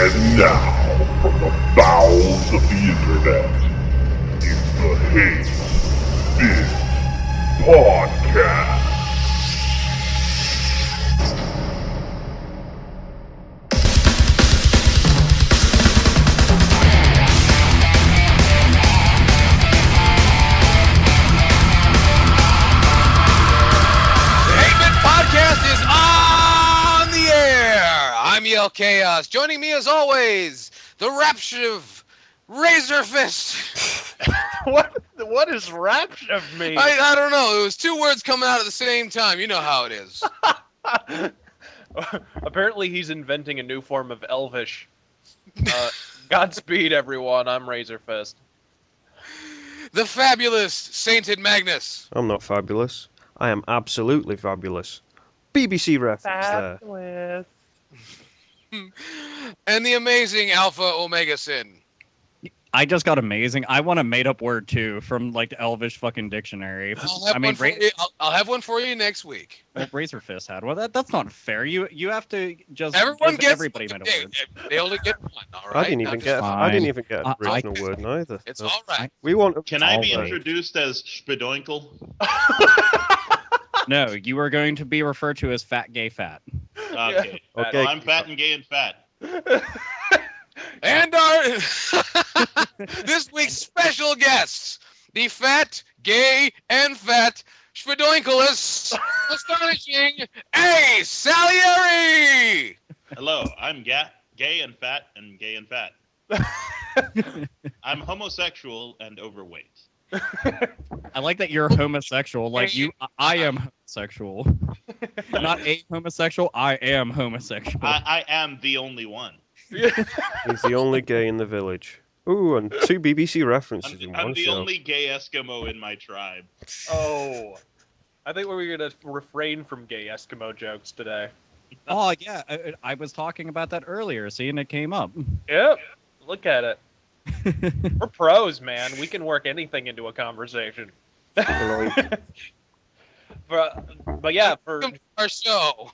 And now, from the bowels of the internet, it's the Hate This Podcast. I'm Yell Chaos. Joining me as always, the Rapshiv Razor Fist. What does Rapshiv mean? I don't know. It was two words coming out at the same time. You know how it is. Apparently he's inventing a new form of Elvish. Godspeed, everyone. I'm Razorfist. The fabulous Sainted Magnus. I'm not fabulous. I am absolutely fabulous. BBC reference there. And the amazing Alpha Omega Sin. I just got amazing. I want a made-up word too from like the Elvish fucking dictionary. I'll have one for you next week. Well, Razor Fist had one. That's not fair. You have to just everyone give gets everybody made-up words. They only get one. All right. I didn't even get an original word neither. It's all right. We want. Can I be introduced as Spadoinkle? No, you are going to be referred to as Fat Gay Fat. Okay. Well, I'm fat and gay and fat. And our this week's special guests, the fat, gay, and fat Spadoinkulus, astonishing Asalieri. Hello, I'm gay and fat and gay and fat. I'm homosexual and overweight. I like that you're homosexual. Like you, I am homosexual. Not a homosexual. I am homosexual. I am the only one. He's the only gay in the village. Ooh, and two BBC references in one show. I'm the only gay Eskimo in my tribe. Oh, I think we were gonna refrain from gay Eskimo jokes today. Oh yeah, I was talking about that earlier. Seeing it came up. Yep, look at it. We're pros, man. We can work anything into a conversation. But yeah, for our show.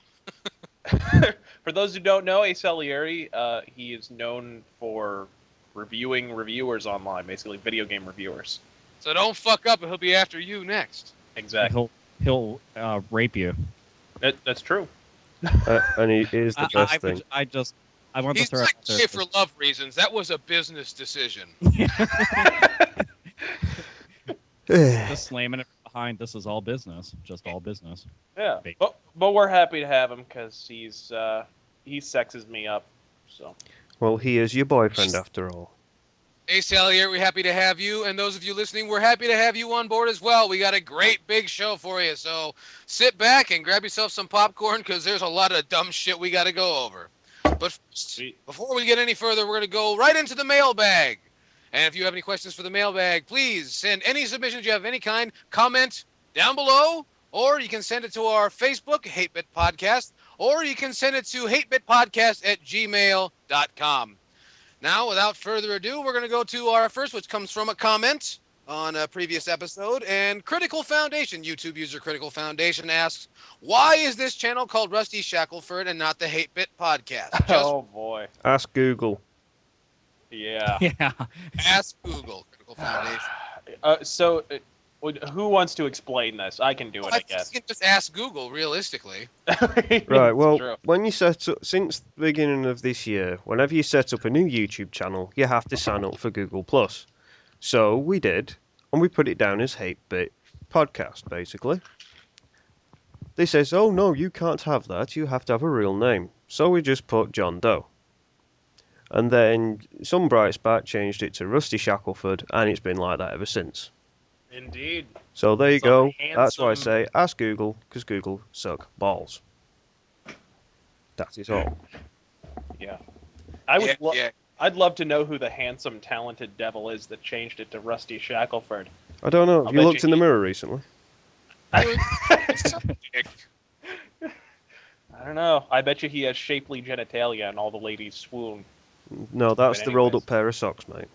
For those who don't know, Asalieri, he is known for reviewing reviewers online, basically video game reviewers. So don't fuck up, and he'll be after you next. Exactly. He'll rape you. That's true. And he is the best thing. I want to throw. He's like gay for love reasons. That was a business decision. Just slamming it behind. This is all business. Just all business. Yeah, but we're happy to have him because he sexes me up. So. Well, he is your boyfriend after all. Hey, Salier, we're happy to have you, and those of you listening, we're happy to have you on board as well. We got a great big show for you, so sit back and grab yourself some popcorn because there's a lot of dumb shit we got to go over. But first, before we get any further, we're going to go right into the mailbag. And if you have any questions for the mailbag, please send any submissions you have of any kind, comment down below, or you can send it to our Facebook, HateBit Podcast, or you can send it to hatebitpodcast@gmail.com. Now, without further ado, we're going to go to our first, which comes from a comment on a previous episode. And Critical Foundation, YouTube user Critical Foundation asks, why is this channel called Rusty Shackelford and not the Hate Bit Podcast? Oh, boy. Ask Google. Yeah. Yeah. Ask Google, Critical Foundation. So, who wants to explain this? I can do it, I guess. You can just ask Google, realistically. Right, well, true. when you set up, since the beginning of this year, whenever you set up a new YouTube channel, you have to sign up for Google+. So we did, and we put it down as Hate Bit Podcast, basically. They says, oh no, you can't have that, you have to have a real name. So we just put John Doe. And then some bright spark changed it to Rusty Shackelford, and it's been like that ever since. Indeed. So there you Some go. That's why I handsome- say ask Google, because Google suck balls. That is all. Yeah. I'd love to know who the handsome, talented devil is that changed it to Rusty Shackelford. I don't know. Have you bet looked you in the he- mirror recently? I don't know. I bet you he has shapely genitalia and all the ladies swoon. No, that's But the rolled anyways. up pair of socks, mate.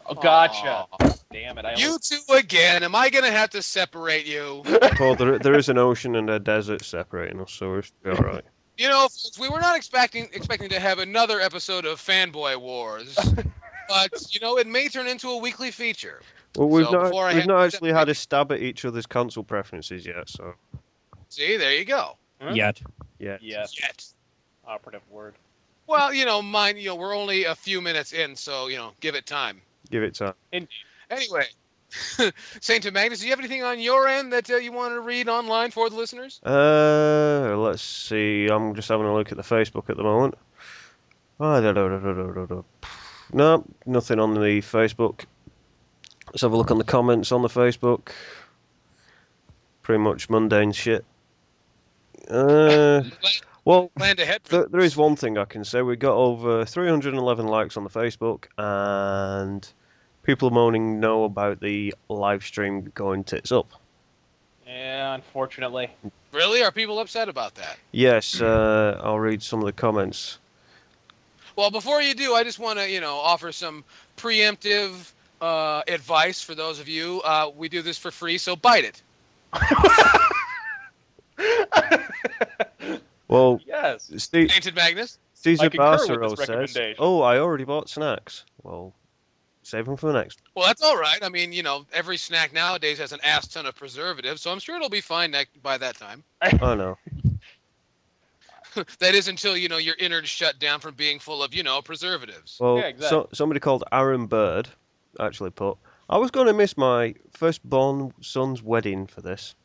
Oh, gotcha. Aw. Damn it. You two again. Am I going to have to separate you? Well, there is an ocean and a desert separating us, so we're alright. You know, folks, we were not expecting to have another episode of Fanboy Wars, but you know, it may turn into a weekly feature. Well, So before I we've hand not these actually had a stab at each other's console preferences yet. So see, there you go. Huh? Yet. yeah. Yes. Yet. Operative word. Well, you know, mine. You know, we're only a few minutes in, so you know, give it time. Give it time. Indeed. Anyway, Saint Magnus, do you have anything on your end that you want to read online for the listeners? Let's see. I'm just having a look at the Facebook at the moment. No, nothing on the Facebook. Let's have a look on the comments on the Facebook. Pretty much mundane shit. Well, Planned ahead for there is this. one thing I can say. We got over 311 likes on the Facebook, and people are moaning no about the live stream going tits up. Yeah, unfortunately. Really? Are people upset about that? Yes, I'll read some of the comments. Well, before you do, I just want to, you know, offer some preemptive advice for those of you. We do this for free, so bite it. Well, Yes. Sainted Magnus. Caesar I concur with Barcero this says, recommendation. "Oh, I already bought snacks." Well, save them for the next. Well, that's all right. I mean, you know, every snack nowadays has an ass ton of preservatives, so I'm sure it'll be fine by that time. Oh no. That is until, you know, your innards shut down from being full of, you know, preservatives. Well, Yeah, exactly. somebody called Aaron Bird actually put, "I was going to miss my firstborn son's wedding for this."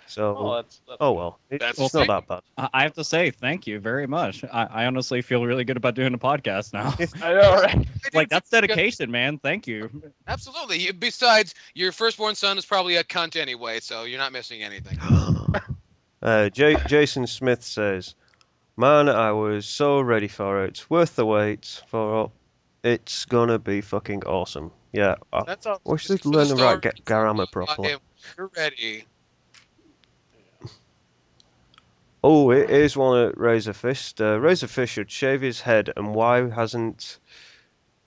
So, Oh, that's oh well, That's it's the not thing. that bad. I have to say thank you very much. I honestly feel really good about doing a podcast now. I know, right? I do Like that's too, because- dedication, man. Thank you. Absolutely. Besides, your firstborn son is probably a cunt anyway, so you're not missing anything. Jason Smith says, "Man, I was so ready for it. Worth the wait for. It's gonna be fucking awesome." Yeah, I That's all. wish Just they'd keep to the learn to write story. grammar properly. You're ready. Oh, it is one at Razorfist. Razorfish should shave his head, and why hasn't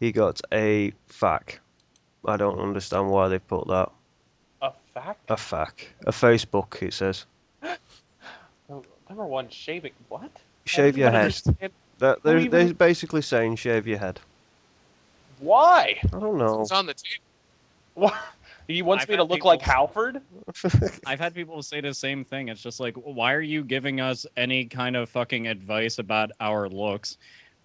he got a fac? I don't understand why they've put that. A fact? A fac. A Facebook, it says. Oh, number one, shaving. What? Shave I your don't head. understand. They're even- basically saying shave your head. Why? I don't know. It's on the table. What? He wants I've me to had look like people- Halford? I've had people say the same thing. It's just like, why are you giving us any kind of fucking advice about our looks?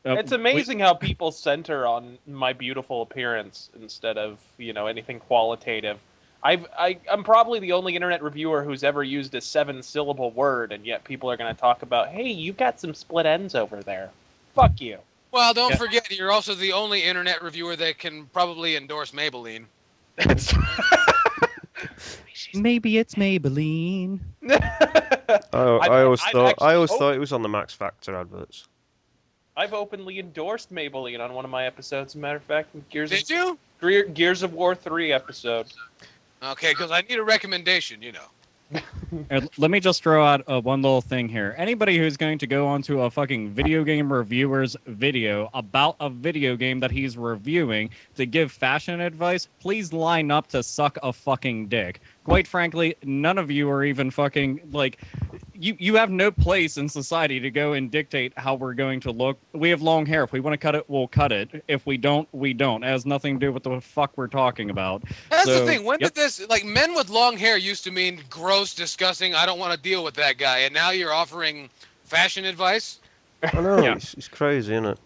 It's amazing how people center on my beautiful appearance instead of, anything qualitative. I'm probably the only internet reviewer who's ever used a 7-syllable word, and yet people are going to talk about, hey, you've got some split ends over there. Fuck you. Well, don't Yeah. forget, you're also the only internet reviewer that can probably endorse Maybelline. It's- Maybe it's Maybelline. I always I've thought actually it was on the Max Factor adverts. I've openly endorsed Maybelline on one of my episodes. As a matter of fact, Did you? Gears of War 3 episode. Okay, because I need a recommendation, you know. Let me just throw out one little thing here. Anybody who's going to go onto a fucking video game reviewer's video about a video game that he's reviewing to give fashion advice, please line up to suck a fucking dick. Quite frankly, none of you are even fucking, like, you have no place in society to go and dictate how we're going to look. We have long hair. If we want to cut it, we'll cut it. If we don't, we don't. It has nothing to do with the fuck we're talking about. That's So, the thing. When yep. did this, like, men with long hair used to mean gross, disgusting, I don't want to deal with that guy, and now you're offering fashion advice? I know, Yeah. it's crazy, isn't it?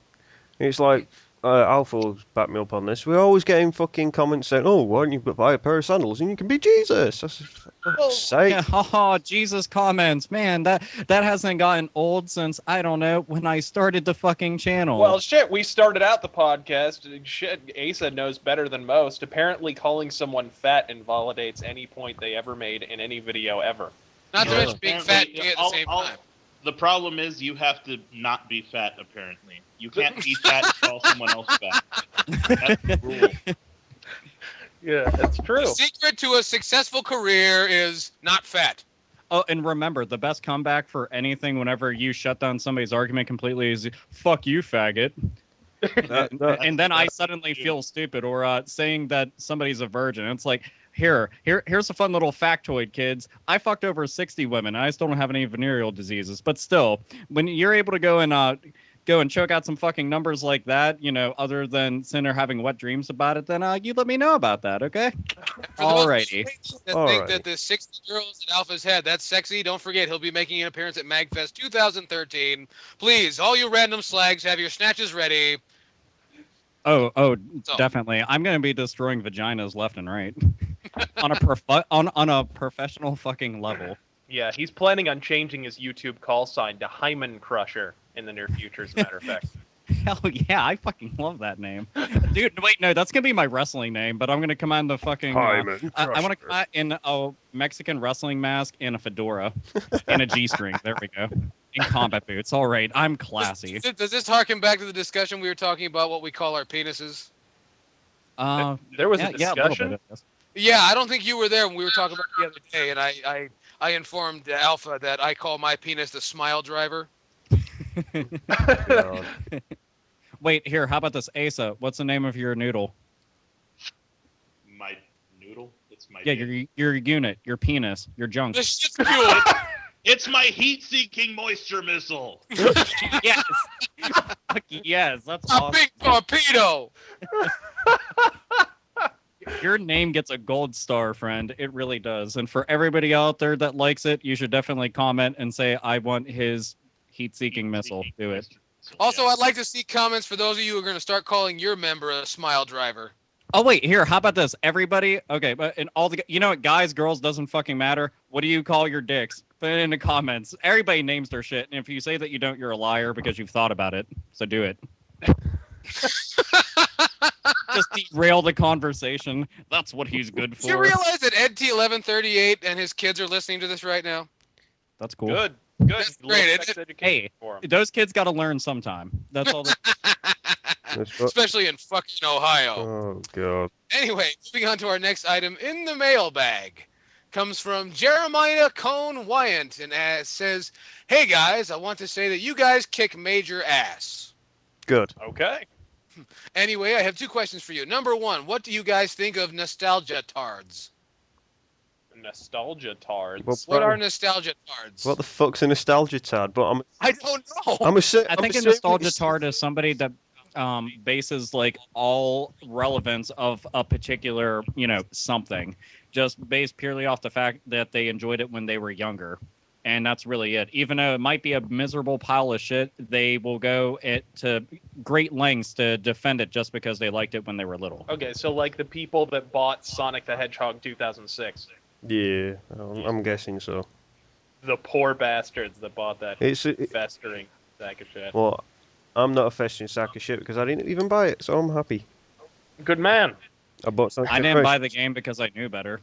It's like, Alpha backed me up on this. We're always getting fucking comments saying, "Oh, why don't you buy a pair of sandals and you can be Jesus?" That's for fuck's sake. Yeah, haha, Jesus comments. Man, that hasn't gotten old since, I don't know, when I started the fucking channel. Well, shit, we started out the podcast. Shit, Asa knows better than most. Apparently, calling someone fat invalidates any point they ever made in any video ever. Not to Yeah. mention being fat and Apparently, gay at the same time. The problem is you have to not be fat, apparently. You can't be fat and call someone else fat. That's the rule. Yeah, that's The true. secret to a successful career is not fat. Oh, and remember, the best comeback for anything whenever you shut down somebody's argument completely is, fuck you, faggot. That- And then I that's suddenly true. feel stupid. Or saying that somebody's a virgin. It's like, Here's a fun little factoid, kids. I fucked over 60 women. I still don't have any venereal diseases, but still, when you're able to go and choke out some fucking numbers like that, other than sitting there having wet dreams about it, then you let me know about that, okay? For those Alrighty. that think that the 60 girls that Alpha's had, that's sexy, don't forget he'll be making an appearance at MagFest 2013. Please, all you random slags, have your snatches ready. Oh, So- definitely. I'm gonna be destroying vaginas left and right on a professional fucking level. Yeah, he's planning on changing his YouTube call sign to Hymen Crusher in the near future, as a matter of fact. Hell yeah, I fucking love that name, dude. Wait, no, that's gonna be my wrestling name, but I'm gonna come out in the fucking. Hymen I want to Crusher. come out in a Mexican wrestling mask and a fedora and a G-string. There we go. In combat boots. All right, I'm classy. Does this harken back to the discussion we were talking about what we call our penises? There was yeah, a yeah, a little discussion? bit. Yes. Yeah, I don't think you were there when we were talking about it the other day, and I informed Alpha that I call my penis the smile driver. God. Wait, here. How about this, Asa? What's the name of your noodle? My noodle? It's my Yeah, dick. your unit, your penis, your junk. The shit's fuel. It's my heat-seeking moisture missile. Yes. Fuck yes, that's A awesome. big torpedo. Your name gets a gold star, friend. It really does. And for everybody out there that likes it, you should definitely comment and say, I want his heat-seeking missile. Do it. Also, Yeah. I'd like to see comments for those of you who are going to start calling your member a smile driver. Oh, wait, here. How about this? Everybody, okay, but in all the, what, guys, girls, doesn't fucking matter. What do you call your dicks? Put it in the comments. Everybody names their shit. And if you say that you don't, you're a liar because you've thought about it. So do it. Just derail the conversation. That's what he's good Do you for. realize that EdT1138 and his kids are listening to this right now? That's cool. Good. That's Little great, sex isn't education Hey, for him. those kids got to learn sometime. That's all. That's what- Especially in fucking Ohio. Oh God. Anyway, moving on to our next item in the mailbag. Comes from Jeremiah Cohn Wyant and says, "Hey guys, I want to say that you guys kick major ass. Good. Okay. Anyway, I have two questions for you. Number one, what do you guys think of Nostalgia Tards? Nostalgia Tards. Well, What are Nostalgia Tards? What the fuck's a nostalgia tad? But I don't know. I'm I think a nostalgia tard is somebody that bases like all relevance of a particular, something, just based purely off the fact that they enjoyed it when they were younger. And that's really it. Even though it might be a miserable pile of shit, they will go to great lengths to defend it just because they liked it when they were little. Okay, so like the people that bought Sonic the Hedgehog 2006. Yeah, I'm guessing so. The poor bastards that bought that It's festering sack of shit. well, I'm not a festering sack of shit because I didn't even buy it, so I'm happy. Good man. I bought Sonic I didn't buy Generations. the game because I knew better.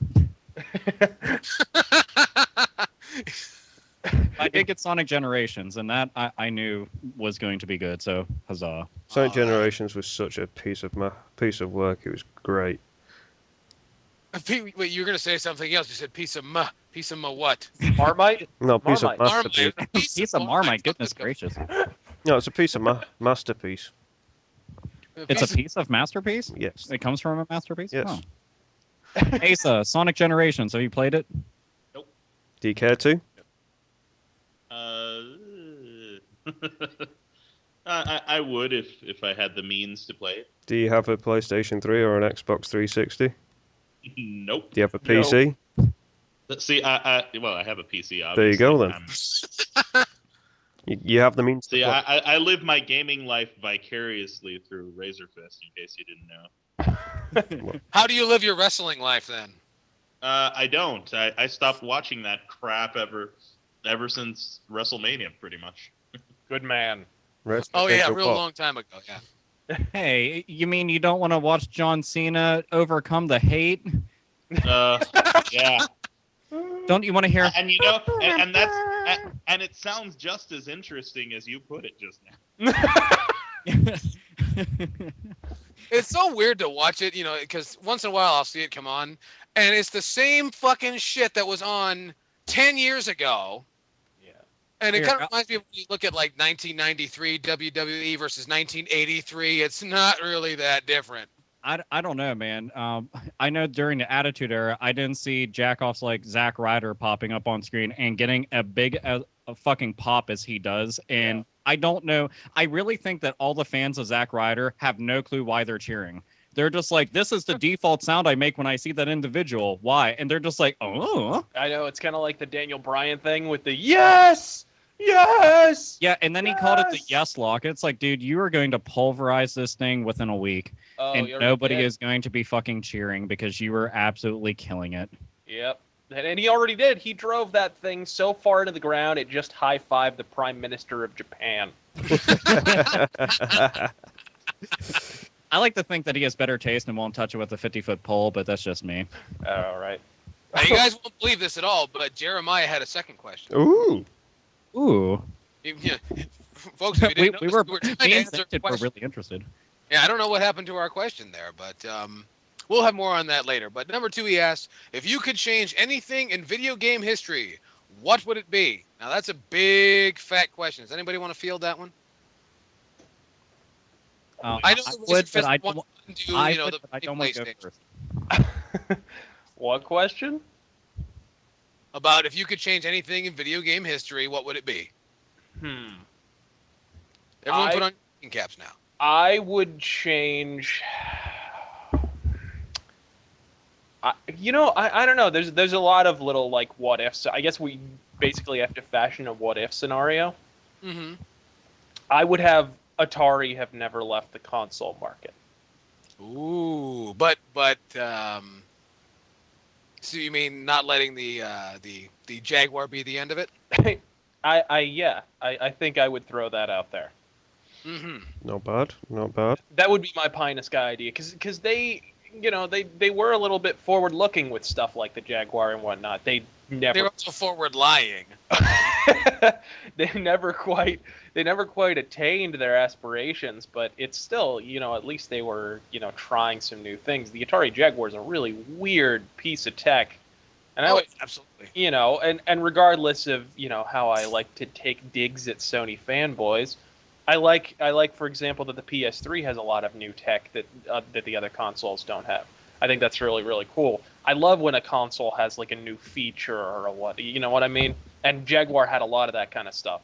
I did get Sonic Generations, and that I knew was going to be good. So huzzah! Sonic Alright. Generations was such a piece of work. It was great. Wait, you were gonna say something else. You said piece of what? Marmite? No, piece of Marmite. masterpiece. Piece of Marmite. Goodness gracious! No, it's a piece of masterpiece. It's a piece of masterpiece. Yes. It comes from a masterpiece. Yes. Oh. Asa, Sonic Generations. Have you played it? Do you care to? I would if I had the means to play it. Do you have a PlayStation 3 or an Xbox 360? Nope. Do you have a PC? See, I have a PC. Obviously. There you go, then. I'm- You have the means to See, play. I live my gaming life vicariously through Razorfist, in case you didn't know. How do you live your wrestling life then? I don't. I stopped watching that crap ever since WrestleMania, pretty much. Good man. Rest Oh yeah, into real what? long time ago. Yeah. Hey, you mean you don't want to watch John Cena overcome the hate? Yeah. Don't you want to hear? And you know, and that's and it sounds just as interesting as you put it just now. It's so weird to watch it, because once in a while I'll see it come on, and it's the same fucking shit that was on 10 years ago. Yeah. And it Here, kind of reminds me of when you look at like 1993 WWE versus 1983. It's not really that different. I don't know, man. I know during the Attitude Era, I didn't see jackoffs like Zack Ryder popping up on screen and getting a big a fucking pop as he does. And I don't know. I really think that all the fans of Zack Ryder have no clue why they're cheering. They're just like, this is the default sound I make when I see that individual. Why? And they're just like, oh. I know, it's kind of like the Daniel Bryan thing with the yes! Yes! Yeah, and then he called it the Yes! yes lock. It's like, dude, you are going to pulverize this thing within a week. Oh, And you already nobody did. is going to be fucking cheering because you were absolutely killing it. Yep. And he already did. He drove that thing so far into the ground, it just high-fived the Prime Minister of Japan. I like to think that he has better taste and won't touch it with a 50-foot pole, but that's just me. All right. Now, you guys won't believe this at all, but Jeremiah had a second question. Ooh. Ooh. Yeah, folks, if you didn't we notice, were we were trying me to and answer a Scented were question. really interested. Yeah, I don't know what happened to our question there, but we'll have more on that later. But number 2, he asked, if you could change anything in video game history, what would it be? Now, that's a big, fat question. Does anybody want to field that one? I know I the Razor would, but Fist I wants don't. to do, I you know, would, the but I don't want to go PlayStation. first. What question? About if you could change anything in video game history, what would it be? Everyone put on your thinking caps now. I would change. I don't know. There's a lot of little like what ifs. I guess we basically have to fashion a what if scenario. Mm-hmm. I would have Atari have never left the console market. Ooh, but so you mean not letting the Jaguar be the end of it? I think I would throw that out there. Mm-hmm. Not bad. Not bad. That would be my pie in the sky idea, because they, they were a little bit forward looking with stuff like the Jaguar and whatnot. They They're never also forward lying. they never quite attained their aspirations, but it's still, at least they were, trying some new things. The Atari Jaguar is a really weird piece of tech, and Oh, absolutely. and regardless of, how I like to take digs at Sony fanboys, I like, for example, that the PS3 has a lot of new tech that the other consoles don't have. I think that's really, really cool. I love when a console has like a new feature or what, you know what I mean? And Jaguar had a lot of that kind of stuff.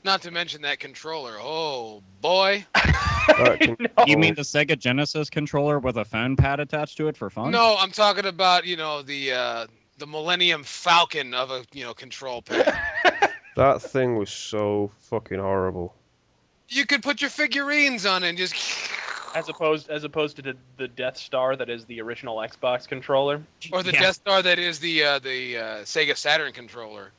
Not to mention that controller. Oh boy. You mean the Sega Genesis controller with a phone pad attached to it for fun? No, I'm talking about the Millennium Falcon of a control pad. That thing was so fucking horrible. You could put your figurines on it and just. As opposed to the Death Star that is the original Xbox controller. Or the Yeah. Death Star that is the Sega Saturn controller.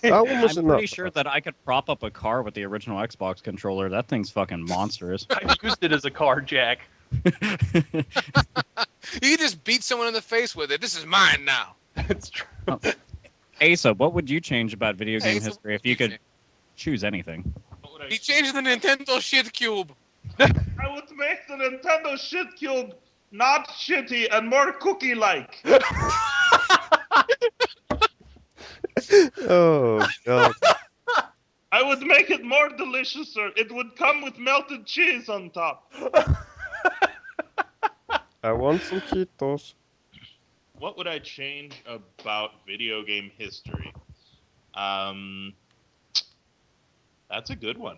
That one I'm wasn't pretty that sure bad. that I could prop up a car with the original Xbox controller. That thing's fucking monstrous. I used it as a car jack. You just beat someone in the face with it. This is mine now. It's true. Asa, what would you change about video game Asa, history what if would you you could change? choose anything? He changed the Nintendo Shitcube. I would make the Nintendo Shitcube not shitty and more cookie-like. Oh god. I would make it more delicious, sir. It would come with melted cheese on top. I want some Cheetos. What would I change about video game history? That's a good one.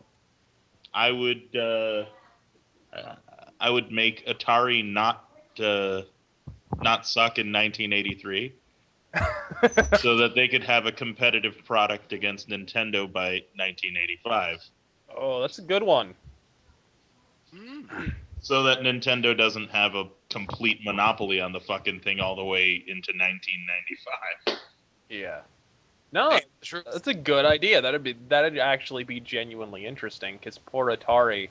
I would I would make Atari not suck in 1983, so that they could have a competitive product against Nintendo by 1985. Oh, that's a good one. So that Nintendo doesn't have a complete monopoly on the fucking thing all the way into 1995. Yeah. No, Hey, the truth. that's a good idea. That'd actually be genuinely interesting, because poor Atari.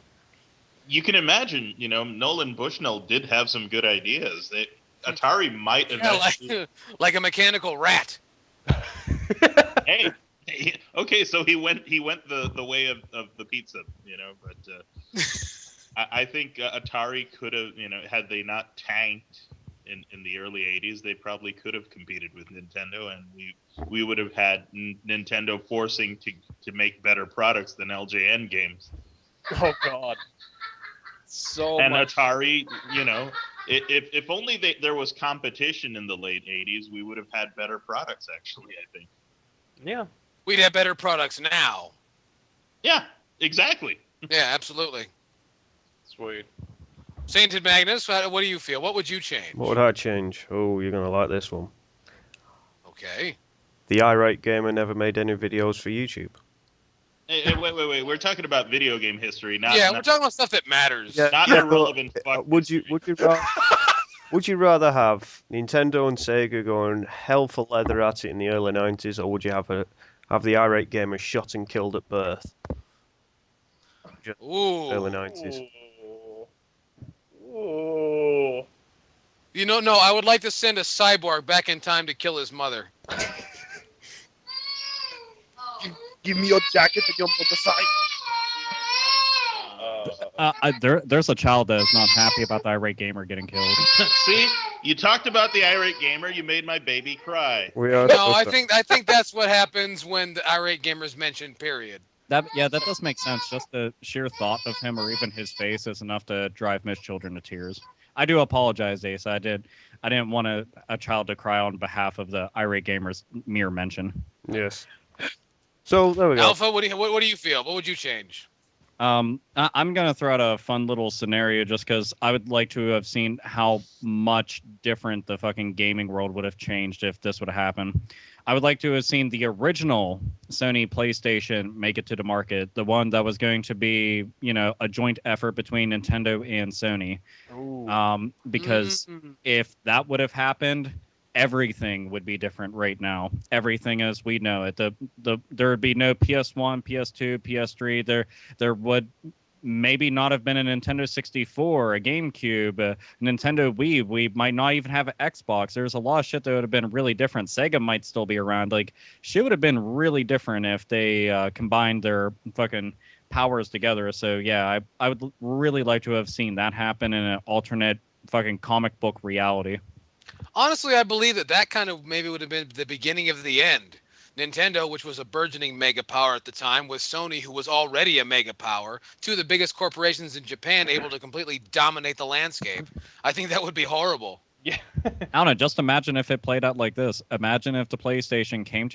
You can imagine, Nolan Bushnell did have some good ideas. Atari might Yeah, eventually. like a mechanical rat. Hey, okay, so he went the way of the pizza, but I think Atari could have, had they not tanked in the early 80s, they probably could have competed with Nintendo, and we would have had Nintendo forcing to make better products than LJN games. Oh God. So And much. Atari, if only there was competition in the late '80s, we would have had better products. Actually, I think. Yeah. We'd have better products now. Yeah, exactly. Yeah, absolutely. Sweet. Sainted Magnus, what do you feel? What would you change? What would I change? Oh, you're gonna like this one. Okay. The irate gamer never made any videos for YouTube. Hey, wait. We're talking about video game history, not Yeah, not, we're talking about stuff that matters. not but irrelevant fuck would you history. would you rather have Nintendo and Sega going hell for leather at it in the early '90s, or would you have the irate gamer shot and killed at birth? Just early Ooh. '90s. Ooh. No, I would like to send a cyborg back in time to kill his mother. Give me your jacket and your motorcycle. There's a child that is not happy about the irate gamer getting killed. See, you talked about the irate gamer. You made my baby cry. We are No, so I sorry. think that's what happens when the irate gamer's mentioned. Period. That does make sense. Just the sheer thought of him or even his face is enough to drive most children to tears. I do apologize, Ace. I didn't want a child to cry on behalf of the irate gamer's mere mention. Yes. So there we go. Alpha, what do you feel? What would you change? I'm gonna throw out a fun little scenario just because I would like to have seen how much different the fucking gaming world would have changed if this would have happened. I would like to have seen the original Sony PlayStation make it to the market, the one that was going to be, a joint effort between Nintendo and Sony. Because Mm. if that would have happened, everything would be different right now. Everything as we know it. There would be no PS1, PS2, PS3. There would maybe not have been a Nintendo 64, a GameCube, a Nintendo Wii. We might not even have an Xbox. There's a lot of shit that would have been really different. Sega might still be around. Like, shit would have been really different if they combined their fucking powers together. So yeah, I would really like to have seen that happen in an alternate fucking comic book reality. Honestly, I believe that kind of maybe would have been the beginning of the end. Nintendo, which was a burgeoning mega power at the time, with Sony, who was already a mega power, two of the biggest corporations in Japan, able to completely dominate the landscape. I think that would be horrible. Yeah. I don't know. Just imagine if it played out like this. Imagine if the PlayStation came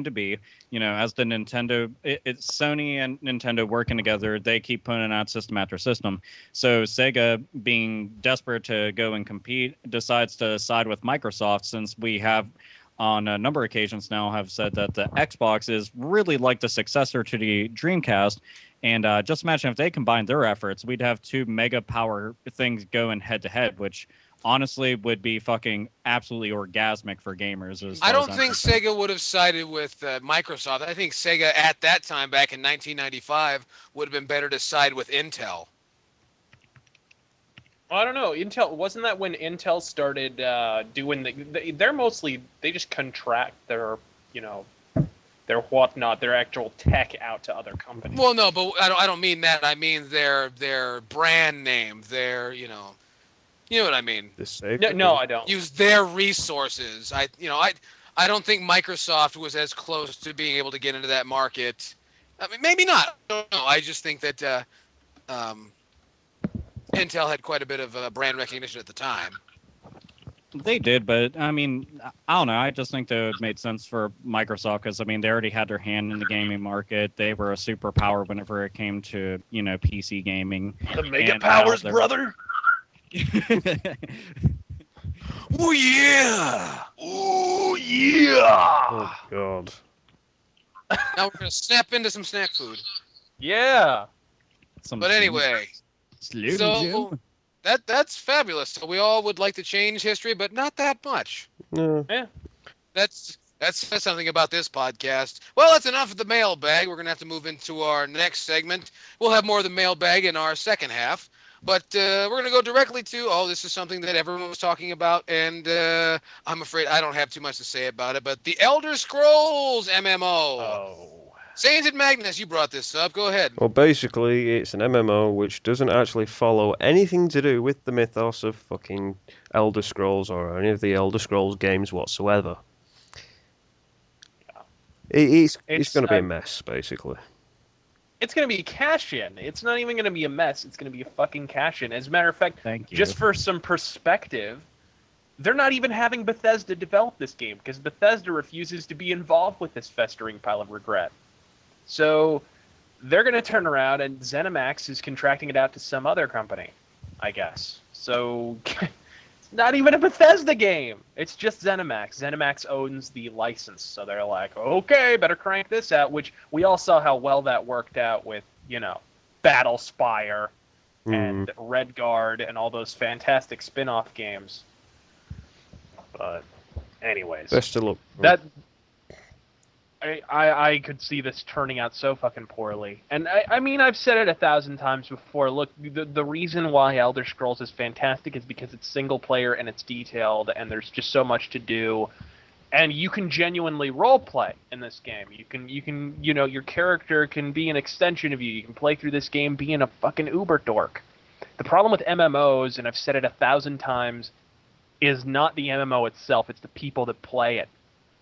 to be, as the Nintendo, it's Sony and Nintendo working together. They keep putting out system after system. So Sega, being desperate to go and compete, decides to side with Microsoft, since we have on a number of occasions now have said that the Xbox is really like the successor to the Dreamcast. And just imagine if they combined their efforts, we'd have two mega power things going head to head, which honestly would be fucking absolutely orgasmic for gamers. As I far as don't I'm think concerned. Sega would have sided with Microsoft. I think Sega at that time, back in 1995, would have been better to side with Intel. I don't know. Intel wasn't that when Intel started doing they're mostly they just contract their whatnot, their actual tech out to other companies. Well, no, but I don't mean that. I mean their brand name. You know what I mean. The Sega. No, I don't. Use their resources. I don't think Microsoft was as close to being able to get into that market. I mean, maybe not. I don't know. I just think that um, Intel had quite a bit of brand recognition at the time. They did, but I mean, I don't know. I just think that it made sense for Microsoft because I mean, they already had their hand in the gaming market. They were a superpower whenever it came to PC gaming. The mega And now powers, they're- brother. Oh yeah! Oh yeah. Oh God. Now we're gonna snap into some snack food. Yeah. Some But anyway, Slim so Jim. that's fabulous. So we all would like to change history, but not that much. No. That says something about this podcast. Well, that's enough of the mailbag. We're gonna have to move into our next segment. We'll have more of the mailbag in our second half, but we're gonna go directly to. Oh, this is something that everyone was talking about, and I'm afraid I don't have too much to say about it. But the Elder Scrolls MMO. Oh. Sainted Magnus, you brought this up. Go ahead. Well, basically, it's an MMO which doesn't actually follow anything to do with the mythos of fucking Elder Scrolls or any of the Elder Scrolls games whatsoever. It's It's going to be a mess, basically. It's going to be cash-in. It's not even going to be a mess. It's going to be a fucking cash-in. As a matter of fact, Thank you. just for some perspective, they're not even having Bethesda develop this game because Bethesda refuses to be involved with this festering pile of regret. So they're going to turn around and ZeniMax is contracting it out to some other company, I guess. So it's not even a Bethesda game. It's just ZeniMax. ZeniMax owns the license. So they're like, okay, better crank this out, which we all saw how well that worked out with, Battlespire and Redguard and all those fantastic spin-off games. But anyways, Best of luck. that I could see this turning out so fucking poorly. And I mean, I've said it 1,000 times before. Look, the reason why Elder Scrolls is fantastic is because it's single player and it's detailed and there's just so much to do. And you can genuinely role play in this game. You can your character can be an extension of you. You can play through this game being a fucking uber dork. The problem with MMOs, and I've said it 1,000 times, is not the MMO itself, it's the people that play it.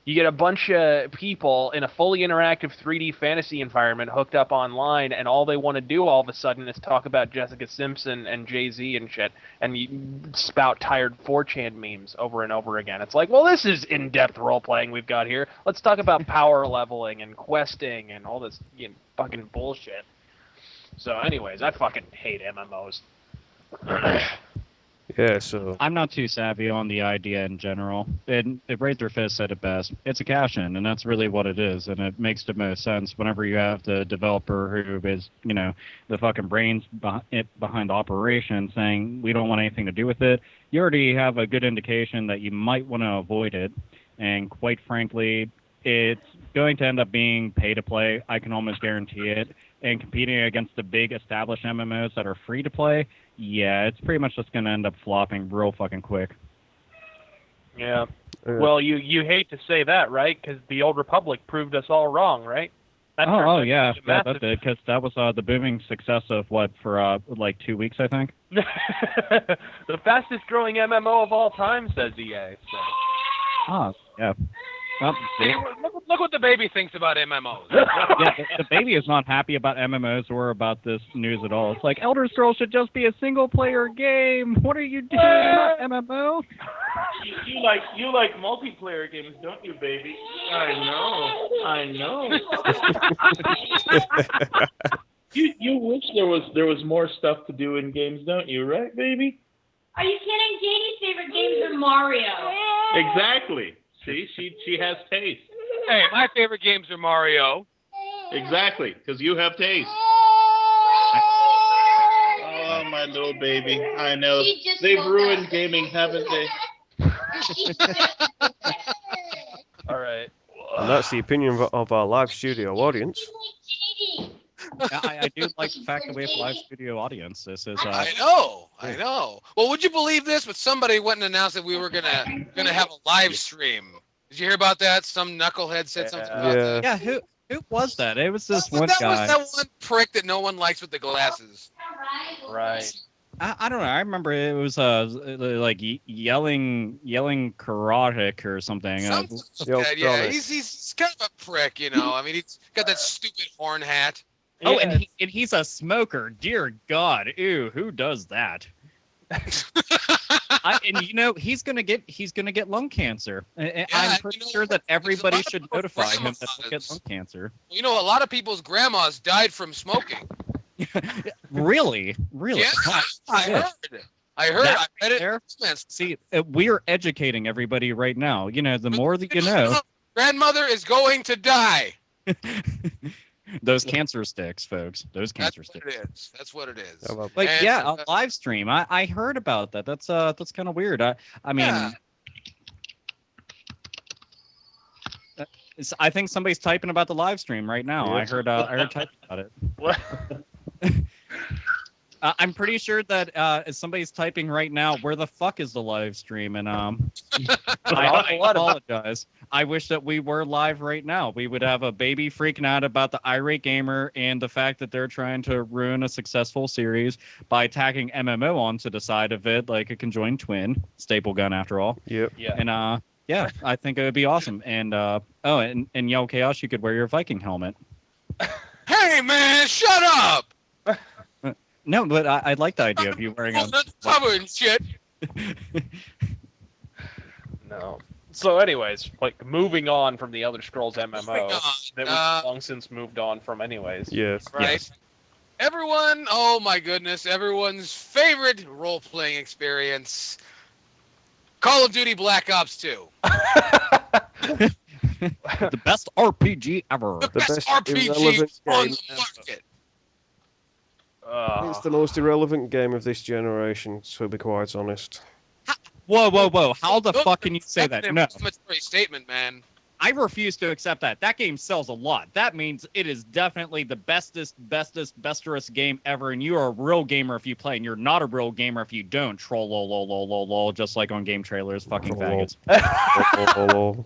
You get a bunch of people in a fully interactive 3D fantasy environment hooked up online, and all they want to do all of a sudden is talk about Jessica Simpson and Jay-Z and shit, and you spout tired 4chan memes over and over again. It's like, well, this is in-depth role-playing we've got here. Let's talk about power leveling and questing and all this fucking bullshit. So anyways, I fucking hate MMOs. Yeah, so I'm not too savvy on the idea in general. And Razor Fist said it best. It's a cash-in, and that's really what it is. And it makes the most sense whenever you have the developer who is, the fucking brains behind the operation saying, we don't want anything to do with it. You already have a good indication that you might want to avoid it. And quite frankly, it's going to end up being pay-to-play. I can almost guarantee it. And competing against the big established MMOs that are free-to-play, yeah, it's pretty much just going to end up flopping real fucking quick. Yeah. Well, you hate to say that, right? Because the Old Republic proved us all wrong, right? Yeah, that did, because that was the booming success of for like 2 weeks, I think. The fastest growing MMO of all time, says EA. So. Yeah. Well, Look what the baby thinks about MMOs. Yeah, the baby is not happy about MMOs or about this news at all. It's like, Elder Scrolls should just be a single-player game. What are you doing? Not MMO. You like multiplayer games, don't you, baby? I know. You wish there was more stuff to do in games, don't you, right, baby? Are you kidding? Janie's favorite games are Mario. Exactly. See, she has taste. Hey, my favorite games are Mario. Exactly, because you have taste. Oh, my little baby. I know. They've ruined gaming, haven't they? All right. and that's the opinion of our live studio audience. I do like the fact that we have a live studio audience. This is. I know. Well, would you believe this? But somebody went and announced that we were gonna have a live stream. Did you hear about that? Some knucklehead said something about that. Yeah, who was that? It was this one that guy. was that one prick that no one likes with the glasses. Right. I don't know. I remember it was like yelling karate or something. Yeah, he's kind of a prick, I mean, he's got that stupid horn hat. Oh, and he's a smoker. Dear God, ew, who does that? He's gonna get lung cancer. I'm pretty sure that everybody should notify him that he'll get lung cancer. A lot of people's grandmas died from smoking. Really? Yeah, I heard. I read it. See, we are educating everybody right now. The more that you know. Grandmother is going to die. Those cancer sticks, folks. Those cancer sticks. That's what it is. A live stream. I heard about that. That's kind of weird. I mean, I think somebody's typing about the live stream right now. I heard typing about it. What? I'm pretty sure that somebody's typing right now, where the fuck is the live stream? And I apologize. I wish that we were live right now. We would have a baby freaking out about the irate gamer and the fact that they're trying to ruin a successful series by tacking MMO onto the side of it, like a conjoined twin, staple gun after all. Yep. Yeah. And yeah, I think it would be awesome. And and Yell Chaos, you could wear your Viking helmet. Hey, man, shut up! No, but I like the idea of you wearing a. Cover and shit. No. So, anyways, like moving on from the Elder Scrolls MMO Moving on, that we've long since moved on from, anyways. Yes. Right. Yes. Everyone, oh my goodness, everyone's favorite role-playing experience, Call of Duty Black Ops 2. The best RPG ever. The best best RPG irrelevant on game the ever. market. It's the most irrelevant game of this generation, to be quite honest. Whoa, whoa, whoa! How the Look, fuck can you say that's that? an No, inflammatory statement, man. I refuse to accept that. That game sells a lot. That means it is definitely the besterest game ever, and you are a real gamer if you play, and you're not a real gamer if you don't. Troll, lol, lol, lol, lol, lol, just like on game trailers, fucking Lol. faggots.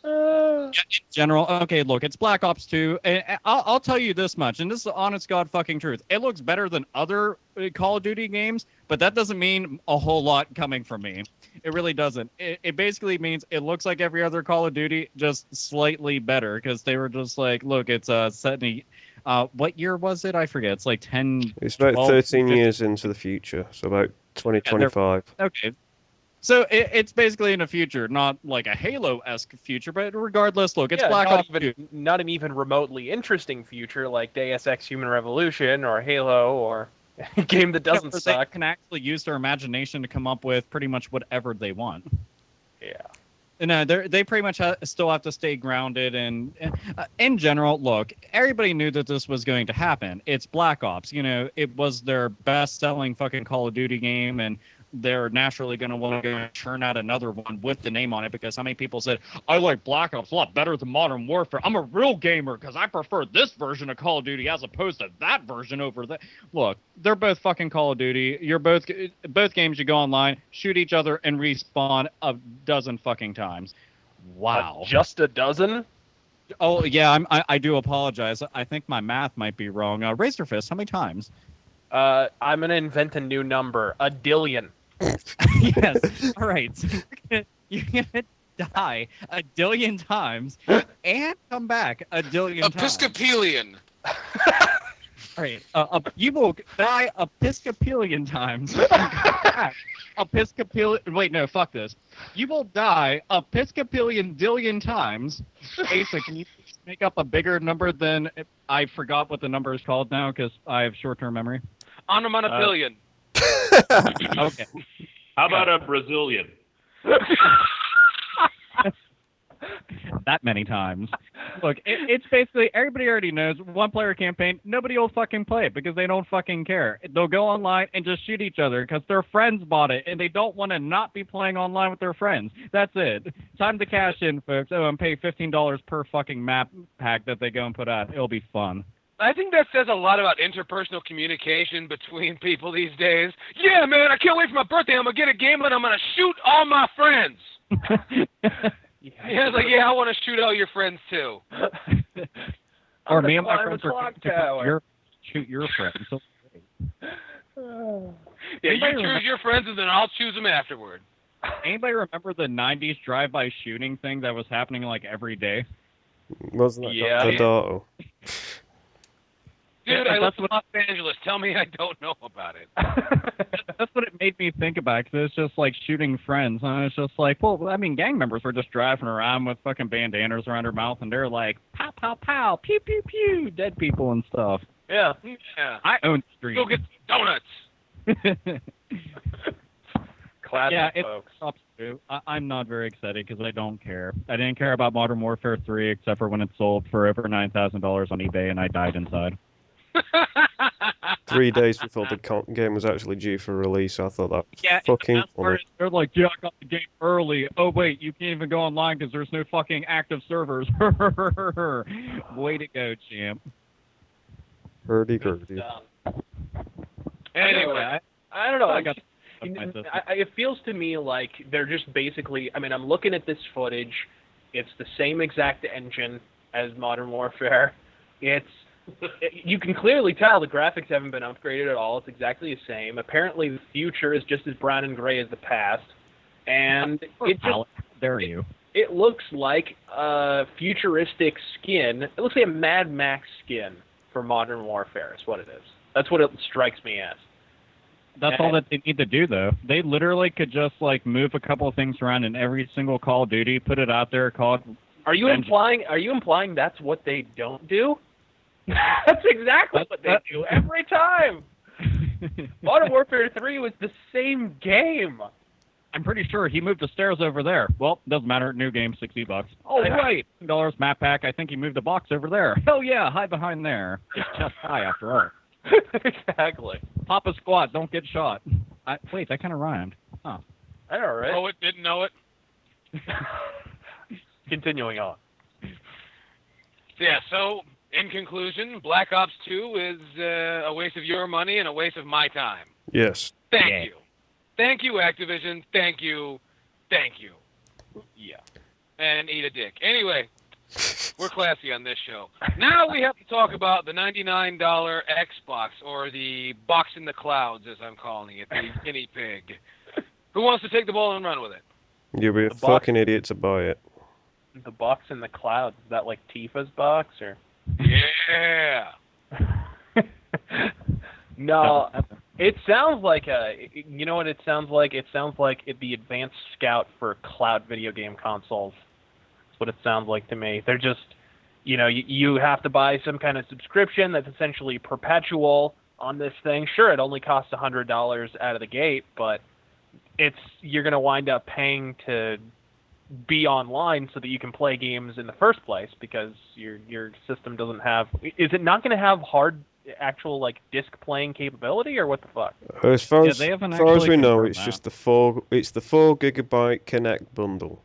In general, okay, look, it's Black Ops 2, and I'll tell you this much, and this is the honest god fucking truth. It looks better than other Call of Duty games, but that doesn't mean a whole lot coming from me. It really doesn't. It basically means it looks like every other Call of Duty, just slightly better, because they were just like, look, it's set in what year was it? I forget. It's like 10, It's about 12, 13 15. years into the future, so about 2025. Okay. So it's basically in the future, not like a Halo-esque future, but regardless, look, it's Black Ops 2. Not an even remotely interesting future like Deus Ex Human Revolution or Halo or a game that doesn't They suck. can actually use their imagination to come up with pretty much whatever they want. Yeah. No, they pretty much still have to stay grounded. And in general, look, everybody knew that this was going to happen. It's Black Ops. It was their best-selling fucking Call of Duty game, and they're naturally going to want to go and churn out another one with the name on it, because how many people said, I like Black Ops a lot better than Modern Warfare. I'm a real gamer because I prefer this version of Call of Duty as opposed to that version over there. Look, they're both fucking Call of Duty. You're both games. You go online, shoot each other, and respawn a dozen fucking times. Wow. Just a dozen? Oh yeah, I do apologize. I think my math might be wrong. Raise your fist. How many times? I'm gonna invent a new number. A dillion. Yes. All right. So you're gonna die a dillion times and come back a dillion times. Episcopalian. All right. You will die Episcopalian times. And come back Episcopalian. Wait, no. Fuck this. You will die Episcopalian dillion times. Asa, can you make up a bigger number than I forgot what the number is called now because I have short-term memory. Onomatopoeian. Okay. How about a Brazilian? That many times. Look, it's basically everybody already knows one-player campaign. Nobody will fucking play it because they don't fucking care. They'll go online and just shoot each other because their friends bought it and they don't want to not be playing online with their friends. That's it. Time to cash in, folks. Oh, and pay $15 per fucking map pack that they go and put out. It'll be fun. I think that says a lot about interpersonal communication between people these days. Yeah, man, I can't wait for my birthday. I'm going to get a game and I'm going to shoot all my friends. Yeah, it's like, yeah, I want to shoot all your friends too. Or me and my friends are shoot your friends. So yeah, you choose your friends and then I'll choose them afterward. Anybody remember the 90s drive-by shooting thing that was happening like every day? Wasn't that Yeah. the Darto? Dude, I live in Los Angeles. Tell me I don't know about it. That's what it made me think about, because it's just like shooting friends. And it's just like, well, I mean, gang members were just driving around with fucking bandanas around their mouth, and they're like, pow, pow, pow, pew, pew, pew, dead people and stuff. Yeah. Yeah. I own streams. Go get some donuts. Classic, Yeah, it's folks. up to. I'm not very excited because I don't care. I didn't care about Modern Warfare 3 except for when it sold for over $9,000 on eBay and I died inside. 3 days before the game was actually due for release, I thought that Yeah, fucking and the best part funny. is they're like, yeah, I got the game early. Oh, wait, you can't even go online because there's no fucking active servers. Way to go, champ. Hurdy-gurdy. Anyway, I don't know. I got my system. It feels to me like they're just basically. I mean, I'm looking at this footage. It's the same exact engine as Modern Warfare. You can clearly tell the graphics haven't been upgraded at all. It's exactly the same. Apparently, the future is just as brown and gray as the past, and it just How dare you? It looks like a futuristic skin. It looks like a Mad Max skin for Modern Warfare is what it is. That's what it strikes me as. That's all that they need to do, though. They literally could just like move a couple of things around in every single Call of Duty, put it out there, call it. Are you implying that's what they don't do? That's exactly what they do every time. Modern Warfare 3 was the same game. I'm pretty sure he moved the stairs over there. Well, doesn't matter. New game, $60. Oh, right. $2 map pack. I think he moved the box over there. Hell yeah, hide behind there. It's chest high after all. Exactly. Pop a squat, don't get shot. Wait, that kind of rhymed. Huh. I know, right? Know it, didn't know it. Continuing on. Yeah, so, in conclusion, Black Ops 2 is a waste of your money and a waste of my time. Yes. Thank you. Thank you, Activision. Thank you. Thank you. Yeah. And eat a dick. Anyway, we're classy on this show. Now we have to talk about the $99 Xbox, or the box in the clouds, as I'm calling it, the guinea pig. Who wants to take the ball and run with it? You'll be a fucking idiot to buy it. The box in the clouds. Is that like Tifa's box, or? Yeah. No, it sounds like you know what it sounds like? It sounds like the advanced scout for cloud video game consoles. That's what it sounds like to me. They're just, you have to buy some kind of subscription that's essentially perpetual on this thing. Sure, it only costs $100 out of the gate, but you're going to wind up paying to be online so that you can play games in the first place, because your system doesn't have. Is it not going to have actual like disc playing capability, or what the fuck? As far as we know, confirmed it's that. just the 4 gigabyte Connect bundle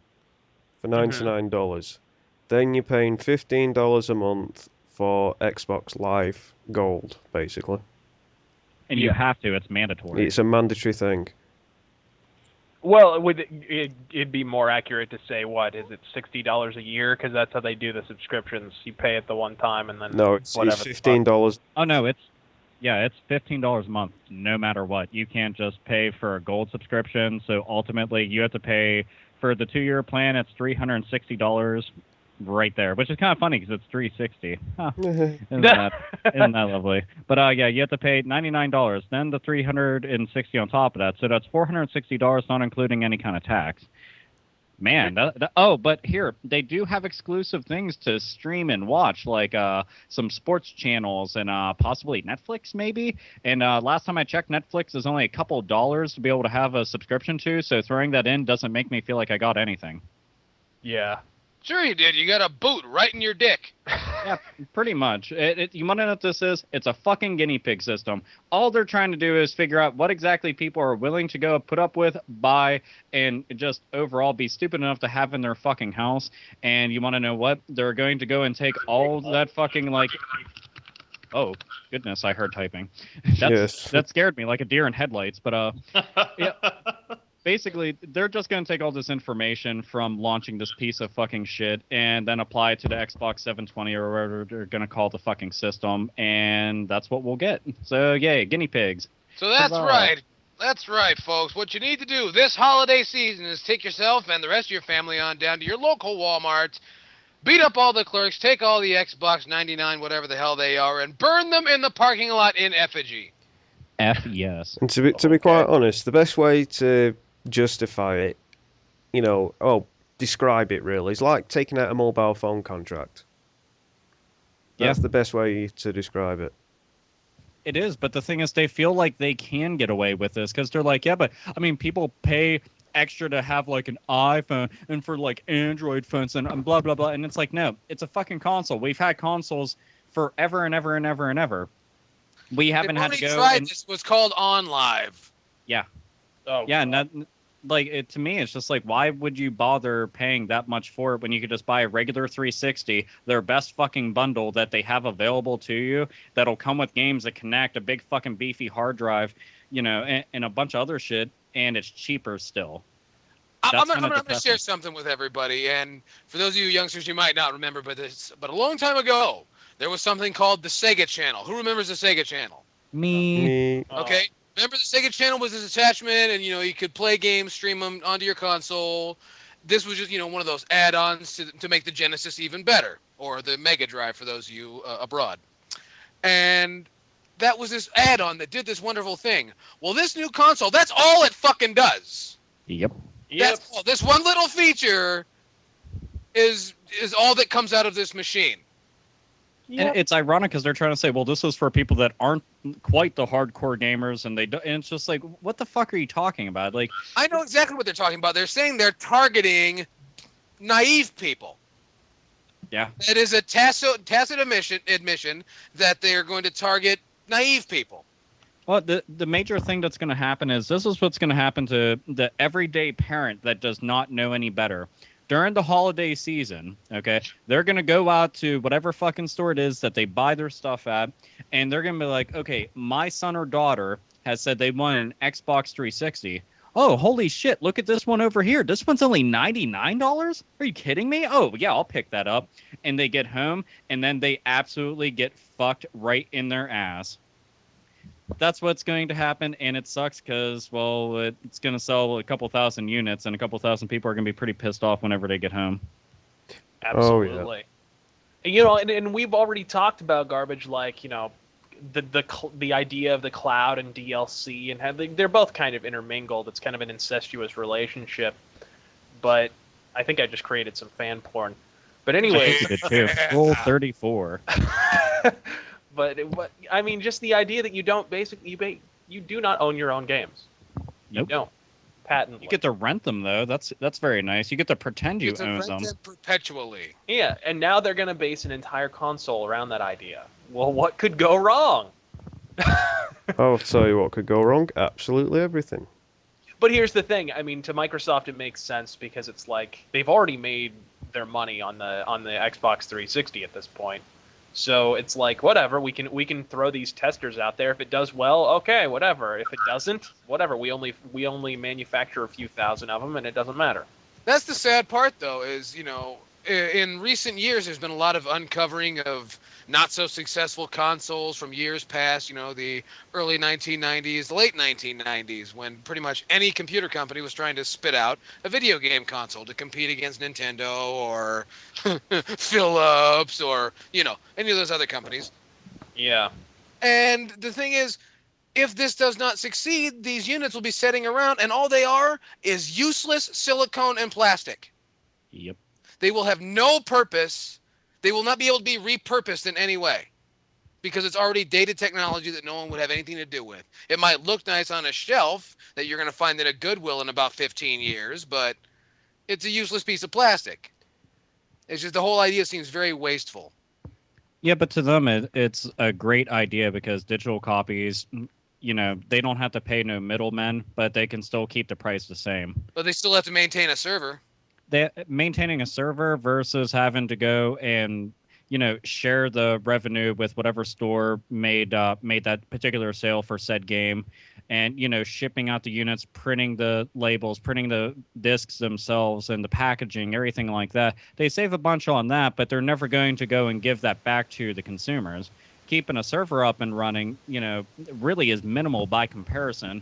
for $99. Then you're paying $15 a month for Xbox Live Gold, basically. And you have to. It's mandatory. It's a mandatory thing. Well, it'd be more accurate to say, what is it, $60 a year? Because that's how they do the subscriptions. You pay it the one time, and then No, it's $15. Oh no, it's $15 a month, no matter what. You can't just pay for a gold subscription. So ultimately, you have to pay for the 2-year plan. It's $360 right there, which is kind of funny because it's $360. Huh. Isn't that lovely? But yeah, you have to pay $99, then the $360 on top of that. So that's $460, not including any kind of tax. Man, but here, they do have exclusive things to stream and watch, like some sports channels and possibly Netflix, maybe. And last time I checked, Netflix is only a couple dollars to be able to have a subscription to, so throwing that in doesn't make me feel like I got anything. Yeah. Sure you did. You got a boot right in your dick. Yeah, pretty much. You want to know what this is? It's a fucking guinea pig system. All they're trying to do is figure out what exactly people are willing to go put up with, buy, and just overall be stupid enough to have in their fucking house. And you want to know what? They're going to go and take all that fucking, like... Oh, goodness, I heard typing. That scared me like a deer in headlights, but yeah. Basically, they're just going to take all this information from launching this piece of fucking shit and then apply it to the Xbox 720 or whatever they're going to call the fucking system, and that's what we'll get. So, yay, guinea pigs. So that's right. That's right, folks. What you need to do this holiday season is take yourself and the rest of your family on down to your local Walmart, beat up all the clerks, take all the Xbox 99, whatever the hell they are, and burn them in the parking lot in effigy. Yes. And to be quite honest, the best way to justify it, describe it really, is like taking out a mobile phone contract. That's the best way to describe it. It is, but the thing is, they feel like they can get away with this because they're like, yeah, but I mean, people pay extra to have like an iPhone and for like Android phones and blah blah blah, and it's like, no, it's a fucking console. We've had consoles forever and ever and ever and ever. We haven't had to go. Tried this was called OnLive. Yeah. Oh. Yeah, and that, like, to me, it's just like, why would you bother paying that much for it when you could just buy a regular 360, their best fucking bundle that they have available to you, that'll come with games that connect, a big fucking beefy hard drive, and a bunch of other shit, and it's cheaper still. I'm going to share something with everybody, and for those of you youngsters, you might not remember, but a long time ago, there was something called the Sega Channel. Who remembers the Sega Channel? Me. Okay. Remember the Sega Channel was this attachment, and you could play games, stream them onto your console. this was just one of those add-ons to make the Genesis even better, or the Mega Drive for those of you abroad. And that was this add-on that did this wonderful thing. Well, this new console, that's all it fucking does. Yep. That's all. This one little feature is all that comes out of this machine. And it's ironic because they're trying to say, well, this is for people that aren't quite the hardcore gamers, and and it's just like, what the fuck are you talking about? Like, I know exactly what they're talking about. They're saying they're targeting naive people. yeah, It is a tacit admission that they are going to target naive people. well, the major thing that's going to happen is this is what's going to happen to the everyday parent that does not know any better. During the holiday season, okay, they're going to go out to whatever fucking store it is that they buy their stuff at, and they're going to be like, okay, my son or daughter has said they want an Xbox 360. Oh, holy shit, look at this one over here. This one's only $99? Are you kidding me? Oh, yeah, I'll pick that up. And they get home, and then they absolutely get fucked right in their ass. That's what's going to happen, and it sucks because, well, it's going to sell a couple thousand units, and a couple thousand people are going to be pretty pissed off whenever they get home. Absolutely. And we've already talked about garbage like, the idea of the cloud and DLC, and how they're both kind of intermingled. It's kind of an incestuous relationship. But I think I just created some fan porn. But I anyway, think you did too. Roll 34. but I mean, just the idea that you don't you do not own your own games. You Nope. don't. Patently. You get to rent them though. That's very nice. You get to pretend you own them. Perpetually. Yeah, and now they're going to base an entire console around that idea. Well, what could go wrong? I'll tell you what could go wrong. Absolutely everything. But here's the thing. I mean, to Microsoft, it makes sense because it's like they've already made their money on the Xbox 360 at this point. So it's like, whatever, we can throw these testers out there. If it does well, okay, whatever. If it doesn't, whatever. We only manufacture a few thousand of them, and it doesn't matter. That's the sad part, though, is, in recent years, there's been a lot of uncovering of not so successful consoles from years past, the early 1990s, the late 1990s, when pretty much any computer company was trying to spit out a video game console to compete against Nintendo or Philips or, any of those other companies. Yeah. And the thing is, if this does not succeed, these units will be sitting around, and all they are is useless silicone and plastic. Yep. They will have no purpose. They will not be able to be repurposed in any way because it's already dated technology that no one would have anything to do with. It might look nice on a shelf that you're going to find at a Goodwill in about 15 years, but it's a useless piece of plastic. It's just the whole idea seems very wasteful. Yeah, but to them, it's a great idea because digital copies, they don't have to pay no middlemen, but they can still keep the price the same. But they still have to maintain a server. Maintaining a server versus having to go and share the revenue with whatever store made that particular sale for said game, and shipping out the units, printing the labels, printing the discs themselves, and the packaging, everything like that. They save a bunch on that, but they're never going to go and give that back to the consumers. Keeping a server up and running, really is minimal by comparison.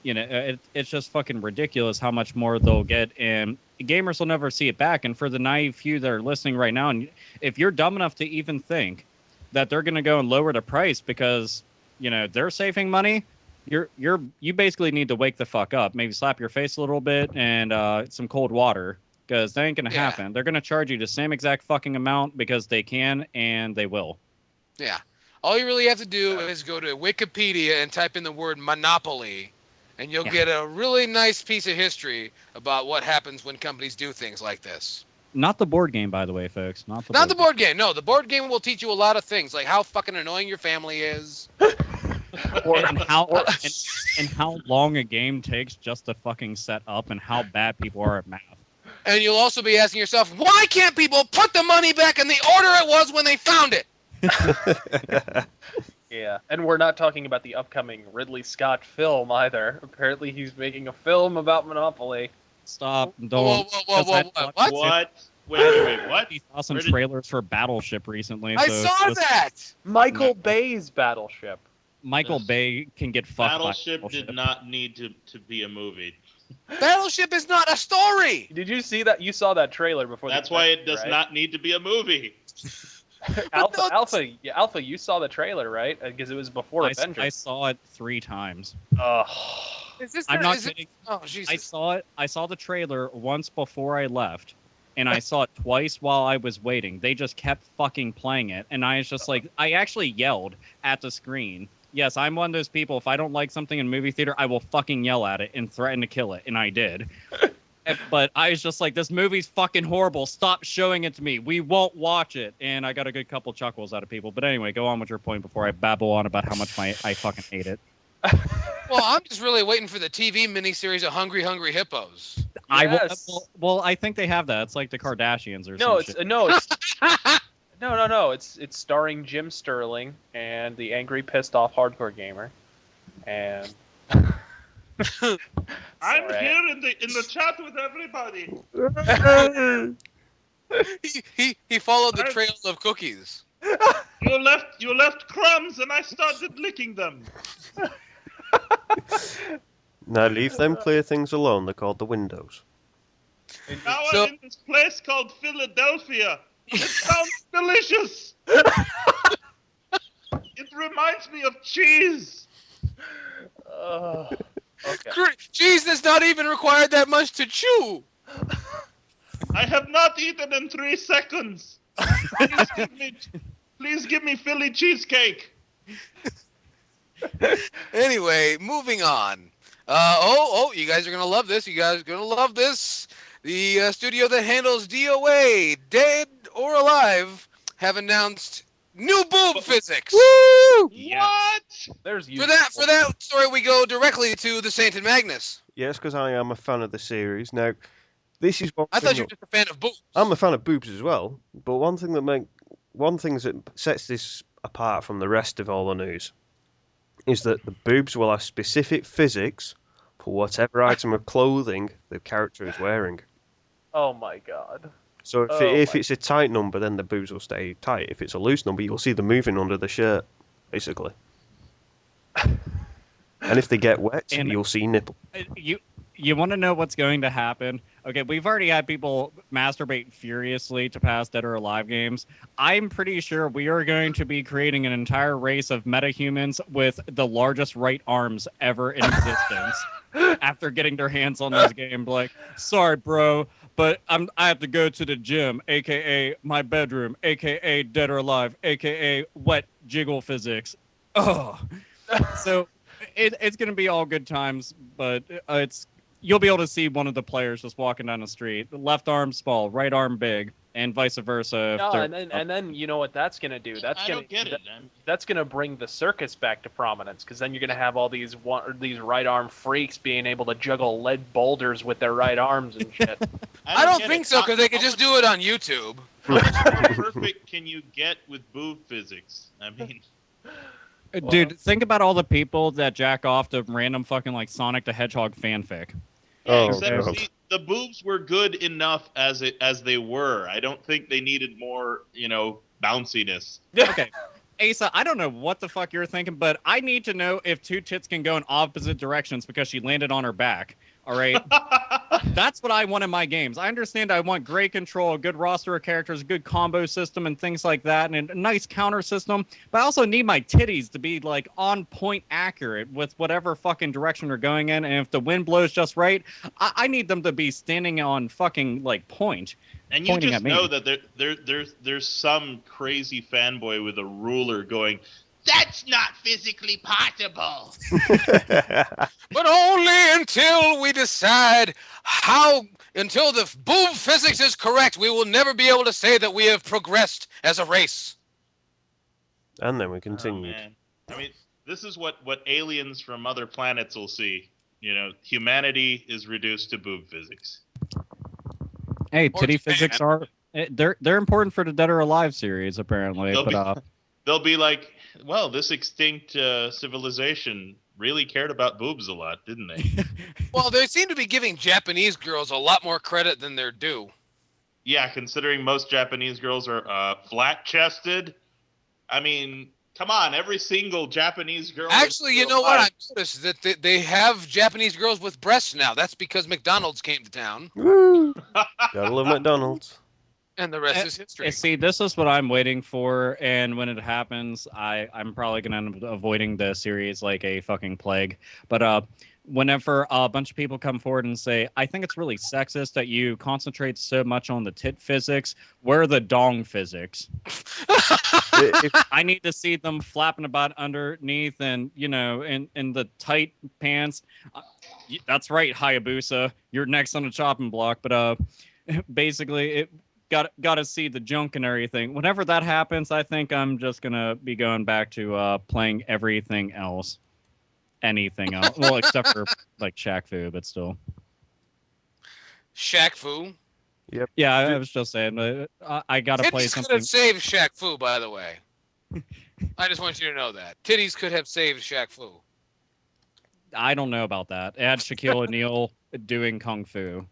It's just fucking ridiculous how much more they'll get, and gamers will never see it back. And for the naive few that are listening right now, and if you're dumb enough to even think that they're going to go and lower the price because they're saving money, you basically need to wake the fuck up. Maybe slap your face a little bit and some cold water, because that ain't going to happen. They're going to charge you the same exact fucking amount because they can, and they will. Yeah. All you really have to do is go to Wikipedia and type in the word monopoly, and you'll get a really nice piece of history about what happens when companies do things like this. Not the board game, by the way, folks. Not the board game. No, the board game will teach you a lot of things, like how fucking annoying your family is. and how long a game takes just to fucking set up, and how bad people are at math. And you'll also be asking yourself, why can't people put the money back in the order it was when they found it? Yeah, and we're not talking about the upcoming Ridley Scott film either. Apparently, he's making a film about Monopoly. Stop! Don't. Whoa! What? Wait, what? 50,000 trailers for Battleship recently. I saw that. Michael Bay's Battleship. Michael Bay can get fucked. Battleship did not need to be a movie. Battleship is not a story. Did you see that? You saw that trailer before. That's the why it convention, does right? not need to be a movie. Alpha, you saw the trailer, right? Because it was before I Avengers. saw it 3 times. Ugh. Is this? I'm not is it- kidding. Oh I Jesus! saw it. I saw the trailer once before I left, and I saw it twice while I was waiting. They just kept fucking playing it, and I was just like, I actually yelled at the screen. Yes, I'm one of those people. If I don't like something in movie theater, I will fucking yell at it and threaten to kill it, and I did. But I was just like, this movie's fucking horrible. Stop showing it to me. We won't watch it. And I got a good couple chuckles out of people. But anyway, go on with your point before I babble on about how much I fucking hate it. Well, I'm just really waiting for the TV miniseries of Hungry Hungry Hippos. Yes. Well, I think they have that. It's like the Kardashians or No, some it's shit. no. It's starring Jim Sterling and the angry, pissed off hardcore gamer, and I'm Sorry. here in the chat with everybody. He followed the I- trail of cookies. You left crumbs, and I started licking them. Now leave them clear things alone. They're called the windows. Now So- I'm in this place called Philadelphia. It sounds delicious. It reminds me of cheese. Okay. Cheese does not even require that much to chew. I have not eaten in 3 seconds. Please give me Philly cheesecake. Anyway, moving on. You guys are gonna love this. You guys are gonna love this. The studio that handles DOA, Dead or Alive, have announced new boob physics. Woo! What? There's For that story, we go directly to the Saint and Magnus. Yes, because I am a fan of the series. Now, this is one I thing thought you were that- just a fan of boobs. I'm a fan of boobs as well, but one thing that sets this apart from the rest of all the news is that the boobs will have specific physics for whatever item of clothing the character is wearing. Oh my god. So Oh if my- it's a tight number, then the boobs will stay tight. If it's a loose number, you'll see them moving under the shirt, basically. And if they get wet, And- you'll see nipple. You want to know what's going to happen? Okay, we've already had people masturbate furiously to pass Dead or Alive games. I'm pretty sure we are going to be creating an entire race of metahumans with the largest right arms ever in existence after getting their hands on this game. Like, sorry, bro, but I have to go to the gym, aka my bedroom, aka Dead or Alive, aka wet jiggle physics. Oh, so it's going to be all good times, but you'll be able to see one of the players just walking down the street. The left arm small, right arm big, and vice versa. if No, they're- and then you know what that's gonna do? I don't get it. That's gonna bring the circus back to prominence because then you're gonna have all these right arm freaks being able to juggle lead boulders with their right arms and shit. I don't get think it. so because they could just do it on YouTube. How much more perfect can you get with boob physics? I mean, Dude, think about all the people that jack off to random fucking like Sonic the Hedgehog fanfic. yeah, Oh, except God. see, the boobs were good enough as they were. I don't think they needed more, bounciness. Okay. Asa, I don't know what the fuck you're thinking, but I need to know if two tits can go in opposite directions because she landed on her back. All right. That's what I want in my games. I understand I want great control, a good roster of characters, a good combo system, and things like that, and a nice counter system. But I also need my titties to be like on point accurate with whatever fucking direction they're going in. And if the wind blows just right, I need them to be standing on fucking like point. And you Pointing just at me. know that there's some crazy fanboy with a ruler going, "That's not physically possible." But only until we decide until the boob physics is correct, we will never be able to say that we have progressed as a race. And then we Oh, continued. man. I mean, this is what aliens from other planets will see. Humanity is reduced to boob physics. Hey, Or titty Japan. physics are they're important for the Dead or Alive series apparently. They'll be like, well, this extinct civilization really cared about boobs a lot, didn't they? Well, they seem to be giving Japanese girls a lot more credit than they're due. Yeah, considering most Japanese girls are flat-chested. I mean, Come on, every single Japanese girl. Actually, you know what? I noticed that they have Japanese girls with breasts now. That's because McDonald's came to town, Woo! Gotta love McDonald's. and the rest is history. See, this is what I'm waiting for, and when it happens, I'm probably gonna end up avoiding the series like a fucking plague. But whenever a bunch of people come forward and say, I think it's really sexist that you concentrate so much on the tit physics, where are the dong physics? I need to see them flapping about underneath and, in the tight pants. That's right, Hayabusa. You're next on the chopping block. But basically, it got to see the junk and everything. Whenever that happens, I think I'm just going to be going back to playing everything else. Anything else. Well, except for, like, Shaq Fu, but still. Shaq Fu. Yep. Yeah, I was just saying, I got to play Titties could something. have saved Shaq Fu, by the way. I just want you to know that. Titties could have saved Shaq Fu. I don't know about that. It had Shaquille O'Neal doing kung fu.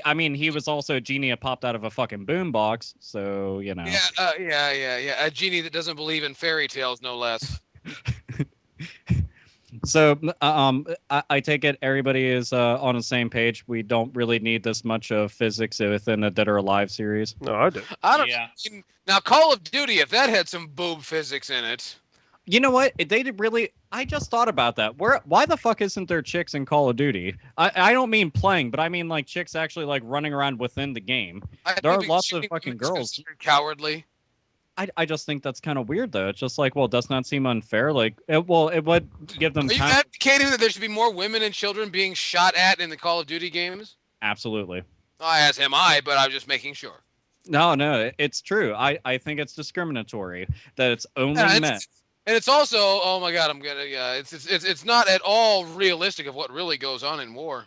I mean, he was also a genie that popped out of a fucking boombox, so Yeah. A genie that doesn't believe in fairy tales, no less. So, I take it everybody is on the same page. We don't really need this much of physics within the Dead or Alive series. No, I do. I don't. Yeah. Now, Call of Duty, if that had some boob physics in it. You know what? They did really. I just thought about that. Why the fuck isn't there chicks in Call of Duty? I don't mean playing, but I mean like chicks actually like running around within the game. There are lots of fucking girls. Cowardly. I just think that's kind of weird though. It's just like, well, does not seem unfair. Like, it would give them Are you time. advocating that there should be more women and children being shot at in the Call of Duty games? Absolutely. As am I, but I'm just making sure. No, it's true. I think it's discriminatory that it's only men. And it's also, oh my god, it's not at all realistic of what really goes on in war.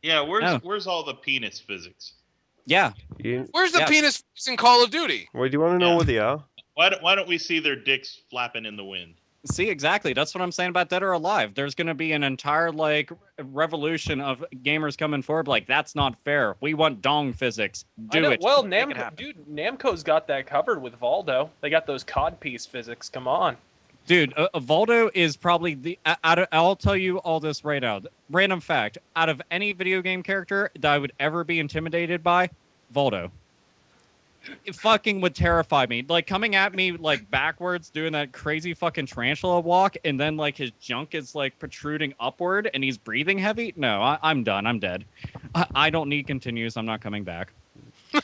Yeah, No. where's all the penis physics? Yeah. Where's the penis in Call of Duty? Well, do you want to know Yeah. where they are? Why don't we see their dicks flapping in the wind? See, exactly. That's what I'm saying about Dead or Alive. There's going to be an entire like revolution of gamers coming forward. Like, that's not fair. We want dong physics. Do it. Well, Make it Namco, happen. dude, Namco's got that covered with Valdo. They got those codpiece physics. Come on. Dude, Valdo is probably the. I'll tell you all this right now. Random fact: out of any video game character that I would ever be intimidated by, Valdo. It fucking would terrify me. Like coming at me like backwards, doing that crazy fucking tarantula walk, and then like his junk is like protruding upward, and he's breathing heavy. No, I'm done. I'm dead. I don't need continues. I'm not coming back. You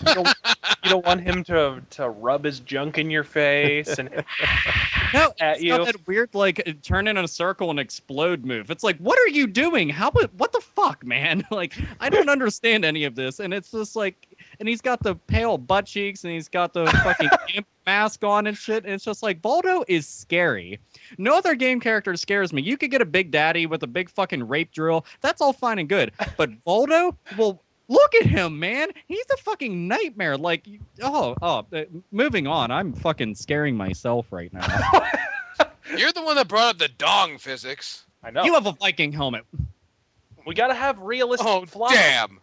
don't want him to rub his junk in your face and No, at it's you. got that weird like turn in a circle and explode move. It's like, what are you doing? What the fuck, man? Like, I don't understand any of this. And it's just like, and he's got the pale butt cheeks and he's got the fucking imp mask on and shit. And it's just like, Voldo is scary. No other game character scares me. You could get a big daddy with a big fucking rape drill. That's all fine and good. But Voldo, well, look at him, man. He's a fucking nightmare. Like, moving on. I'm fucking scaring myself right now. You're the one that brought up the dong physics. I know. You have a Viking helmet. We gotta have realistic Oh, flying. damn.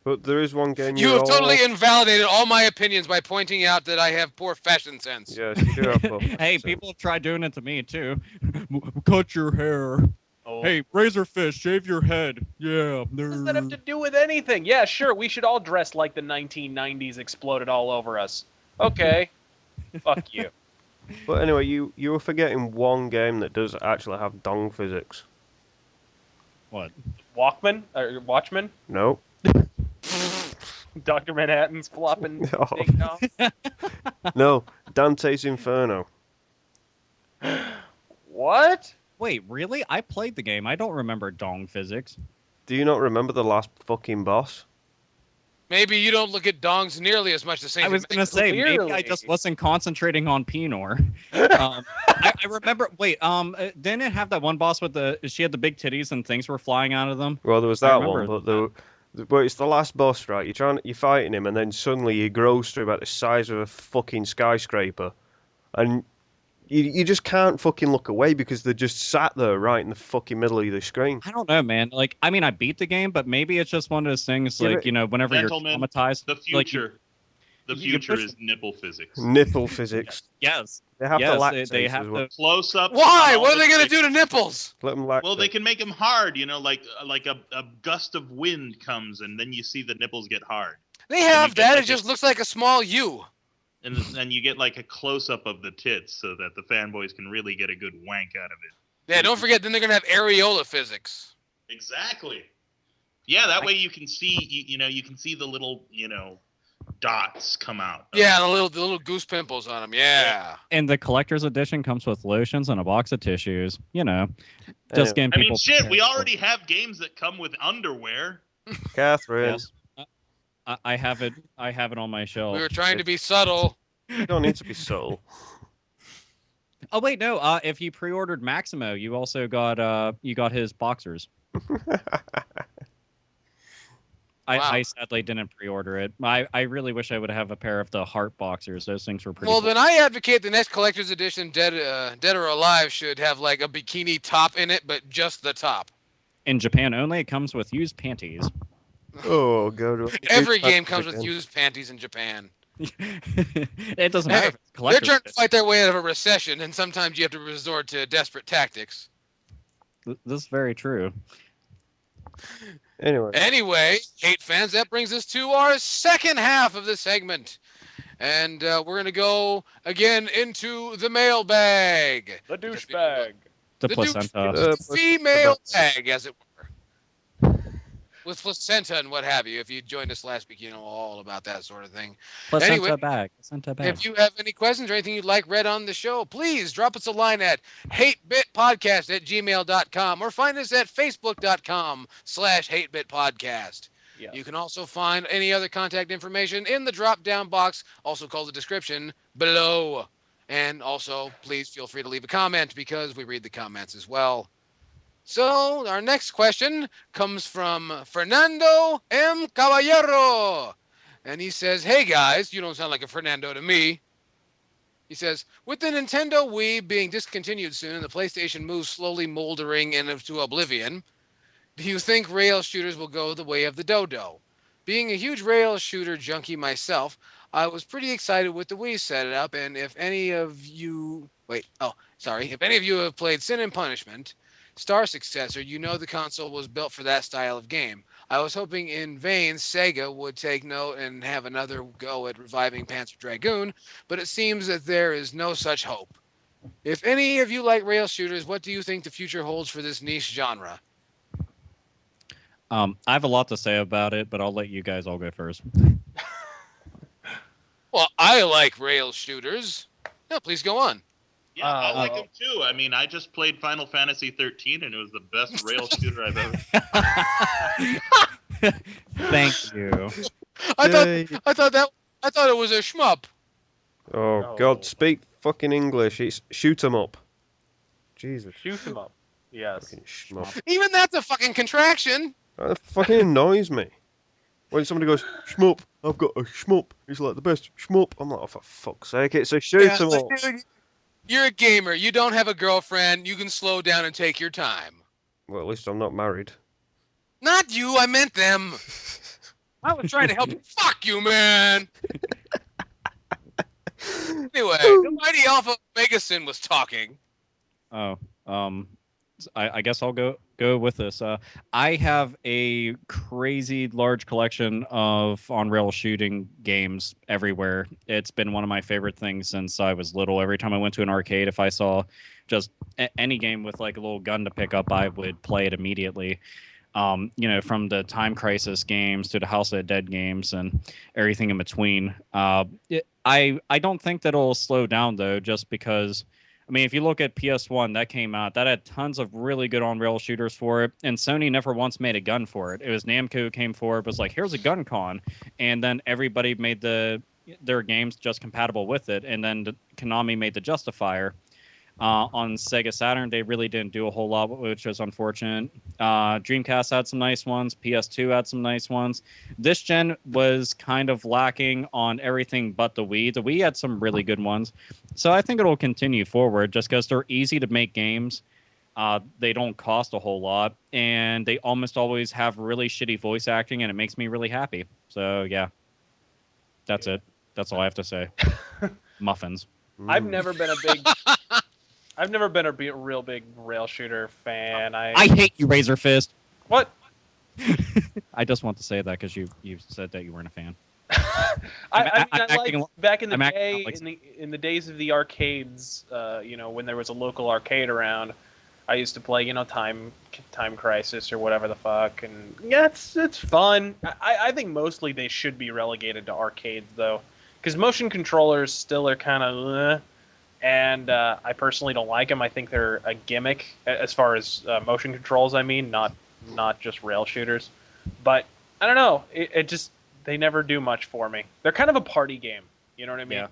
But there is one game You you're have all... totally invalidated all my opinions by pointing out that I have poor fashion sense. Yes, you do have both. Hey, people have tried doing it to me too. Cut your hair. Oh. Hey, Razorfish, shave your head. Yeah. What does that have to do with anything? Yeah, sure, we should all dress like the 1990s exploded all over us. Okay. Fuck you. But anyway, you were forgetting one game that does actually have dong physics. What? Walkman? Or Watchman? No. Dr. Manhattan's flopping No. ding dong. No, Dante's Inferno. What? Wait, really? I played the game. I don't remember dong physics. Do you not remember the last fucking boss? Maybe you don't look at dongs nearly as much the same. I was gonna say maybe I Clearly. just wasn't concentrating on Pinor. I remember. Wait, didn't it have that one boss with she had the big titties and things were flying out of them? Well, there was I that remember one, but it's the last boss, right? You're fighting him, and then suddenly he grows to about the size of a fucking skyscraper, and you just can't fucking look away because they're just sat there right in the fucking middle of the screen. I don't know, man. Like, I mean, I beat the game, but maybe it's just one of those things. Yeah, Like, but- whenever Gentlemen, you're traumatized, The like, future. The You future push- is nipple physics. Nipple physics. Yes. They have to Yes, lactate they as have well. to. Close up. Why? What are they gonna do to nipples? Let them lactate. Well, they can make them hard. Like a gust of wind comes, and then you see the nipples get hard, They you have get that. like It just looks like a small U. and then you get like a close up of the tits, so that the fanboys can really get a good wank out of it. Yeah, don't forget. Then they're gonna have areola physics. Exactly. Yeah, that way you can see you can see the little dots come out. Yeah, the little goose pimples on them. Yeah. And the collector's edition comes with lotions and a box of tissues. Just getting I mean, people. shit, we prepared for- already have games that come with underwear. Catherine, Yes. I have it. I have it on my shelf. We were trying to be subtle. you don't need to be subtle. Oh wait, no. If you pre-ordered Maximo, you also got his boxers. Wow. I sadly didn't pre-order it. I really wish I would have a pair of the heart boxers. Those things were pretty Well, cool. then I advocate the next collector's edition, Dead or Alive, should have like a bikini top in it, but just the top. In Japan only, it comes with used panties. Oh, go to Every game comes with used panties in Japan. It doesn't matter Hey, if it's they're collector's trying to edition. fight their way out of a recession, and sometimes you have to resort to desperate tactics. This is very true. Anyway, Hate fans, that brings us to our second half of this segment. And we're going to go again into the mailbag. The douchebag. The The placenta. the female bag, as it were. With placenta and what have you. If you joined us last week, you know all about that sort of thing. Placenta Anyway, bag. Placenta bag. if you have any questions or anything you'd like read on the show, please drop us a line at hatebitpodcast@gmail.com or find us at facebook.com/hatebitpodcast. Yes. You can also find any other contact information in the drop-down box, also called the description, below. And also, please feel free to leave a comment because we read the comments as well. So, our next question comes from Fernando M. Caballero. And he says, "Hey guys, you don't sound like a Fernando to me." He says, "With the Nintendo Wii being discontinued soon and the PlayStation Move slowly moldering into oblivion, do you think rail shooters will go the way of the dodo? Being a huge rail shooter junkie myself, I was pretty excited with the Wii setup, and if any of you have played Sin and Punishment, Star Successor, you know the console was built for that style of game. I was hoping in vain Sega would take note and have another go at reviving Panzer Dragoon, but it seems that there is no such hope. If any of you like rail shooters, what do you think the future holds for this niche genre?" I have a lot to say about it, but I'll let you guys all go first. Well, I like rail shooters. No, please go on. Yeah, I like well- them too. I mean, I just played Final Fantasy 13, and it was the best rail shooter I've ever. Thank you. Yay. I thought it was a shmup. Oh No. God, speak fucking English. It's shoot 'em up. Jesus, Shoot 'em up. Yes. fucking schmup. Even that's a fucking contraction. That fucking annoys me. When somebody goes shmup, I've got a shmup. It's like the best shmup. I'm like, oh for fuck's sake, it's a shoot 'em like, up. dude, you're a gamer. You don't have a girlfriend. You can slow down and take your time. Well, at least I'm not married. Not you. I meant them. I was trying to help you. Fuck you, man. Anyway, the mighty Alpha Megasin was talking. Oh, I guess I'll go with this. I have a crazy large collection of on-rail shooting games everywhere. It's been one of my favorite things since I was little. Every time I went to an arcade, if I saw just any game with like a little gun to pick up, I would play it immediately. From the Time Crisis games to the House of the Dead games and everything in between. I don't think that it'll slow down though, just because. I mean, if you look at PS1, that came out, that had tons of really good on-rail shooters for it, and Sony never once made a gun for it. It was Namco who came forward, was like, here's a gun con, and then everybody made their games just compatible with it, and then Konami made the justifier. On Sega Saturn, they really didn't do a whole lot, which was unfortunate. Dreamcast had some nice ones. PS2 had some nice ones. This gen was kind of lacking on everything but the Wii. The Wii had some really good ones. So I think it'll continue forward just because they're easy to make games. They don't cost a whole lot. And they almost always have really shitty voice acting, and it makes me really happy. So, yeah. That's it. That's all I have to say. Muffins. I've Mm. never been a big. I've never been a real big rail shooter fan. I hate you, Razor Fist. What? I just want to say that because you said that you weren't a fan. I I'm acting liked back in the I'm acting day, like in the days of the arcades, when there was a local arcade around, I used to play, Time Crisis or whatever the fuck, and yeah, it's fun. I think mostly they should be relegated to arcades though, because motion controllers still are kind of, and I personally don't like them. I think they're a gimmick as far as motion controls. I mean, not just rail shooters, but I don't know. It just they never do much for me. They're kind of a party game. You know what I mean? Yeah.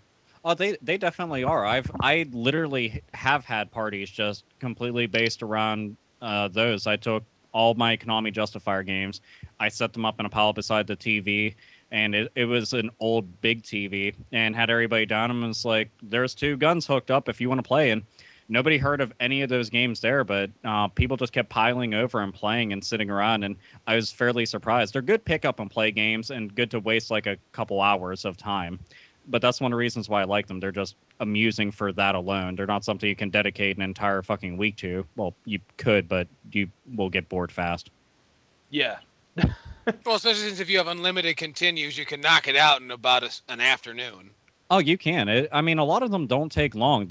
Oh, they definitely are. I literally have had parties just completely based around those. I took all my Konami Justifier games, I set them up in a pile beside the TV, and it was an old big TV, and had everybody down and was like, "There's two guns hooked up if you want to play." And nobody heard of any of those games there, but people just kept piling over and playing and sitting around, and I was fairly surprised. They're good pick up and play games and good to waste like a couple hours of time. But that's one of the reasons why I like them. They're just amusing for that alone. They're not something you can dedicate an entire fucking week to. Well, you could, but you will get bored fast. Yeah. Well, especially since if you have unlimited continues, you can knock it out in about an afternoon. Oh, you can. I mean, a lot of them don't take long.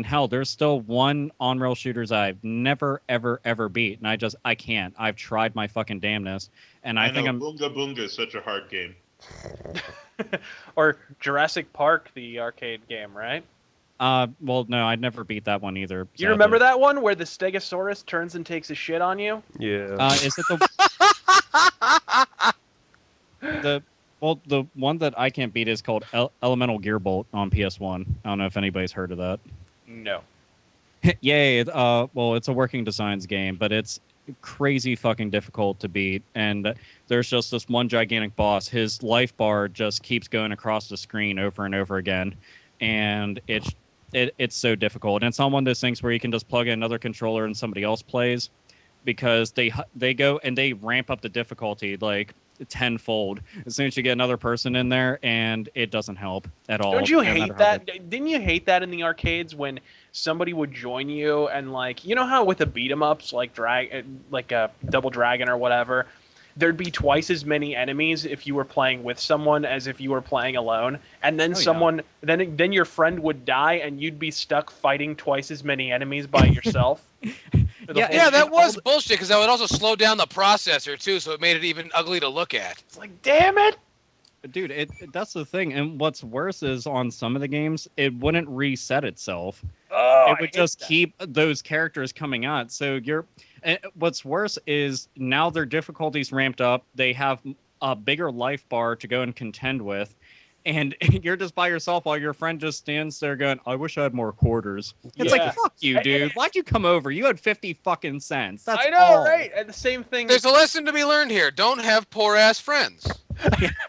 Hell, there's still one on-rail shooters I've never, ever, ever beat, and I can't. I've tried my fucking damnness, and I think know I'm. Boonga Boonga is such a hard game. Or Jurassic Park, the arcade game, right? Well, no, I never beat that one either. You remember sadly. that one where the Stegosaurus turns and takes a shit on you? Yeah. Is it the the one that I can't beat is called Elemental Gearbolt on PS1. I don't know if anybody's heard of that. No. Yay! Well, it's a working designs game, but it's crazy fucking difficult to beat. And there's just this one gigantic boss. His life bar just keeps going across the screen over and over again, and it's so difficult. And it's not one of those things where you can just plug in another controller and somebody else plays, because they go and they ramp up the difficulty like tenfold as soon as you get another person in there, and it doesn't help at all. Don't you no matter hate how that? good- Didn't you hate that in the arcades when somebody would join you and like how with the beat 'em ups like a Double Dragon or whatever, there'd be twice as many enemies if you were playing with someone as if you were playing alone, and then Oh, yeah. then your friend would die and you'd be stuck fighting twice as many enemies by yourself. For the Yeah, whole Yeah, and that game. was bullshit because that would also slow down the processor too, so it made it even ugly to look at. It's like, damn it! dude, that's the thing. And what's worse is on some of the games, it wouldn't reset itself. Oh, It I would hate just that. keep those characters coming out. So what's worse is now their difficulties ramped up. They have a bigger life bar to go and contend with, and you're just by yourself while your friend just stands there going, "I wish I had more quarters." It's like, Yeah. fuck you, dude. Why'd you come over? You had 50 fucking cents. That's I know, all. right? And the same thing. There's a lesson to be learned here. Don't have poor ass friends.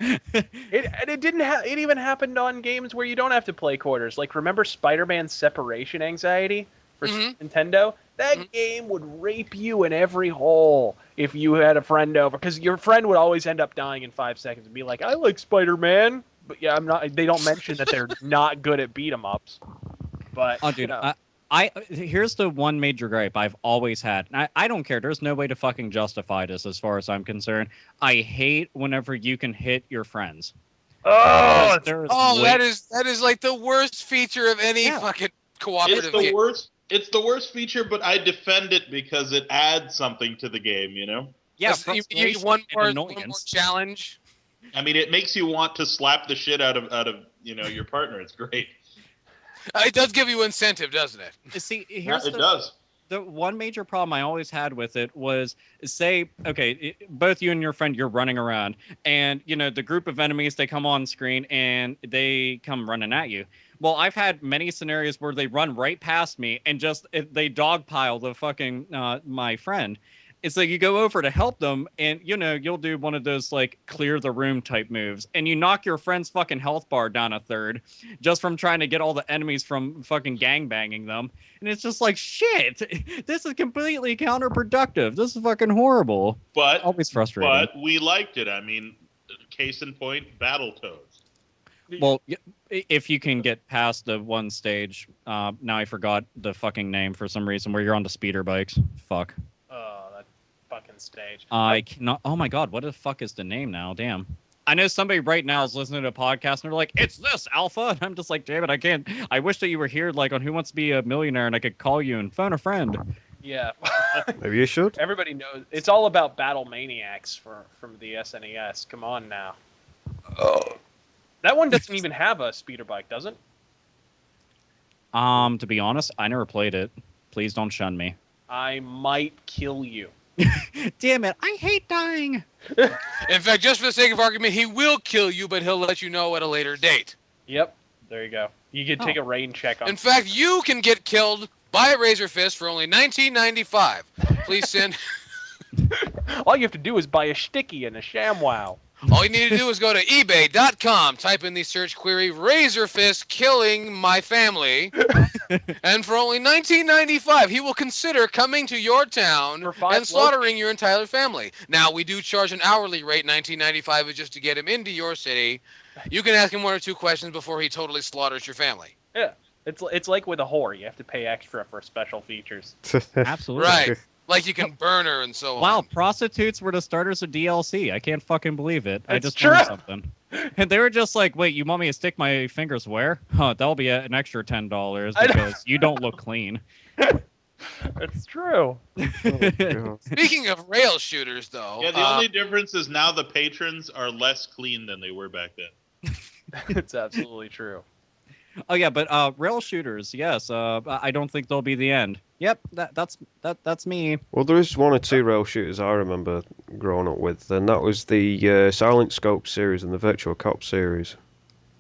It didn't it even happened on games where you don't have to play quarters. Like remember Spider-Man Separation Anxiety for Mhm. Nintendo? Mhm. That game would rape you in every hole if you had a friend over, because your friend would always end up dying in 5 seconds and be like, "I like Spider-Man," but yeah, I'm not. They don't mention that they're not good at beat 'em ups. But Oh, dude, here's the one major gripe I've always had. And I don't care. There's no way to fucking justify this as far as I'm concerned. I hate whenever you can hit your friends. oh, There's Oh, way that is like the worst feature of any Yeah. fucking It's cooperative the game. worst. It's the worst feature, but I defend it because it adds something to the game. yeah, You frustration one and more annoyance. challenge. I mean, it makes you want to slap the shit out of your partner. It's great. It does give you incentive, doesn't it? See, Yeah, here's it does. the one major problem I always had with it was, say, okay, both you and your friend, you're running around, and the group of enemies, they come on screen and they come running at you. Well, I've had many scenarios where they run right past me and just they dogpile the fucking my friend. It's like you go over to help them, and you'll do one of those like clear the room type moves, and you knock your friend's fucking health bar down a third just from trying to get all the enemies from fucking gangbanging them. And it's just like, shit, this is completely counterproductive. This is fucking horrible. But Always frustrating. but we liked it. I mean, case in point, Battletoads. Well, if you can get past the one stage, now I forgot the fucking name for some reason, where you're on the speeder bikes. Fuck. Oh, that fucking stage. I cannot. Oh my god, what the fuck is the name now? Damn. I know somebody right now is listening to a podcast and they're like, "It's this Alpha," and I'm just like, "Damn it, I can't." I wish that you were here, like on Who Wants to Be a Millionaire, and I could call you and phone a friend. Yeah. Maybe you should. Everybody knows it's all about Battle Maniacs from the SNES. Come on now. Oh. That one doesn't even have a speeder bike, does it? To be honest, I never played it. Please don't shun me. I might kill you. Damn it, I hate dying. In fact, just for the sake of argument, he will kill you, but he'll let you know at a later date. Yep. There you go. You can take a rain check on. In fact, you can get killed by a Razor Fist for only $19.95. Please send. All you have to do is buy a sticky and a ShamWow. All you need to do is go to eBay.com, type in the search query "Razor Fist killing my family," and for only $19.95, he will consider coming to your town and slaughtering your entire family. Now, we do charge an hourly rate. $19.95 is just to get him into your city. You can ask him one or two questions before he totally slaughters your family. Yeah. It's like with a whore. You have to pay extra for special features. Absolutely. Right. Like you can burn her and so on. Wow, prostitutes were the starters of DLC. I can't fucking believe it. I just true. learned something. And they were just like, "Wait, you want me to stick my fingers where? Huh, that'll be an extra $10 because you don't look clean." It's true. Speaking of rail shooters, though. Yeah, the only difference is now the patrons are less clean than they were back then. It's absolutely true. Oh yeah, but rail shooters, yes. I don't think they'll be the end. Yep, that's me. Well, there is one or two rail shooters I remember growing up with, and that was the Silent Scope series and the Virtua Cop series.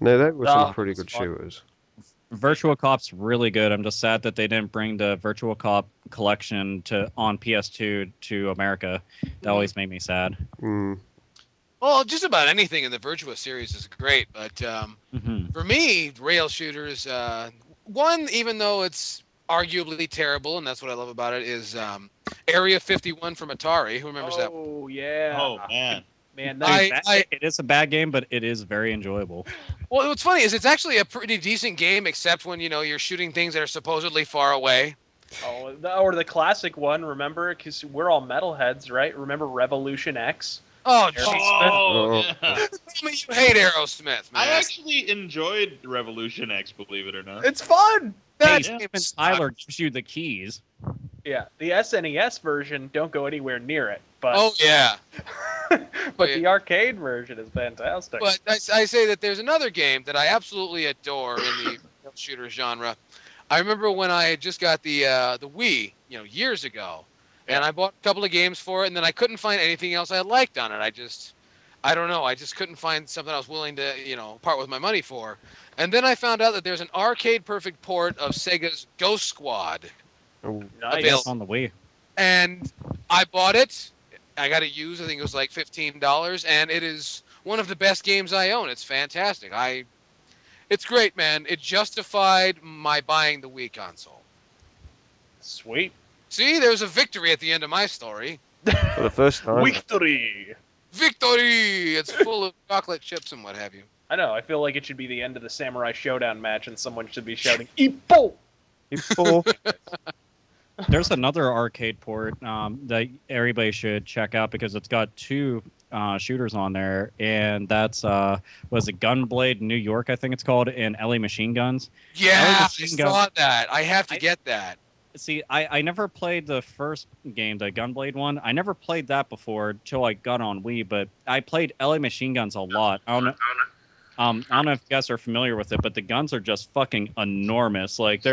No, they were some pretty good shooters. Virtua Cop's really good. I'm just sad that they didn't bring the Virtua Cop collection on PS2 to America. That always made me sad. Well, just about anything in the Virtua series is great, but for me, rail shooters, one, even though it's arguably terrible, and that's what I love about it, is Area 51 from Atari. Who remembers that? Oh, yeah. Oh, man. It is a bad game, but it is very enjoyable. Well, what's funny is it's actually a pretty decent game, except when, you're shooting things that are supposedly far away. Oh, or the classic one, remember? Because we're all metalheads, right? Remember Revolution X? Oh, jeez. Oh, yeah. Tell me you hate Aerosmith, man. I actually enjoyed Revolution X, believe it or not. It's fun! Hey, Steven Tyler gives you the keys. Yeah, the SNES version, don't go anywhere near it. But oh, yeah. The arcade version is fantastic. But I say that there's another game that I absolutely adore in the shooter genre. I remember when I had just got the Wii, years ago, and I bought a couple of games for it, and then I couldn't find anything else I liked on it. I don't know. I just couldn't find something I was willing to, part with my money for. And then I found out that there's an arcade-perfect port of Sega's Ghost Squad. Oh, nice. On the Wii. And I bought it. I got it used. I think it was like $15, and it is one of the best games I own. It's fantastic. It's great, man. It justified my buying the Wii console. Sweet. See, there's a victory at the end of my story. For the first time. Victory! Victory! It's full of chocolate chips and what have you. I know. I feel like it should be the end of the Samurai Showdown match, and someone should be shouting, "Ippo!" Ippo! There's another arcade port that everybody should check out because it's got two shooters on there, and that's was it Gunblade New York, I think it's called, and LA Machine Guns. Yeah, I saw that. I have to get that. See, I never played the first game, the Gunblade one. I never played that before till I got on Wii, but I played LA Machine Guns a lot. I don't know if you guys are familiar with it, but the guns are just fucking enormous. Like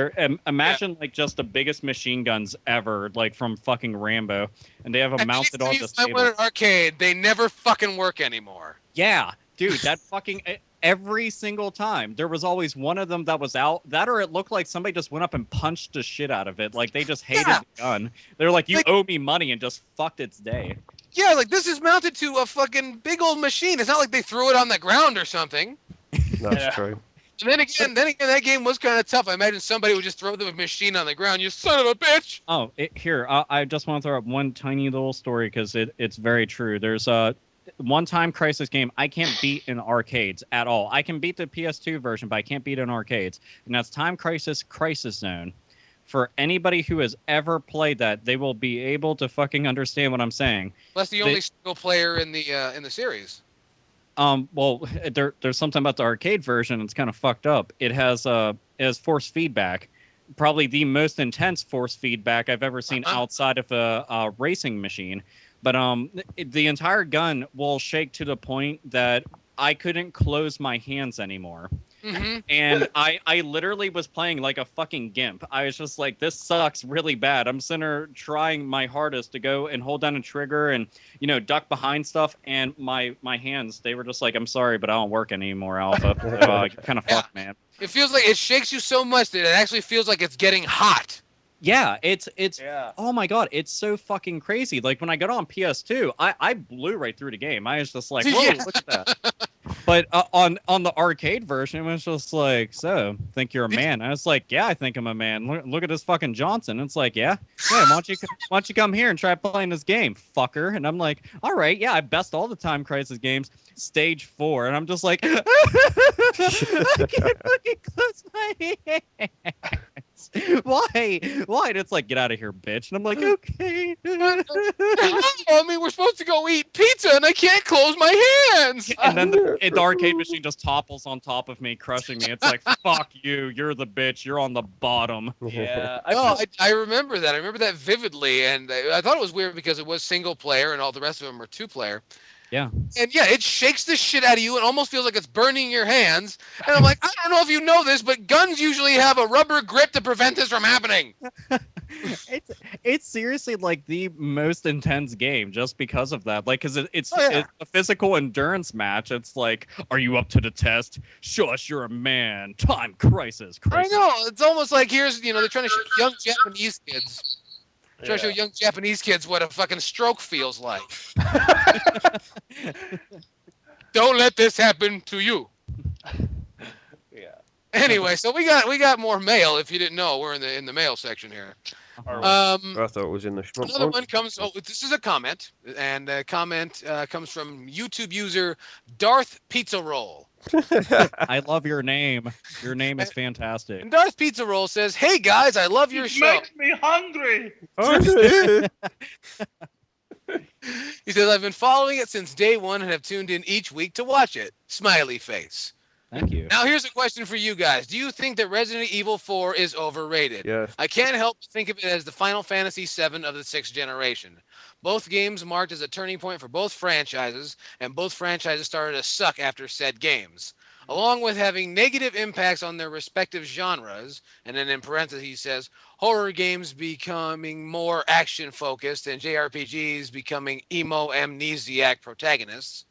imagine like just the biggest machine guns ever, like from fucking Rambo, and they have a mounted on the table. I went to an arcade. They never fucking work anymore. Yeah, dude, that fucking every single time there was always one of them that was out. That or it looked like somebody just went up and punched the shit out of it. Like they just hated the gun. They're like, you owe me money, and just fucked its day. Yeah, like this is mounted to a fucking big old machine. It's not like they threw it on the ground or something. That's true. And then again, that game was kind of tough. I imagine somebody would just throw the machine on the ground. You son of a bitch! Oh, here, I just want to throw up one tiny little story because it's very true. There's one Time Crisis game I can't beat in arcades at all. I can beat the PS2 version, but I can't beat it in arcades. And that's Time Crisis Crisis Zone. For anybody who has ever played that, they will be able to fucking understand what I'm saying. That's the only single player in the series. Well, there's something about the arcade version. It's kind of fucked up. It has force feedback, probably the most intense force feedback I've ever seen outside of a racing machine. But the entire gun will shake to the point that I couldn't close my hands anymore. Mm-hmm. And I literally was playing like a fucking gimp. I was just like, this sucks really bad. I'm sitting there trying my hardest to go and hold down a trigger and, duck behind stuff. And my hands, they were just like, I'm sorry, but I don't work anymore, Alpha. Kind of fucked, man. It feels like it shakes you so much that it actually feels like it's getting hot. Yeah, it's Yeah. oh my god, it's so fucking crazy. Like when I got on PS2, I blew right through the game. I was just like, whoa, Yeah. look at that. But on the arcade version, it was just like, so think you're a man? I was like, yeah, I think I'm a man. Look at this fucking Johnson. It's like, yeah. Why don't you come here and try playing this game, fucker? And I'm like, all right, yeah, I best all the Time Crisis games. Stage 4, and I'm just like, I can't fucking close my hands. Why? And it's like, get out of here, bitch. And I'm like, okay. I mean, we're supposed to go eat pizza, and I can't close my hands. And then the arcade machine just topples on top of me, crushing me. It's like, fuck you. You're the bitch. You're on the bottom. Yeah. I remember that. I remember that vividly, and I thought it was weird because it was single player, and all the rest of them were 2-player. Yeah. And yeah, it shakes the shit out of you. It almost feels like it's burning your hands. And I'm like, I don't know if you know this, but guns usually have a rubber grip to prevent this from happening. It's seriously like the most intense game just because of that. Like, because it's yeah. a physical endurance match. It's like, are you up to the test? Show us you're a man. Time crisis. I know. It's almost like here's, they're trying to show young Japanese kids. Trying to show young Japanese kids what a fucking stroke feels like. Don't let this happen to you. Yeah. Anyway, so we got more mail. If you didn't know, we're in the mail section here. I thought it was in the shmup. Another one comes. Oh, this is a comment, and a comment comes from YouTube user Darth Pizza Roll. I love your name. Your name is fantastic. And Darth Pizza Roll says, "Hey guys, I love your It show." makes me hungry. He says, "I've been following it since day one and have tuned in each week to watch it." Smiley face. Thank you. Now here's a question for you guys. Do you think that Resident Evil 4 is overrated? Yes. I can't help but think of it as the Final Fantasy VII of the 6th generation. Both games marked as a turning point for both franchises, and both franchises started to suck after said games. Along with having negative impacts on their respective genres, and then in parentheses he says, horror games becoming more action focused and JRPGs becoming emo amnesiac protagonists.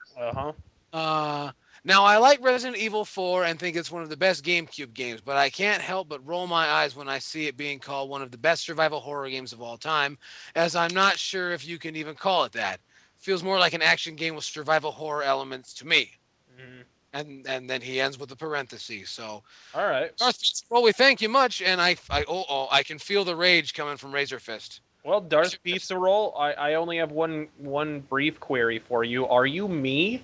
Now, I like Resident Evil 4 and think it's one of the best GameCube games, but I can't help but roll my eyes when I see it being called one of the best survival horror games of all time, as I'm not sure if you can even call it that. Feels more like an action game with survival horror elements to me. And then he ends with a parenthesis. So, All right. well, we thank you much, and I can feel the rage coming from Razor Fist. Well, Darth Pizza Roll, I only have one brief query for you. Are you me?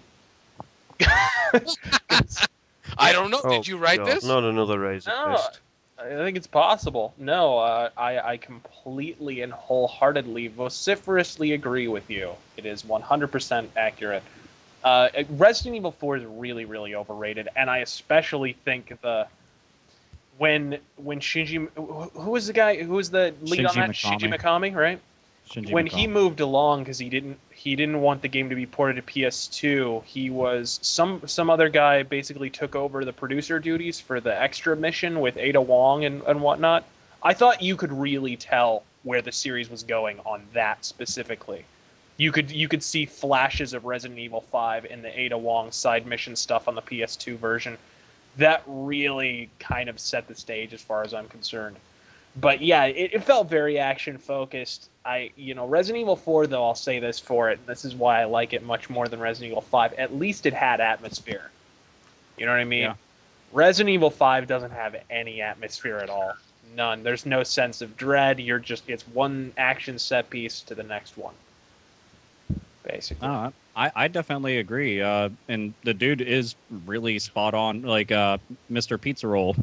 I don't know. Did you write this? Not another Razor No, Fist. I think it's possible. No, I completely and wholeheartedly, vociferously agree with you. It is 100% accurate. Resident Evil 4 is really, really overrated, and I especially think when Shinji, who was the guy, who was the lead on that? Shinji Mikami, right? When he moved along because he didn't want the game to be ported to PS2, he was some other guy basically took over the producer duties for the extra mission with Ada Wong and whatnot. I thought you could really tell where the series was going on that specifically. You could see flashes of Resident Evil 5 in the Ada Wong side mission stuff on the PS2 version. That really kind of set the stage as far as I'm concerned. But yeah, it felt very action focused. Resident Evil 4 though, I'll say this for it. This is why I like it much more than Resident Evil 5. At least it had atmosphere. You know what I mean? Yeah. Resident Evil 5 doesn't have any atmosphere at all. None. There's no sense of dread. It's one action set piece to the next one. Basically. I definitely agree. And the dude is really spot on. Like Mr. Pizza Roll,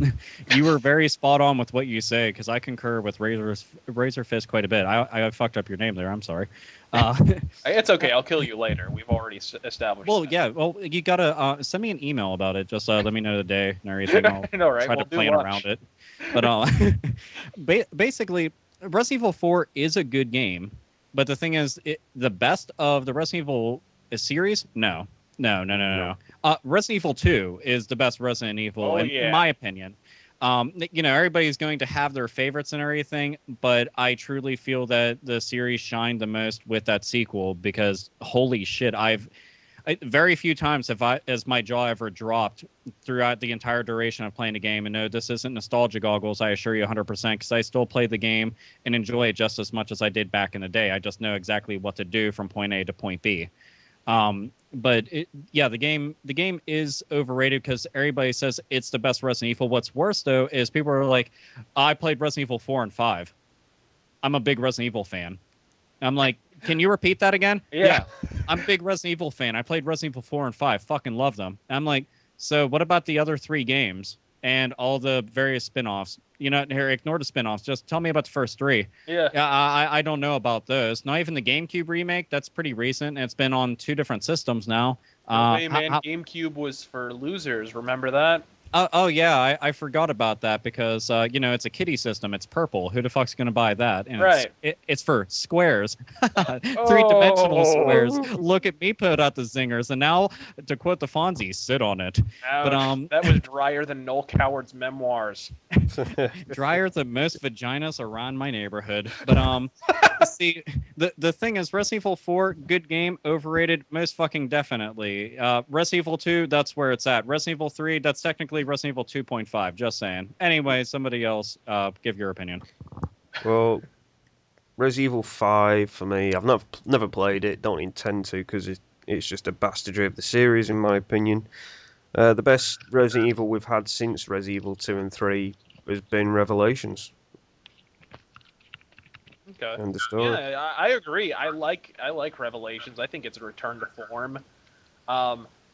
you were very spot on with what you say because I concur with Razor Fist quite a bit. I fucked up your name there. I'm sorry. It's okay. I'll kill you later. We've already established. Well, that. yeah. Well, you gotta send me an email about it. Just let me know the day and everything. I'll I know, right? try We'll to do plan lunch. around it. But basically, Resident Evil 4 is a good game. But the thing is, the best of the Resident Evil series? No. No. Resident Evil 2 is the best Resident Evil, in my opinion. Everybody's going to have their favorites and everything, but I truly feel that the series shined the most with that sequel because holy shit, very few times has my jaw ever dropped throughout the entire duration of playing the game. And no, this isn't nostalgia goggles, I assure you 100%, because I still play the game and enjoy it just as much as I did back in the day. I just know exactly what to do from point A to point B. But the game is overrated because everybody says it's the best Resident Evil. What's worse though is people are like, I played Resident Evil 4 and 5. I'm a big Resident Evil fan. I'm like, can you repeat that again? Yeah. I'm a big Resident Evil fan. I played Resident Evil 4 and 5. Fucking love them. And I'm like, so what about the other 3 games and all the various spin-offs? Here, ignore the spin-offs. Just tell me about the first 3. Yeah. I don't know about those. Not even the GameCube remake. That's pretty recent. And it's been on 2 different systems now. No way, man. GameCube was for losers. Remember that? Oh yeah, I forgot about that because it's a kiddie system. It's purple. Who the fuck's gonna buy that? And Right. it's for squares, 3-dimensional squares. Oh. Look at me put out the zingers, and now to quote the Fonzie, sit on it. Ouch. But that was drier than Noel Coward's memoirs. drier than most vaginas around my neighborhood. But see, the thing is, Resident Evil 4, good game, overrated, most fucking definitely. Resident Evil 2, that's where it's at. Resident Evil 3, that's technically Resident Evil 2.5. Just saying. Anyway, somebody else, give your opinion. Well, Resident Evil 5 for me, I've never played it, don't intend to because it's just a bastardry of the series in my opinion. The best Resident Evil we've had since Resident Evil 2 and 3 has been Revelations. Okay. And the story. Yeah, I agree. I like Revelations. I think it's a return to form.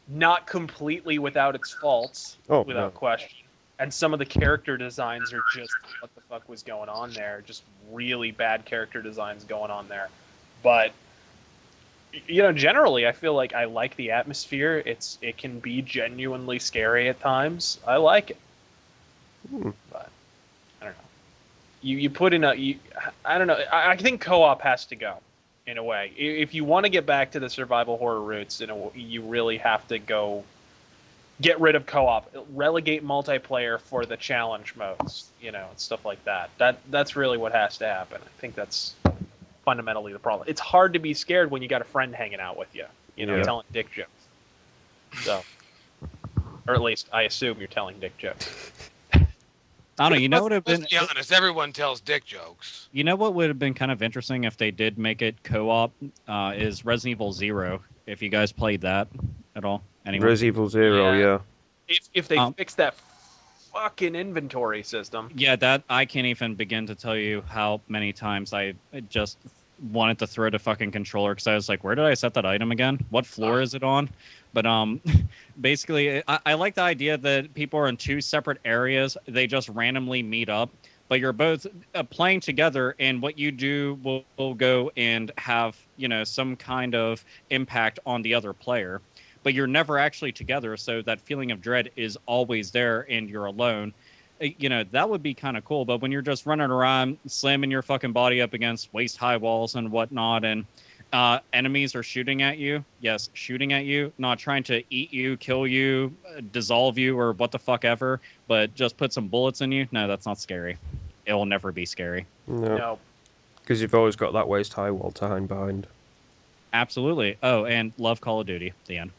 Not completely without its faults, without no. question. And some of the character designs are just what the fuck was going on there. Just really bad character designs going on there. But generally I feel like I like the atmosphere. It can be genuinely scary at times. I like it. But I don't know. You put in I don't know. I think co-op has to go in a way. If you want to get back to the survival horror roots, you really have to go get rid of co-op, relegate multiplayer for the challenge modes, and stuff like that. That's really what has to happen. I think that's fundamentally the problem. It's hard to be scared when you got a friend hanging out with you, telling dick jokes. So, or at least I assume you're telling dick jokes. I don't know. What would have been? Let's be honest. Everyone tells dick jokes. You know what would have been kind of interesting if they did make it co-op? Is Resident Evil 0. If you guys played that at all, anyone? Resident Evil 0, yeah. If they fix that fucking inventory system. Yeah, that I can't even begin to tell you how many times I just wanted to throw the fucking controller because I was like, where did I set that item again? What floor is it on? But basically, I like the idea that people are in 2 separate areas. They just randomly meet up, but you're both playing together, and what you do will go and have some kind of impact on the other player. But you're never actually together, so that feeling of dread is always there, and you're alone. That would be kind of cool. But when you're just running around, slamming your fucking body up against waist-high walls and whatnot, and enemies are shooting at you, yes, shooting at you, not trying to eat you, kill you, dissolve you, or what the fuck ever, but just put some bullets in you, no, that's not scary. It will never be scary. No. Because you've always got that waist-high wall to hide behind. Absolutely. Oh, and love Call of Duty. The end.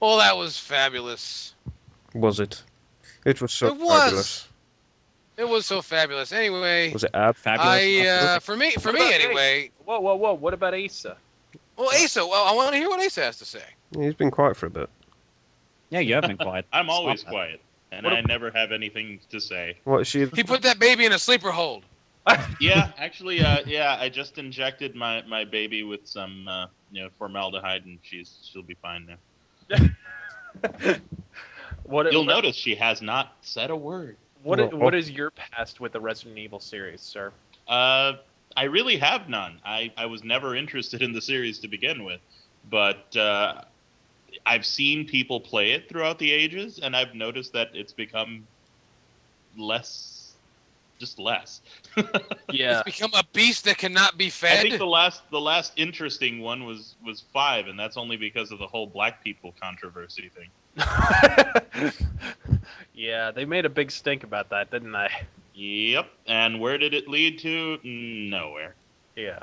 Well, that was fabulous. Was it? It was so It was. fabulous. It was so fabulous. Anyway, Was it ab? Fabulous. For me Hey, anyway. Whoa! What about Asa? Well, Asa. Well, I want to hear what Asa has to say. Yeah, he's been quiet for a bit. Yeah, you have been quiet. I'm always Stop that. quiet, and I never have anything to say. What is she? He put that baby in a sleeper hold. Yeah, actually, yeah, I just injected my baby with some formaldehyde, and she'll be fine now. You'll notice she has not said a word. What is your past with the Resident Evil series, sir? I really have none. I was never interested in the series to begin with, but I've seen people play it throughout the ages, and I've noticed that it's become just less. Yeah, It's become a beast that cannot be I fed. think the last interesting one was 5, and that's only because of the whole black people controversy thing. yeah, they made a big stink about that, didn't they? Yep. And where did it lead to? Nowhere. Yeah.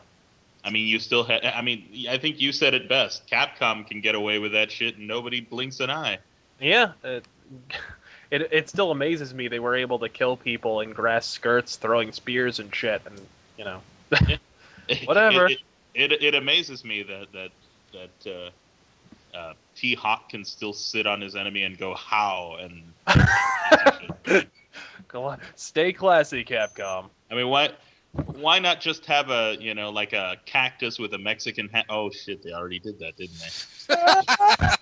I mean, you still had. I mean, I think you said it best. Capcom can get away with that shit, and nobody blinks an eye. Yeah. It still amazes me they were able to kill people in grass skirts, throwing spears and shit, and you know, whatever. It amazes me that T Hawk can still sit on his enemy and go how and Stay classy, Capcom. I mean, why not just have a like a cactus with a Mexican hat? Oh shit, they already did that, didn't they?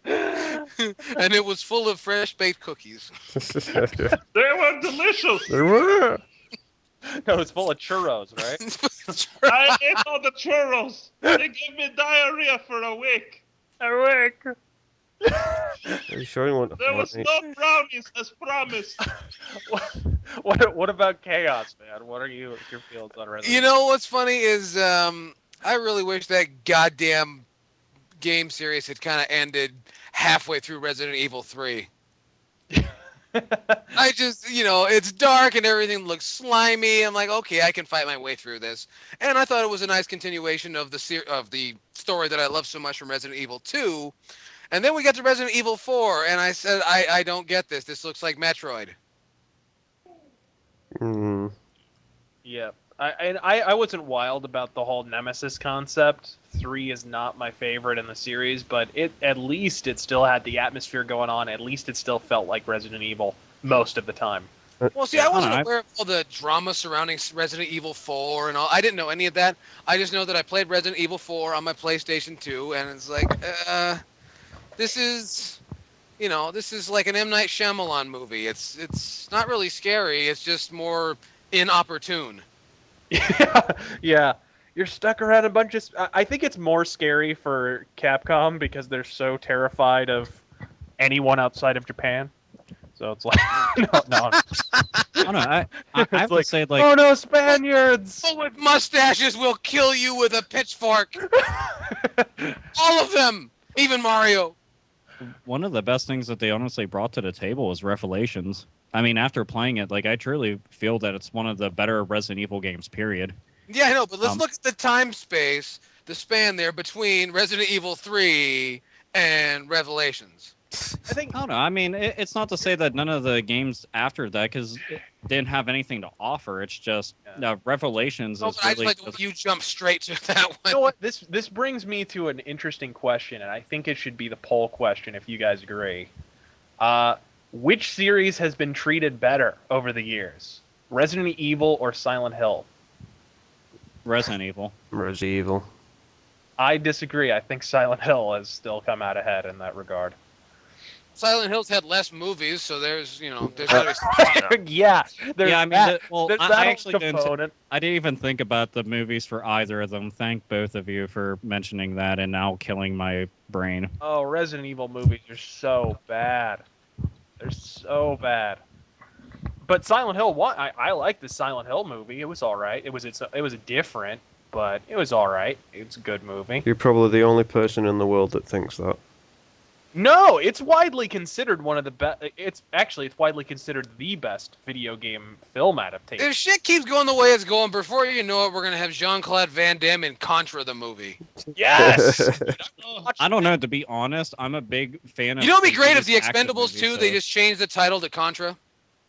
And it was full of fresh baked cookies. They were delicious. There were. No, it's full of churros, right? I ate all the churros. They gave me diarrhea for a week. Eric. Are you sure you want to There was fight? no brownies as promised. What about Chaos, man? What are your feelings on Resident You Evil? know what's funny is I really wish that goddamn game series had kind of ended halfway through Resident Evil 3. I just, it's dark and everything looks slimy. I'm like, okay, I can fight my way through this. And I thought it was a nice continuation of the story that I love so much from Resident Evil 2. And then we got to Resident Evil 4, and I said, I don't get this. This looks like Metroid. Mm. Yeah, I wasn't wild about the whole Nemesis concept. 3 is not my favorite in the series, but at least it still had the atmosphere going on. At least it still felt like Resident Evil most of the time. Well, see, Yeah. I I don't wasn't know. aware of all the drama surrounding Resident Evil 4 and all. I didn't know any of that. I just know that I played Resident Evil 4 on my PlayStation 2, and it's like, this is, this is like an M. Night Shyamalan movie. It's not really scary. It's just more inopportune. Yeah, you're stuck around a bunch of. I think it's more scary for Capcom because they're so terrified of anyone outside of Japan. So it's like, no. I don't know. I It's have to like, say, like, oh no, Spaniards! People with mustaches will kill you with a pitchfork. All of them, even Mario. one of the best things that they honestly brought to the table was Revelations. I mean, after playing it, like, I truly feel that it's one of the better Resident Evil games, period. Yeah, I know, but let's Um, look at the time space, the span there between Resident Evil 3 and Revelations. I think I don't know. I mean, it's not to say that none of the games after that, because it didn't have anything to offer. It's just Revelations Oh, is but I just really like the way you jump straight to that one. you know what this brings me to an interesting question, and I think it should be the poll question if you guys agree. Which series has been treated better over the years, Resident Evil or Silent Hill? Resident Evil. Resident Evil. I disagree. I think Silent Hill has still come out ahead in that regard. Silent Hill's had less movies, so there's got to be. Yeah, there's Yeah, I mean, that. well, There's I that whole actually didn't. component. I didn't even think about the movies for either of them. Thank both of you for mentioning that and now killing my brain. Oh, Resident Evil movies are so bad. They're so bad. But Silent Hill 1, I like the Silent Hill movie. It was all right. It was different, but it was all right. It's a good movie. You're probably the only person in the world that thinks that. No, it's widely considered one of the best. It's widely considered the best video game film adaptation. If shit keeps going the way it's going, before you know it, we're gonna have Jean-Claude Van Damme in Contra the movie. Yes. I don't know. To be honest, I'm a big fan of. You know, it'd be great if 80s the action Expendables movies, 2 they so just changed the title to Contra.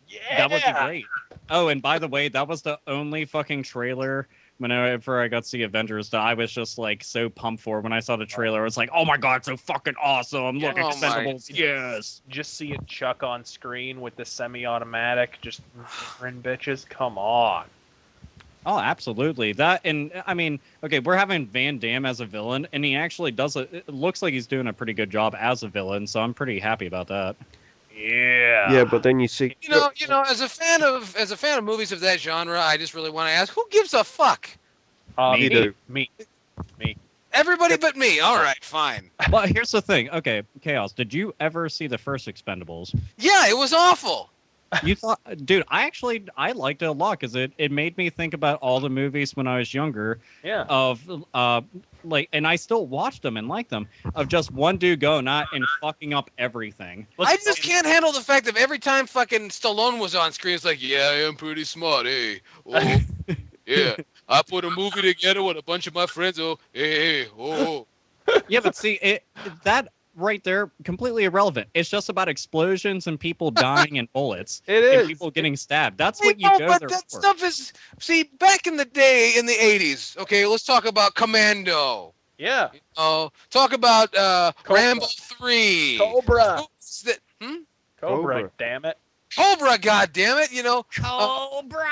Yeah. that would be great. Oh, and by the way, that was the only fucking trailer whenever I got to see Avengers, that I was just like so pumped for when I saw the trailer. I was like, oh my god, so fucking awesome! Look, Oh my- Expendables, yes. Just seeing Chuck on screen with the semi-automatic, just murdering bitches. Come on. Oh, absolutely. That, and I mean, okay, we're having Van Damme as a villain, and he actually does it looks like he's doing a pretty good job as a villain, so I'm pretty happy about that. Yeah. Yeah, but then you see. As a fan of movies of that genre, I just really want to ask, who gives a fuck? You do. Me. Everybody but me. All right, fine. Well, here's the thing. Okay, Chaos, did you ever see the first Expendables? Yeah, it was awful. You thought, dude, I liked it a lot because it made me think about all the movies when I was younger Yeah. of like, and I still watched them and liked them, of just one dude going out and fucking up everything. I just can't handle the fact that every time fucking Stallone was on screen, it's like, yeah, I am pretty smart, hey. Oh, yeah. I put a movie together with a bunch of my friends. Oh, hey, oh. Yeah, but see, that right there, completely irrelevant. It's just about explosions and people dying and bullets. It And is. people getting stabbed. That's I what you know, go but there that for. stuff is. See, back in the day, in the 80s, okay, let's talk about Commando. Yeah. Talk about Cobra. Rambo 3. Cobra. Movies that, Cobra, damn it. Cobra, goddammit, Cobra!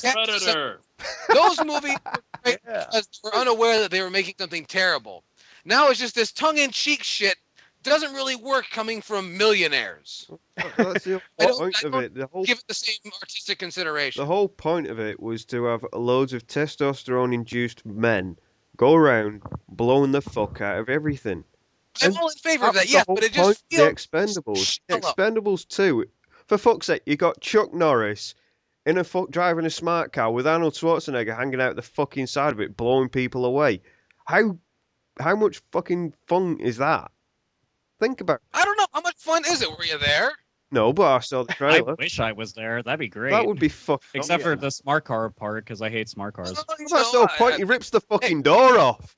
Predator. those movies were great Yeah. because they were unaware that they were making something terrible. Now it's just this tongue-in-cheek shit doesn't really work coming from millionaires. That's the I whole don't, point I of don't it. The whole give it the same artistic consideration. The whole point of it was to have loads of testosterone-induced men go around blowing the fuck out of everything. I'm And all in favor of that that, was the yes, whole but it point just of the feels Expendables. shallow. Expendables 2, for fuck's sake, you got Chuck Norris in a driving a smart car with Arnold Schwarzenegger hanging out the fucking side of it, blowing people away. How much fucking fun is that? Think about it. I don't know. How much fun is it? Were you there? No, but I saw the I trailer. wish I was there. That'd be great. That would be fucking Except for awesome. the smart car part, because I hate smart cars. You That's know, no point. He rips the fucking door off.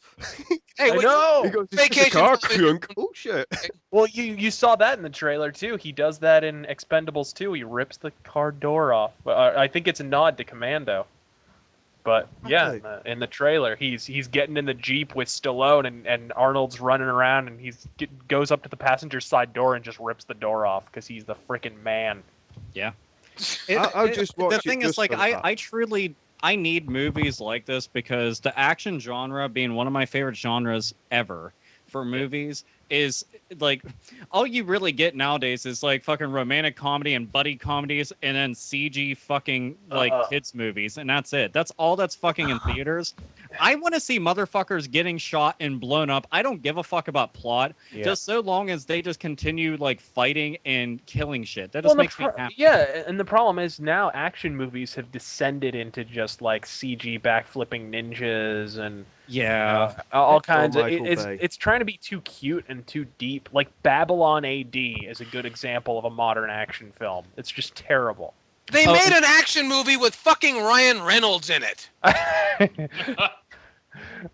Hey, I wait, know. He goes, it's just a vacation car film crunk. Oh shit. Well, you saw that in the trailer too. He does that in Expendables 2. He rips the car door off. I think it's a nod to Commando. But yeah, Okay. in the trailer, he's getting in the Jeep with Stallone, and Arnold's running around, and goes up to the passenger side door and just rips the door off because he's the freaking man. Yeah. I'll just watch The it thing is, just like, for that. I truly, I need movies like this because the action genre, being one of my favorite genres ever for movies, is like all you really get nowadays is like fucking romantic comedy and buddy comedies and then CG fucking like kids movies, and that's it. That's all that's fucking in theaters. I want to see motherfuckers getting shot and blown up. I don't give a fuck about plot, just so long as they just continue like fighting and killing shit. That just makes me happy. Yeah, and the problem is now action movies have descended into just like CG backflipping ninjas and Yeah. all kinds of. Michael Bay. It's trying to be too cute and too deep. Like Babylon AD is a good example of a modern action film. It's just terrible. They made an action movie with fucking Ryan Reynolds in it.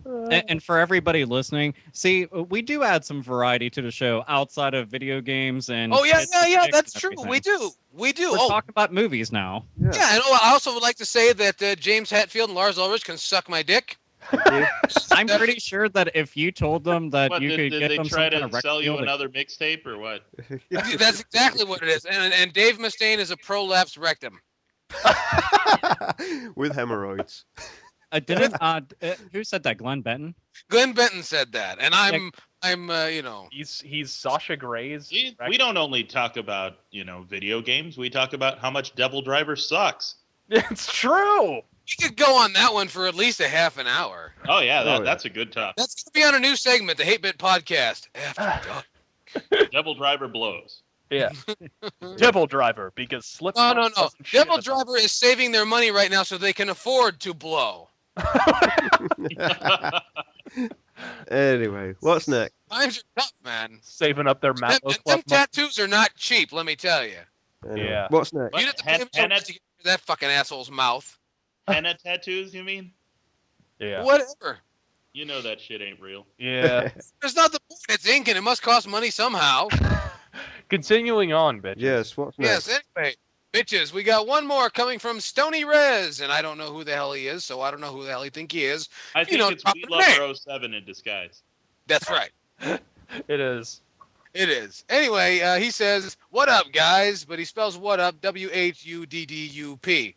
And for everybody listening, see, we do add some variety to the show outside of video games and. Oh yeah, kids yeah, yeah. and That's true. everything. We do. We do. We're Oh, talking about movies now. yeah. And I also would like to say that James Hetfield and Lars Ulrich can suck my dick. I'm pretty sure that if you told them that What you could did get they them try some kind to of record sell you deal, they- another mixtape or what? That's exactly what it is. And Dave Mustaine is a prolapse rectum. With hemorrhoids. didn't who said that? Glenn Benton. Glenn Benton said that, and I'm you know. He's Sasha Gray's. We don't only talk about video games. We talk about how much Devil Driver sucks. It's true. We could go on that one for at least a half an hour. Oh yeah, Oh, yeah. that's a good topic. That's gonna be on a new segment, the Hate Bit Podcast. After dark. Devil Driver blows. Yeah. Devil Driver because Slip. No. Devil Driver is saving their money right now so they can afford to blow. Anyway, what's next? Times are tough, man. Saving up their Matlow Them Club money. tattoos are not cheap, let me tell you. Anyway, Yeah. What's next? You'd have to pay him so much to get rid of that fucking asshole's mouth. Henna tattoos, you mean? Yeah. Whatever. You know that shit ain't real. Yeah. There's not the point. It's ink and it must cost money somehow. Continuing on, bitches. Yes, what's next? Yes, anyway. Bitches, we got one more coming from Stony Rez, and I don't know who the hell he is, so I don't know who the hell he think he is. I You think know, it's drop We a name. Lover 07 in disguise. That's right. It is. It is. Anyway, he says, "What up, guys?" But he spells "what up" WHUDDUP.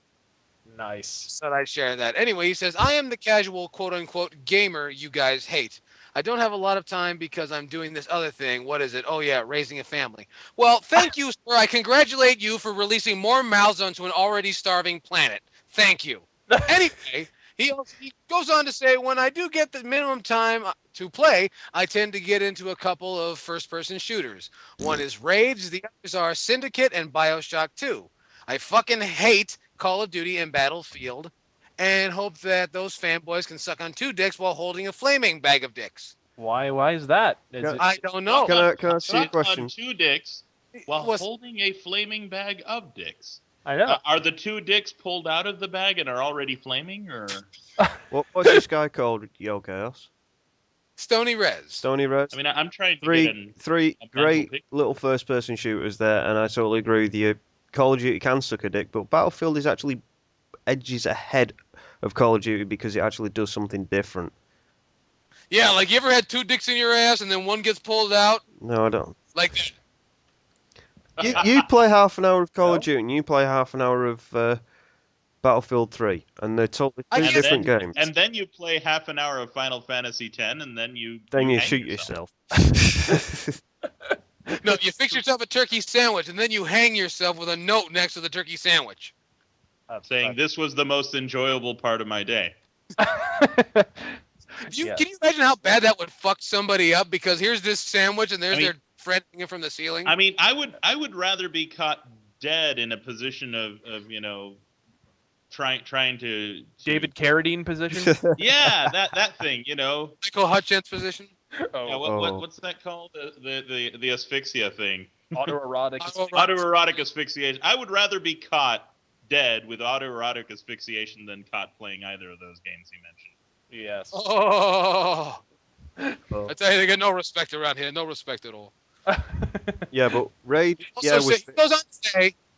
Nice. So I share that. Anyway, he says, "I am the casual quote-unquote gamer you guys hate. I don't have a lot of time because I'm doing this other thing. What is it? Oh yeah, raising a family. Well, thank you, sir. I congratulate you for releasing more mouths onto an already starving planet. Thank you." Anyway, he goes on to say, "When I do get the minimum time to play, I tend to get into a couple of first-person shooters. One is Rage, the others are Syndicate and BioShock 2. I fucking hate Call of Duty and Battlefield and hope that those fanboys can suck on two dicks while holding a flaming bag of dicks." Why is that? Is Yeah. it I don't know. Can I ask you a Suck on question? 2 dicks while Was holding a flaming bag of dicks. I know. Are the 2 dicks pulled out of the bag and are already flaming, or? What's this guy called? Yo Chaos. Stony Rez. Stony Rose. I mean, I'm trying to get Three a mental great picture. little first-person shooters there, and I totally agree with you. Call of Duty can suck a dick, but Battlefield is actually edges ahead of Call of Duty because it actually does something different. Yeah, like you ever had two dicks in your ass and then one gets pulled out? No, I don't. Like that. You play half an hour of Call No? of Duty, and you play half an hour of Battlefield 3, and they're totally I two guess- different games. And then you play half an hour of Final Fantasy X, and then you Then you hang shoot yourself. yourself. No, you fix yourself a turkey sandwich and then you hang yourself with a note next to the turkey sandwich. saying this was the most enjoyable part of my day. Yeah. Can you imagine how bad that would fuck somebody up? Because here's this sandwich and there's I mean- their friend hanging from the ceiling. I mean, I would rather be caught dead in a position of trying to David Carradine position. Yeah, that thing, Michael Hutchins position. Yeah, Oh. what's that called? The asphyxia thing. Autoerotic. Autoerotic asphyxiation. I would rather be caught dead with autoerotic asphyxiation than caught playing either of those games you mentioned. Yes. Oh, Oh. I tell you, they get no respect around here. No respect at all. Yeah, but Raid, Also, yeah, was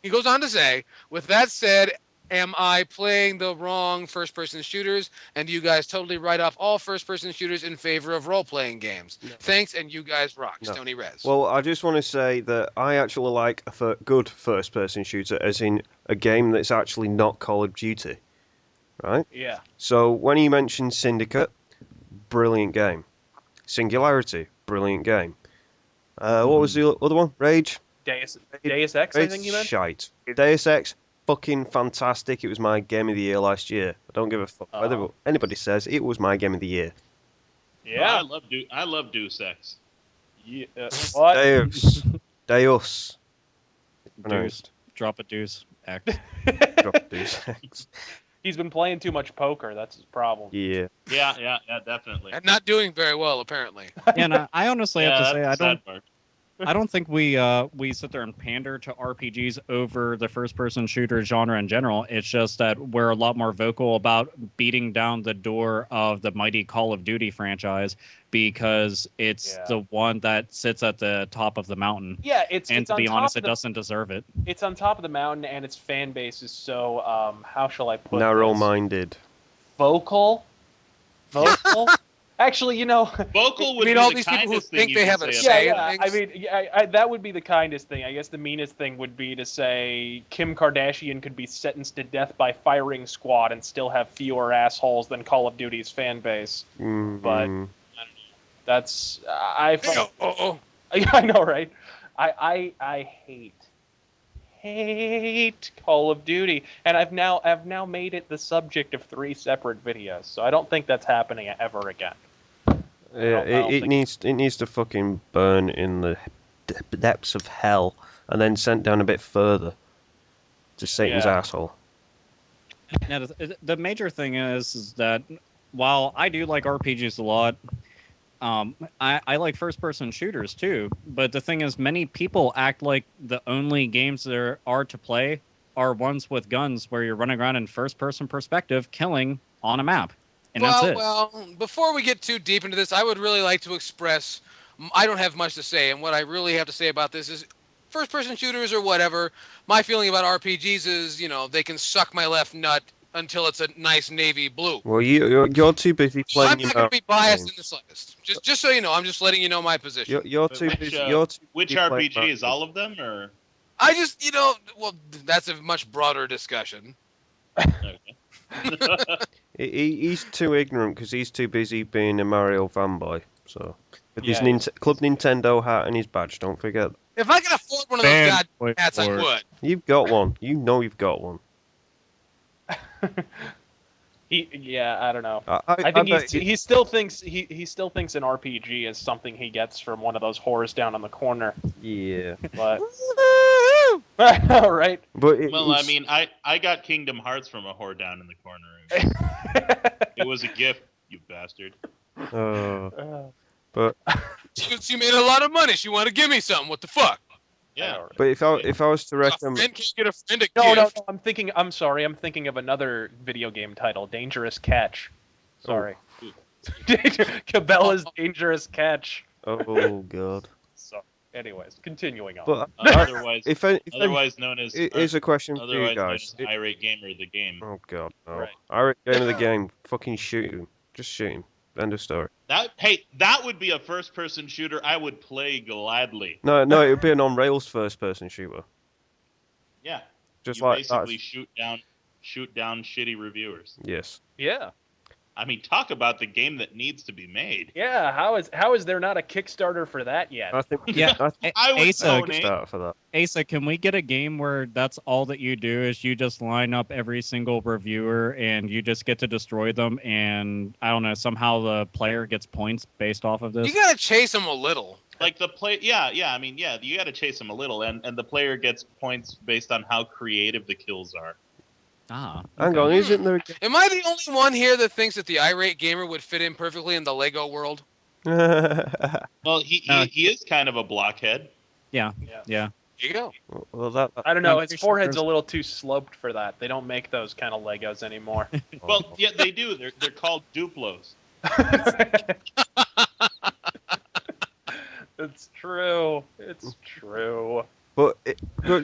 he goes on to say, with that said, am I playing the wrong first-person shooters? And do you guys totally write off all first-person shooters in favor of role-playing games? No. Thanks, and you guys rock. No. Stony Rez. Well, I just want to say that I actually like a good first-person shooter, as in a game that's actually not Call of Duty, right? Yeah. So when you mentioned Syndicate, brilliant game. Singularity, brilliant game. What was the other one? Rage? Deus Ex, I Rage think you meant. shite. Deus Ex, fucking fantastic. It was my game of the year last year. I don't give a fuck whether anybody says it was my game of the year. Yeah. I love Deus Ex. Yeah. What? Deus. Deus. Deuce. Pronounced. Drop a deuce. X. Drop Deus Ex. He's been playing too much poker. That's his problem. Yeah. Yeah, definitely. And not doing very well, apparently. Yeah, and I honestly have to Yeah, say that's the I don't sad part. I don't think we sit there and pander to RPGs over the first person shooter genre in general. It's just that we're a lot more vocal about beating down the door of the mighty Call of Duty franchise because it's the one that sits at the top of the mountain. Yeah, it's And it's to on be top honest, of it the, doesn't deserve it. it's on top of the mountain, and its fan base is so how shall I put this? Narrow-minded. Vocal. Actually, Vocal You would mean be all the these people who kindest thing think you they can have a say say about in that. I things? mean, that would be the kindest thing. I guess the meanest thing would be to say Kim Kardashian could be sentenced to death by firing squad and still have fewer assholes than Call of Duty's fan base. But that's I know, right? I hate Call of Duty, and I've now made it the subject of 3 separate videos. So I don't think that's happening ever again. Yeah, it needs to fucking burn in the depths of hell and then sent down a bit further to Satan's Yeah. asshole. Now, the major thing is that while I do like RPGs a lot, I like first-person shooters too. But the thing is, many people act like the only games there are to play are ones with guns where you're running around in first-person perspective, killing on a map, and that's it. Well, before we get too deep into this, I would really like to express I don't have much to say, and what I really have to say about this is first-person shooters or whatever, my feeling about RPGs is, they can suck my left nut until it's a nice navy blue. Well, you're too busy playing I'm your not going to be biased games. in the slightest. Just so you know, I'm just letting you know my position. You're But too busy. You're too which busy playing RPGs? Mario. All of them, or I just, well, that's a much broader discussion. okay. He's too ignorant because he's too busy being a Mario fanboy. So, with his Yeah, Club Nintendo hat and his badge, don't forget. If I could afford one of those goddamn hats, I would. You've got one. You know you've got one. I don't know. I think bet he still thinks he still thinks an RPG is something he gets from one of those whores down on the corner. Yeah. But all right. But Well, I mean, I got Kingdom Hearts from a whore down in the corner. It was a gift, you bastard. But She made a lot of money. She wanted to give me something. What the fuck? Yeah. but if I was to A recommend, friend can't get a friend a No, gift. I'm sorry. I'm thinking of another video game title, Dangerous Catch. Sorry. Cabela's Dangerous Catch. oh god. So, anyways, continuing on. But Otherwise, if known as here's a question for you otherwise known guys. as Irate Gamer, the game. Oh god, no. Right. Irate game of the game. Fucking shoot him. Just shoot him. End of story. That would be a first-person shooter I would play gladly. No, it would be an on-rails first-person shooter. Yeah. Just You like basically that's shoot down shitty reviewers. yes. Yeah. I mean, talk about the game that needs to be made. Yeah. How is there not a Kickstarter for that yet? I think Yeah, I think I would Asa, donate. start for that. Asa, can we get a game where that's all that you do is you just line up every single reviewer and you just get to destroy them, and I don't know, somehow the player gets points based off of this? You gotta chase them a little. Like the play, yeah. I mean, yeah, you got to chase them a little, and the player gets points based on how creative the kills are. Ah, Hang okay. on, isn't there? Am I the only one here that thinks that the irate gamer would fit in perfectly in the Lego world? Well, No. he is kind of a blockhead. Yeah. There you go. well, that I don't know. I'm His pretty sure forehead's a there's- little too sloped for that. They don't make those kind of Legos anymore. Well, yeah, they do. They're called Duplos. It's true. It's true. But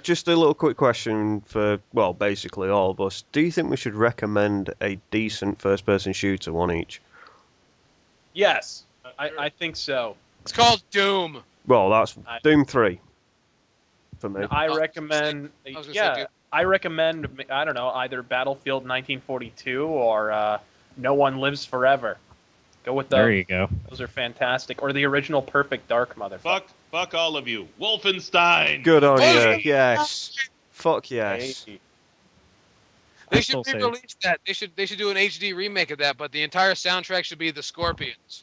just a little quick question for, well, basically all of us. Do you think we should recommend a decent first-person shooter, one each? Yes, I think so. It's called Doom. Well, that's I- Doom 3 for me. I Oh, recommend. I was gonna say, Yeah, dude. I recommend. I don't know, either Battlefield 1942 or No One Lives Forever. Go with There those. you go. Those are fantastic. Or the original Perfect Dark, motherfucker. Fuck all of you. Wolfenstein. Good on Hey! you. Yes. Fuck yes. Hey. They I should still say- re-release that. They should do an HD remake of that, but the entire soundtrack should be the Scorpions.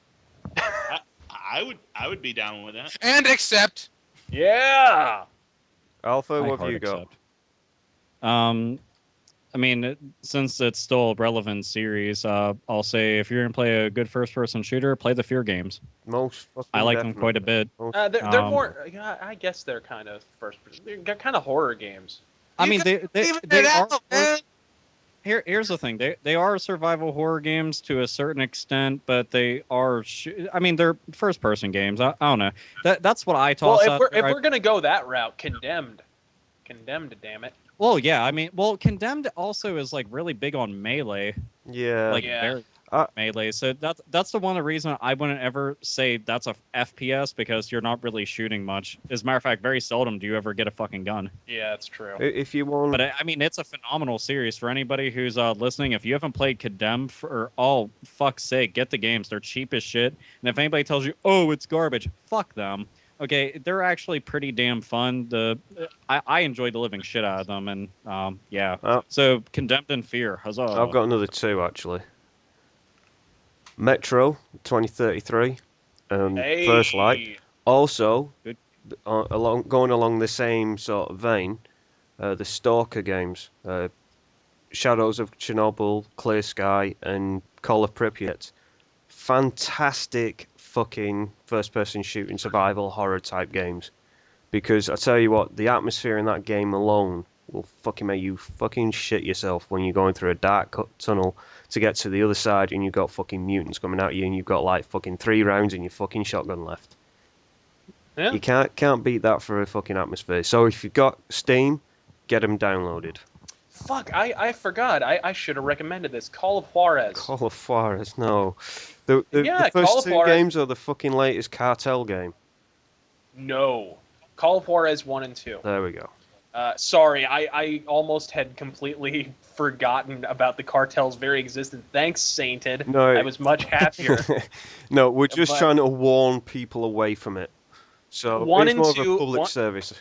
I would be down with that. And accept. Yeah. Alpha, I what have hard you got? accept. I mean, since it's still a relevant series, I'll say if you're gonna play a good first-person shooter, play the Fear games. Most fucking I like them quite a definitely. bit. Most They're more. Yeah, I guess they're kind of first. They're kind of horror games. I You mean, gotta even they it are. out, man. Here's the thing. They are survival horror games to a certain extent, but they are. I mean, they're first-person games. I don't know. That's what I Well, toss if out we're there. if we're gonna go that route, Condemned, damn it. Well, yeah. I mean, well, Condemned also is like really big on melee, yeah. like Yeah. very Uh, melee. So that's the one of the reason I wouldn't ever say that's a FPS because you're not really shooting much. As a matter of fact, very seldom do you ever get a fucking gun. Yeah, that's true. if you want, But I mean, it's a phenomenal series for anybody who's listening. If you haven't played Condemned, for all fuck's sake, get the games. They're cheap as shit. And if anybody tells you, "Oh, it's garbage," fuck them. Okay, they're actually pretty damn fun. I enjoyed the living shit out of them, and yeah. So Condemned and Fear, huzzah! I've got another two actually. Metro 2033 and Hey. First Light. Also, Good. going along the same sort of vein, the Stalker games, Shadows of Chernobyl, Clear Sky, and Call of Pripyat. Fantastic fucking first-person shooting survival horror type games. Because I tell you what, the atmosphere in that game alone will fucking make you fucking shit yourself when you're going through a dark tunnel to get to the other side and you've got fucking mutants coming at you and you've got like fucking 3 rounds in your fucking shotgun left. Yeah. You can't beat that for a fucking atmosphere. So if you've got Steam, get them downloaded. Fuck, I forgot. I should have recommended this. Call of Juarez. Call of Juarez, no. The Yeah, Call first of two Juarez. games are the fucking latest Cartel game. No. Call of Juarez 1 and 2. There we go. Sorry, I almost had completely forgotten about the cartel's very existence. Thanks, Sainted. No. I was much happier. No, we're just But- trying to warn people away from it. So One it's and more of two- a public one- service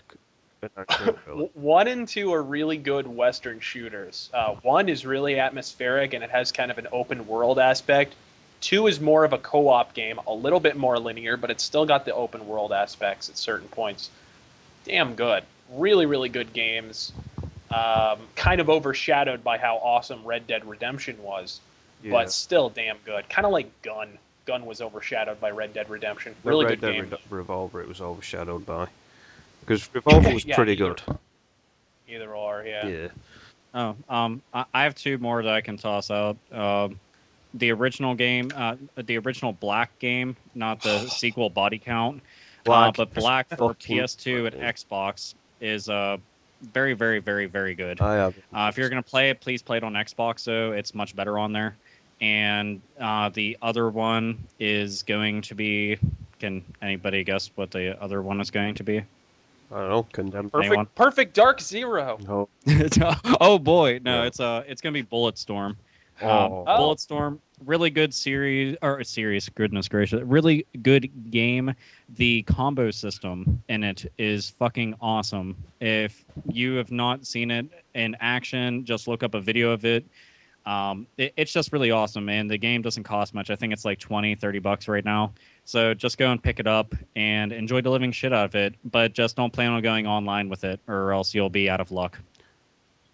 announcement, really. 1 and 2 are really good Western shooters. 1 is really atmospheric and it has kind of an open world aspect. 2 is more of a co-op game, a little bit more linear, but it's still got the open world aspects at certain points. Damn good. Really, really good games. Kind of overshadowed by how awesome Red Dead Redemption was, Yeah. but still damn good. Kind of like Gun. Gun was overshadowed by Red Dead Redemption. The Really Red good Dead game. Revolver, it was overshadowed by. Because Revolver was Yeah, pretty either- good. Either or, yeah. Yeah. I have two more that I can toss out. The original game, the original Black game, not the sequel Body Count, Black but Black for fucking PS2 and brilliant. Xbox is very, very, very, very good. I have. If you're gonna play it, please play it on Xbox, so it's much better on there. And the other one is going to be. Can anybody guess what the other one is going to be? I don't know, Condemned. Anyone? Perfect Dark Zero. No. Oh boy, no, Yeah. it's gonna be Bulletstorm. Oh. Bulletstorm, really good series. Goodness gracious, really good game. The combo system in it is fucking awesome. If you have not seen it in action, just look up a video of it. It's just really awesome, and the game doesn't cost much. I think it's like $20-$30 right now. So just go and pick it up and enjoy the living shit out of it. But just don't plan on going online with it, or else you'll be out of luck.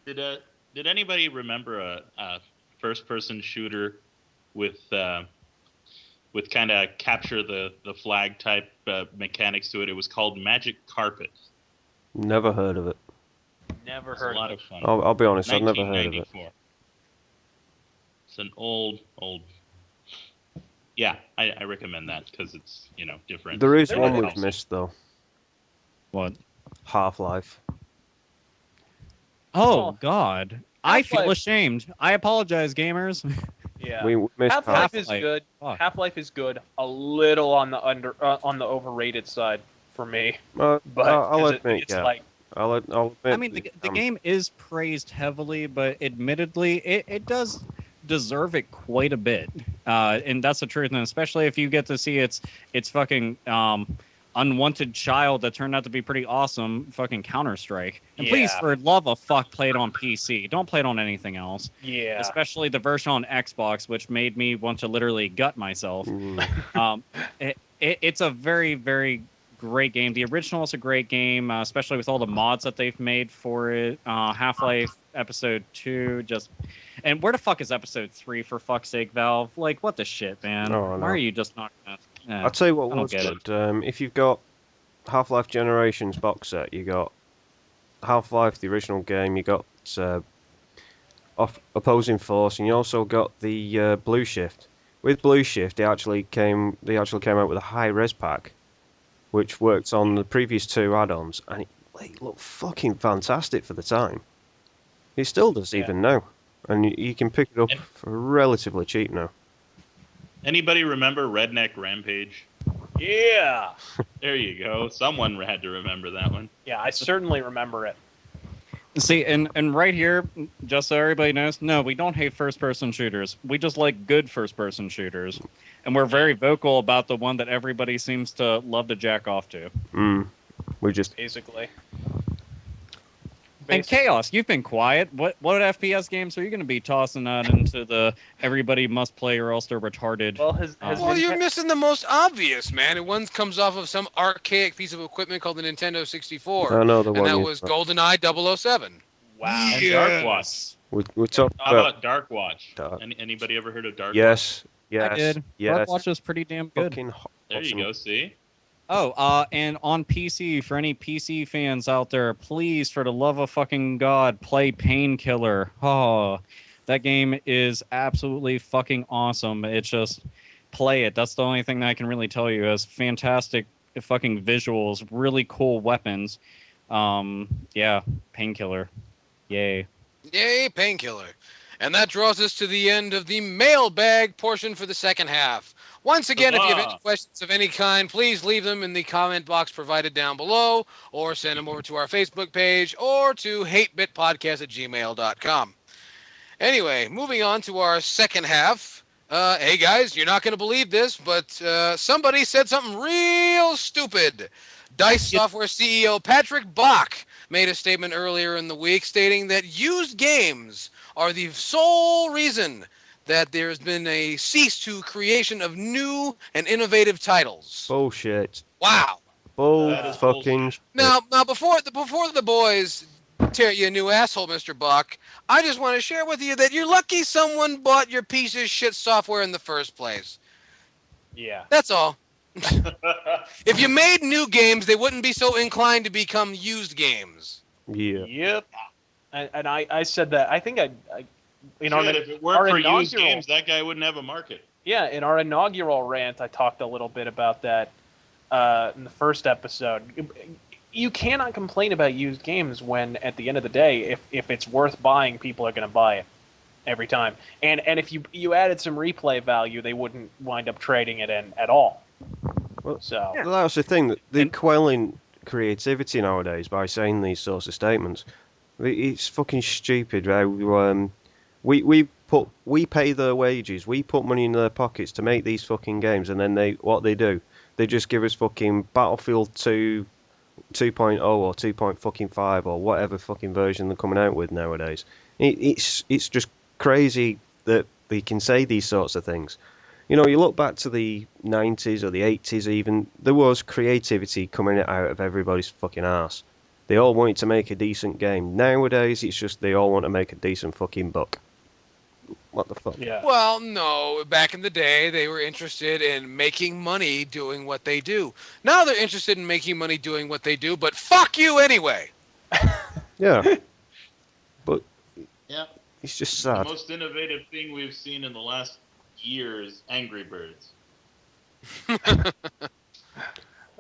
Did anybody remember a first-person shooter with kind of capture the flag type mechanics to it? It was called Magic Carpet. Never heard of it. Never It was a heard lot of of fun. I'll be honest, I've never heard of it. 1994. It's an old. Yeah, I recommend that because it's different. There is There one is. we've missed though. What? Half-Life. Oh Oh, God, I feel Half-Life. ashamed. I apologize, gamers. Yeah. We missed Half-Life is Half-Life. good. Fuck. Half-Life is good. A little on the on the overrated side for me, But but I'll 'cause admit, it's yeah. like I'll admit. I mean, the game is praised heavily, but admittedly, it does deserve it quite a bit. And that's the truth. And especially if you get to see its fucking unwanted child that turned out to be pretty awesome, fucking Counter-Strike. And please, Yeah. for love of fuck, play it on PC. Don't play it on anything else. yeah. Especially the version on Xbox, which made me want to literally gut myself. It's a very, very great game. The original is a great game, especially with all the mods that they've made for it. Half-Life Episode 2, and where the fuck is Episode 3, for fuck's sake, Valve? Like, what the shit, man? Oh, I Why know. are you just not gonna... I'll tell you what I don't was get good. If you've got Half-Life Generations box set, you got Half-Life, the original game, you got Opposing Force, and you also got the Blue Shift. With Blue Shift, they actually came out with a high-res pack, which worked on the previous two add-ons, and it looked fucking fantastic for the time. It still does even now, and you can pick it up And- for relatively cheap now. Anybody remember Redneck Rampage? Yeah. There you go. Someone had to remember that one. Yeah, I certainly remember it. See, and right here, just so everybody knows, no, we don't hate first-person shooters. We just like good first-person shooters, and we're very vocal about the one that everybody seems to love to jack off to. We just Basically. And Chaos, you've been quiet. What FPS games are you going to be tossing out into the everybody must play or else they're retarded? Well, has Well, you're Ninte- missing the most obvious, man. And one comes off of some archaic piece of equipment called the Nintendo 64. I know the And one that you- was GoldenEye 007. Wow. And Dark Watch. we talked How about about Dark Watch? Dark. Anybody ever heard of Dark Watch? yes, I did. yes. Dark Watch is pretty damn good. Fucking There you awesome. go. See? Oh, and on PC, for any PC fans out there, please, for the love of fucking God, play Painkiller. Oh, that game is absolutely fucking awesome. It's just play it. That's the only thing that I can really tell you. It's fantastic fucking visuals, really cool weapons. Yeah, Painkiller. Yay. Yay, Painkiller. And that draws us to the end of the mailbag portion for the second half. Once again, if you have any Huzzah! questions of any kind, please leave them in the comment box provided down below, or send them over to our Facebook page, or to hatebitpodcast@gmail.com. Anyway, moving on to our second half. Hey guys, you're not going to believe this, but somebody said something real stupid. Dice Software CEO Patrick Bach made a statement earlier in the week stating that used games are the sole reason that there's been a cease to creation of new and innovative titles. Bullshit. Wow. That is Fucking bullshit. shit. Now before the boys tear you a new asshole, Mr. Buck, I just want to share with you that you're lucky someone bought your piece of shit software in the first place. Yeah. That's all. If you made new games, they wouldn't be so inclined to become used games. Yeah. Yep. And I said that. I think I in our, Shit, if it weren't our for used inaugural games, that guy wouldn't have a market. yeah, in our inaugural rant, I talked a little bit about that in the first episode. You cannot complain about used games when, at the end of the day, if it's worth buying, people are going to buy it every time. And if you added some replay value, they wouldn't wind up trading it in at all. Well, So Yeah. that's the thing. That they're And- quelling creativity nowadays by saying these sorts of statements. It's fucking stupid. How we pay their wages, we put money in their pockets to make these fucking games, and then they do, they just give us fucking Battlefield 2 2.0 or 2.5 or whatever fucking version they're coming out with nowadays. It's just crazy that they can say these sorts of things. You know, you look back to the 90s or the 80s even, there was creativity coming out of everybody's fucking ass. They all wanted to make a decent game. Nowadays, it's just they all want to make a decent fucking buck. What the fuck? yeah, Well, no, back in the day, they were interested in making money doing what they do. Now they're interested in making money doing what they do, but fuck you anyway. Yeah, but Yeah. it's just The sad. most innovative thing we've seen in the last year is Angry Birds.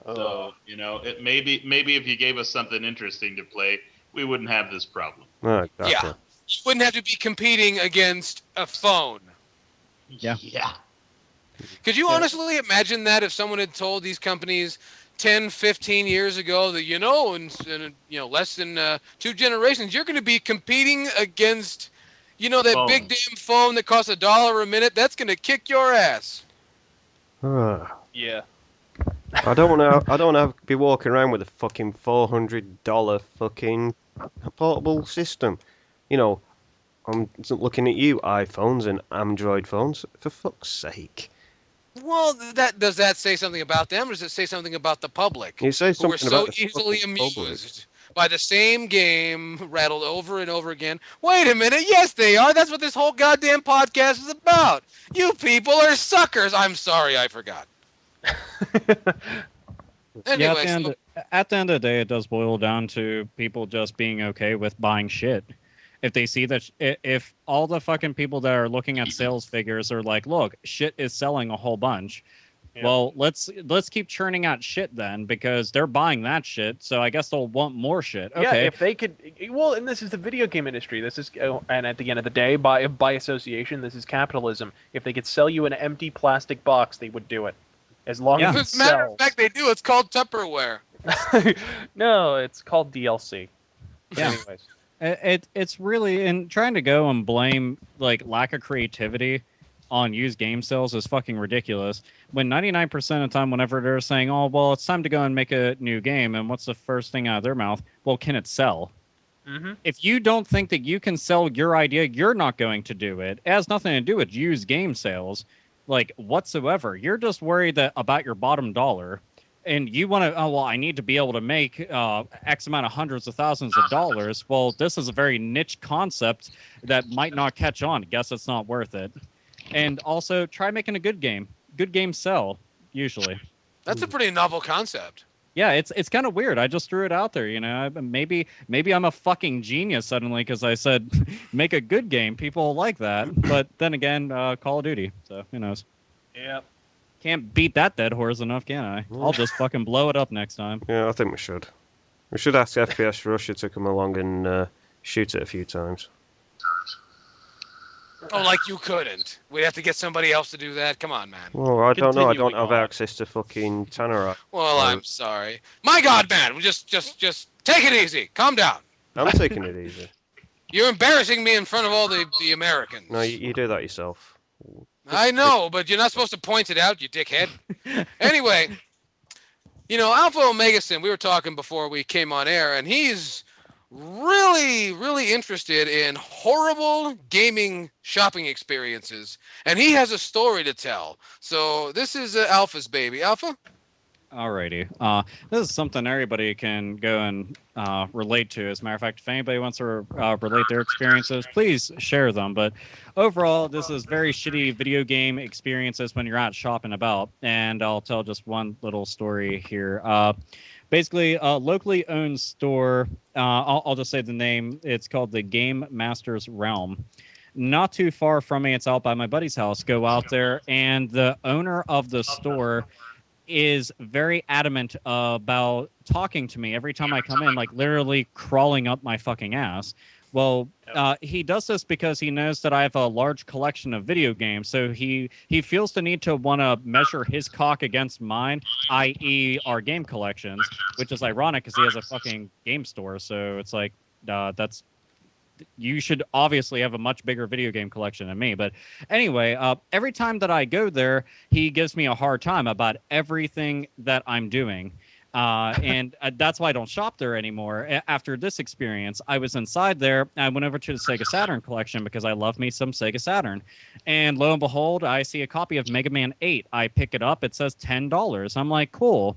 So, it maybe if you gave us something interesting to play, we wouldn't have this problem. No, Yeah. exactly. You wouldn't have to be competing against a phone. Yeah. Yeah. Could you Yeah. honestly imagine that if someone had told these companies 10, 15 years ago that, in less than 2 generations, you're going to be competing against, that big Phones. damn phone that costs $1 a minute? That's going to kick your ass. yeah. I don't want to be walking around with a fucking $400 fucking portable system. You know, I'm looking at you, iPhones and Android phones. For fuck's sake. Well, does that say something about them, or does it say something about the public, You say who are something so about the easily fucking public. amused by the same game rattled over and over again? Wait a minute, yes, they are. That's what this whole goddamn podcast is about. You people are suckers. I'm sorry, I forgot. Yeah, Anyway, so at the end of the day, it does boil down to people just being okay with buying shit. If they see that, if all the fucking people that are looking at sales figures are like, look, shit is selling a whole bunch. Yeah. Well, let's keep churning out shit then, because they're buying that shit. So I guess they'll want more shit. Yeah, Okay. if they could, well, and this is the video game industry. This is, and at the end of the day, by association, this is capitalism. If they could sell you an empty plastic box, they would do it, as long Yeah. as it as a matter of sells. fact, they do. It's called Tupperware. No, it's called DLC. Yeah. Anyways, It's really, and trying to go and blame like lack of creativity on used game sales is fucking ridiculous. When 99% of the time, whenever they're saying, "Oh, well, it's time to go and make a new game," and what's the first thing out of their mouth? Well, can it sell? mm-hmm. If you don't think that you can sell your idea, you're not going to do it. It has nothing to do with used game sales, like whatsoever. You're just worried that about your bottom dollar, and you want to. Oh well, I need to be able to make X amount of hundreds of thousands of dollars. Well, this is a very niche concept that might not catch on. Guess it's not worth it. And also, try making a good game. Good games sell usually. That's a pretty novel concept. Yeah, it's kind of weird. I just threw it out there, Maybe I'm a fucking genius suddenly because I said make a good game. People like that, but then again, Call of Duty. So who knows? Yeah. Can't beat that dead horse enough, can I? I'll just fucking blow it up next time. Yeah, I think we should. We should ask FPS Russia to come along and shoot it a few times. Oh, like you couldn't. We'd have to get somebody else to do that. Come on, man. Well, I don't know. I don't Continuing have on. access to fucking Tannerite. Well, I'm sorry. My God, man. Just take it easy. Calm down. I'm taking it easy. You're embarrassing me in front of all the Americans. No, you do that yourself. I know, but you're not supposed to point it out, you dickhead. Anyway, Alpha Omega Sim, we were talking before we came on air, and he's really, really interested in horrible gaming shopping experiences, and he has a story to tell. So this is Alpha's baby. Alpha? Alrighty. This is something everybody can go and relate to. As a matter of fact, if anybody wants to relate their experiences, please share them. But overall, this is very shitty video game experiences when you're out shopping about. And I'll tell just one little story here. Basically, a locally owned store. I'll just say the name. It's called the Game Master's Realm. Not too far from me, it's out by my buddy's house. Go out there, and the owner of the store is very adamant about talking to me every time I come in, like literally crawling up my fucking ass. Well, he does this because he knows that I have a large collection of video games, so he feels the need to want to measure his cock against mine, i.e., our game collections, which is ironic because he has a fucking game store. So it's like that's you should obviously have a much bigger video game collection than me. But anyway, every time that I go there, he gives me a hard time about everything that I'm doing. And that's why I don't shop there anymore. After this experience, I was inside there. I went over to the Sega Saturn collection because I love me some Sega Saturn. And lo and behold, I see a copy of Mega Man 8. I pick it up. It says $10. I'm like, cool.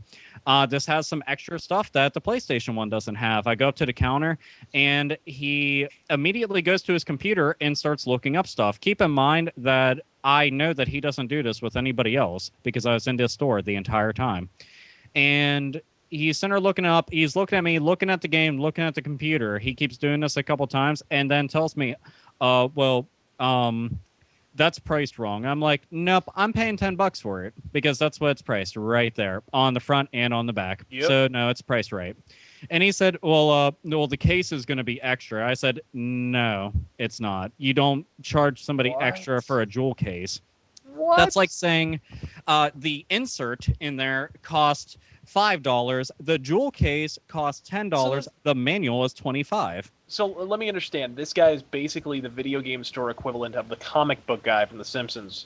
This has some extra stuff that the PlayStation 1 doesn't have. I go up to the counter, and he immediately goes to his computer and starts looking up stuff. Keep in mind that I know that he doesn't do this with anybody else because I was in this store the entire time. And he's sitting there looking up. He's looking at me, looking at the game, looking at the computer. He keeps doing this a couple times and then tells me, that's priced wrong. I'm like, nope, I'm paying $10 for it because that's what it's priced right there on the front and on the back. Yep. So no, it's priced right. And he said, well, the case is going to be extra. I said, no, it's not. You don't charge somebody extra for a jewel case. What? That's like saying the insert in there cost $5. The jewel case costs $10. The manual is $25. So let me understand. This guy is basically the video game store equivalent of the comic book guy from The Simpsons.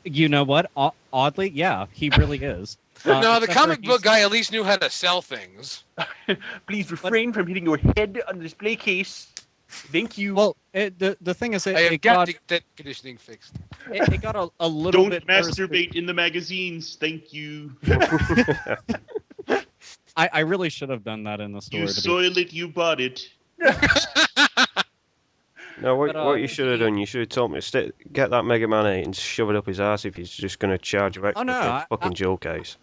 You know what? Oddly, yeah, he really is. No, the except for comic book guy at least knew how to sell things. Please refrain from hitting your head on the display case. Thank you. Well, the thing is, I have got that conditioning fixed. it got a little Don't bit worse. masturbate in the magazines. Thank you. I really should have done that in the store. You soiled it. You bought it. No, what But, you should have done, you should have told me to get that Mega Man 8 and shove it up his ass if he's just going to charge you extra no, for a fucking jewel case.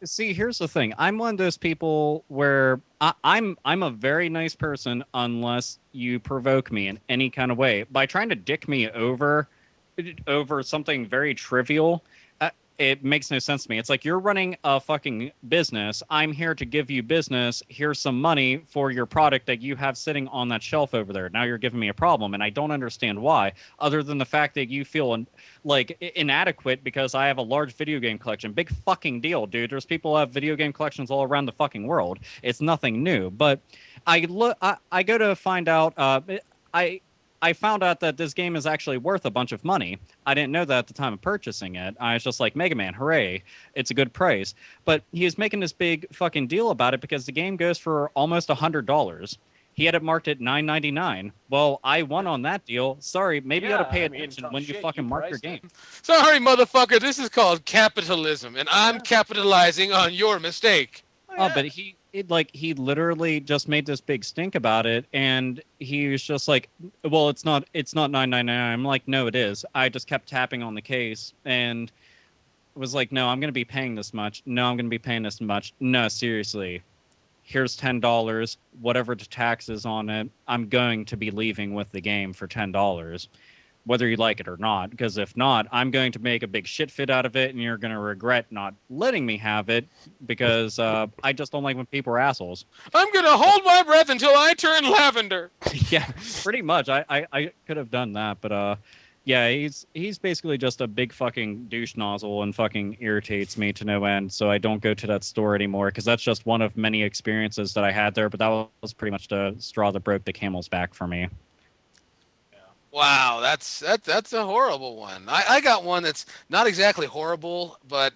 See, here's the thing. I'm one of those people where I'm a very nice person unless you provoke me in any kind of way by trying to dick me over something very trivial. It makes no sense to me. It's like you're running a fucking business. I'm here to give you business. Here's some money for your product that you have sitting on that shelf over there. Now you're giving me a problem, and I don't understand why, other than the fact that you feel inadequate because I have a large video game collection. Big fucking deal, dude. There's people who have video game collections all around the fucking world. It's nothing new. But I go to find out. I found out that this game is actually worth a bunch of money. I didn't know that at the time of purchasing it. I was just like, Mega Man, hooray. It's a good price. But he was making this big fucking deal about it because the game goes for almost $100. He had it marked at $9.99. Well, I won on that deal. Sorry, maybe you ought to pay attention when you fucking mark your game. Sorry, motherfucker. This is called capitalism, and I'm capitalizing on your mistake. Oh, but he literally just made this big stink about it, and he was just like, well, it's not $9.99. I'm like, no, it is. I just kept tapping on the case and was like, no, I'm gonna be paying this much. No, I'm gonna be paying this much. No, seriously. Here's $10, whatever the tax is on it. I'm going to be leaving with the game for $10. whether you like it or not. Because if not, I'm going to make a big shit fit out of it, and you're going to regret not letting me have it because I just don't like when people are assholes. I'm gonna hold my breath until I turn lavender. Yeah, pretty much. I could have done that, but yeah, he's basically just a big fucking douche nozzle and fucking irritates me to no end. So I don't go to that store anymore because that's just one of many experiences that I had there. But that was pretty much the straw that broke the camel's back for me. Wow, that's a horrible one. I got one that's not exactly horrible, but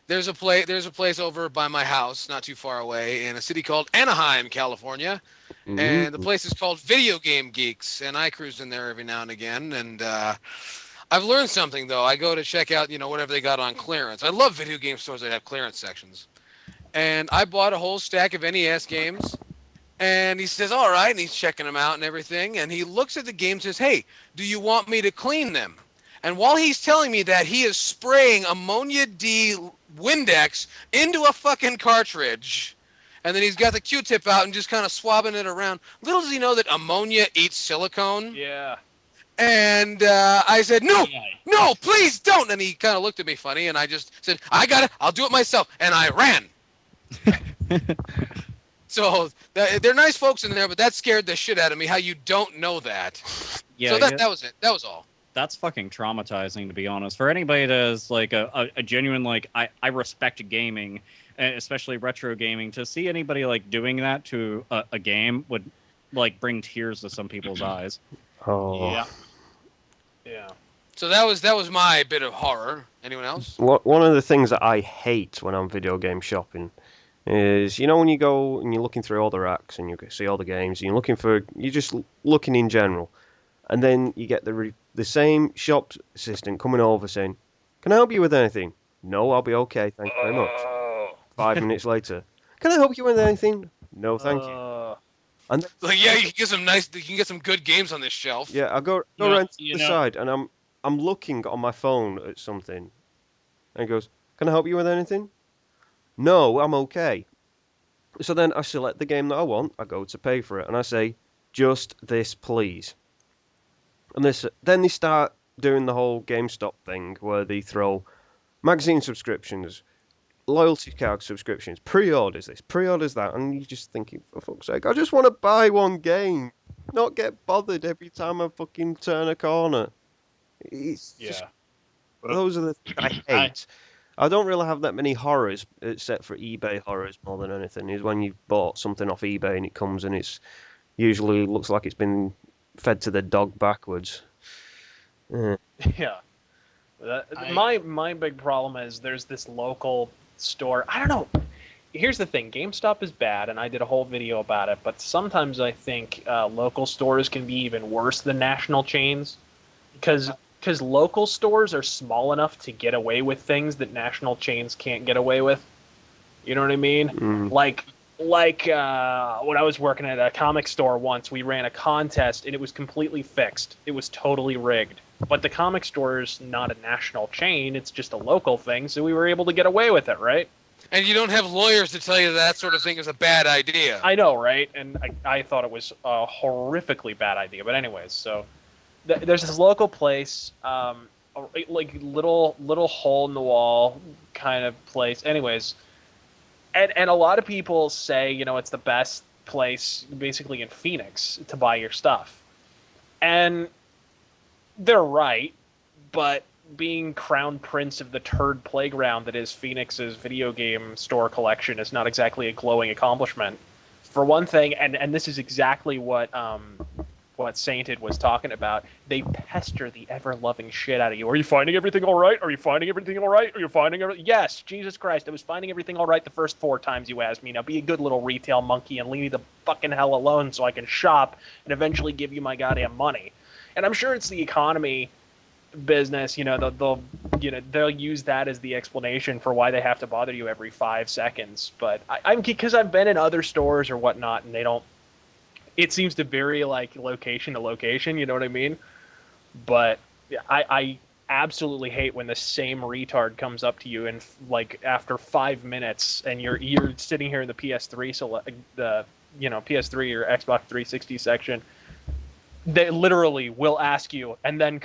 there's a place over by my house, not too far away, in a city called Anaheim, California, and the Ooh. place is called Video Game Geeks, and I cruise in there every now and again, and I've learned something though. I go to check out, whatever they got on clearance. I love video game stores that have clearance sections, and I bought a whole stack of NES games. And he says, all right, and he's checking them out and everything. And he looks at the game and says, hey, do you want me to clean them? And while he's telling me that, he is spraying ammonia D Windex into a fucking cartridge. And then he's got the Q-tip out and just kind of swabbing it around. Little does he know that ammonia eats silicone. Yeah. And I said, no, Yeah. no, please don't. And he kind of looked at me funny. And I just said, I got it. I'll do it myself. And I ran. So they're nice folks in there, but that scared the shit out of me. How you don't know that? So Yeah, that was it. That was all. that's fucking traumatizing, to be honest. For anybody that is like a genuine, like, I respect gaming, especially retro gaming, to see anybody like doing that to a game would like bring tears to some people's eyes. Oh. Yeah. Yeah. So that was my bit of horror. Anyone else? One of the things that I hate when I'm video game shopping is, when you go and you're looking through all the racks and you see all the games and you're just looking in general, and then you get the same shop assistant coming over saying, "Can I help you with anything?" "No, I'll be okay, thank you very much." Oh. 5 minutes later, "Can I help you with anything?" "No, thank you." And then, Like, yeah, you can get some good games on this shelf. yeah, I go Well, around to the side and I'm looking on my phone at something, and he goes, "Can I help you with anything?" "No, I'm okay." So then I select the game that I want, I go to pay for it, and I say, "Just this, please." And then they start doing the whole GameStop thing where they throw magazine subscriptions, loyalty card subscriptions, pre-orders this, pre-orders that, and you're just thinking, for fuck's sake, I just want to buy one game, not get bothered every time I fucking turn a corner. It's just Yeah. those are the things I hate. I don't really have that many horrors, except for eBay horrors more than anything. Is when you've bought something off eBay and it comes and it's usually looks like it's been fed to the dog backwards. Eh. Yeah. I My big problem is there's this local store. I don't know. Here's the thing: GameStop is bad, and I did a whole video about it. But sometimes I think local stores can be even worse than national chains, because local stores are small enough to get away with things that national chains can't get away with. You know what I mean? Mm. Like when I was working at a comic store once, we ran a contest and it was completely fixed. It was totally rigged. But the comic store is not a national chain; it's just a local thing, so we were able to get away with it, right? And you don't have lawyers to tell you that sort of thing is a bad idea. I know, right? And I thought it was a horrifically bad idea. But anyways, so there's this local place, like little hole in the wall kind of place. Anyways, and a lot of people say, it's the best place basically in Phoenix to buy your stuff. And they're right, but being crown prince of the turd playground that is Phoenix's video game store collection is not exactly a glowing accomplishment. For one thing, and this is exactly what Sainted was talking about. They pester the ever-loving shit out of you. Are you finding everything all right? Are you finding everything all right? Are you finding everything? Yes, Jesus Christ, I was finding everything all right the first 4 times you asked me. Now be a good little retail monkey and leave me the fucking hell alone so I can shop and eventually give you my goddamn money. And I'm sure it's the economy business. They'll use that as the explanation for why they have to bother you every 5 seconds. But I'm because I've been in other stores or whatnot, and they don't. It seems to vary like location to location. You know what I mean? But I absolutely hate when the same retard comes up to you and like after 5 minutes and you're sitting here in the PS3 PS3 or Xbox 360 section They literally will ask you and then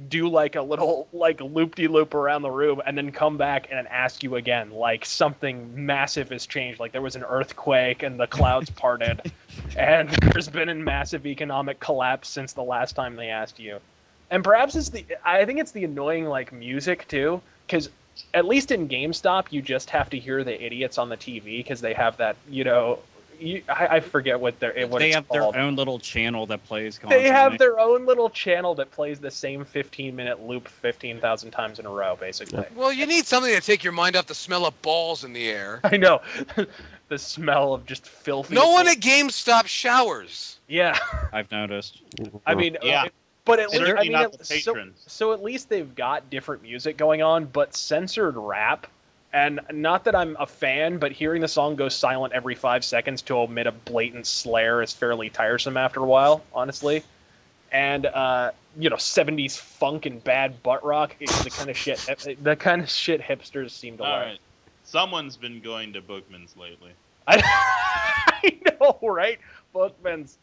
do like a little like loop-de-loop around the room and then come back and ask you again, like something massive has changed, like there was an earthquake and the clouds parted and there's been a massive economic collapse since the last time they asked you. And perhaps I think it's the annoying like music too, because at least in GameStop you just have to hear the idiots on the TV because they have that, I forget what They it's have called. their own little channel that plays They constantly. have their own little channel that plays the same 15-minute loop 15,000 times in a row, basically. Well, you need something to take your mind off the smell of balls in the air. I know. The smell of just filthy. No one at GameStop showers. Yeah. I've noticed. I mean, Yeah. but at least, Certainly I mean, not the patrons. so at least they've got different music going on, but censored rap. And not that I'm a fan, but hearing the song go silent every 5 seconds to omit a blatant slur is fairly tiresome after a while, honestly. And 70s funk and bad butt rock is the kind of shit hipsters seem to All like. right. Someone's been going to Bookman's lately. I know, right? Bookman's.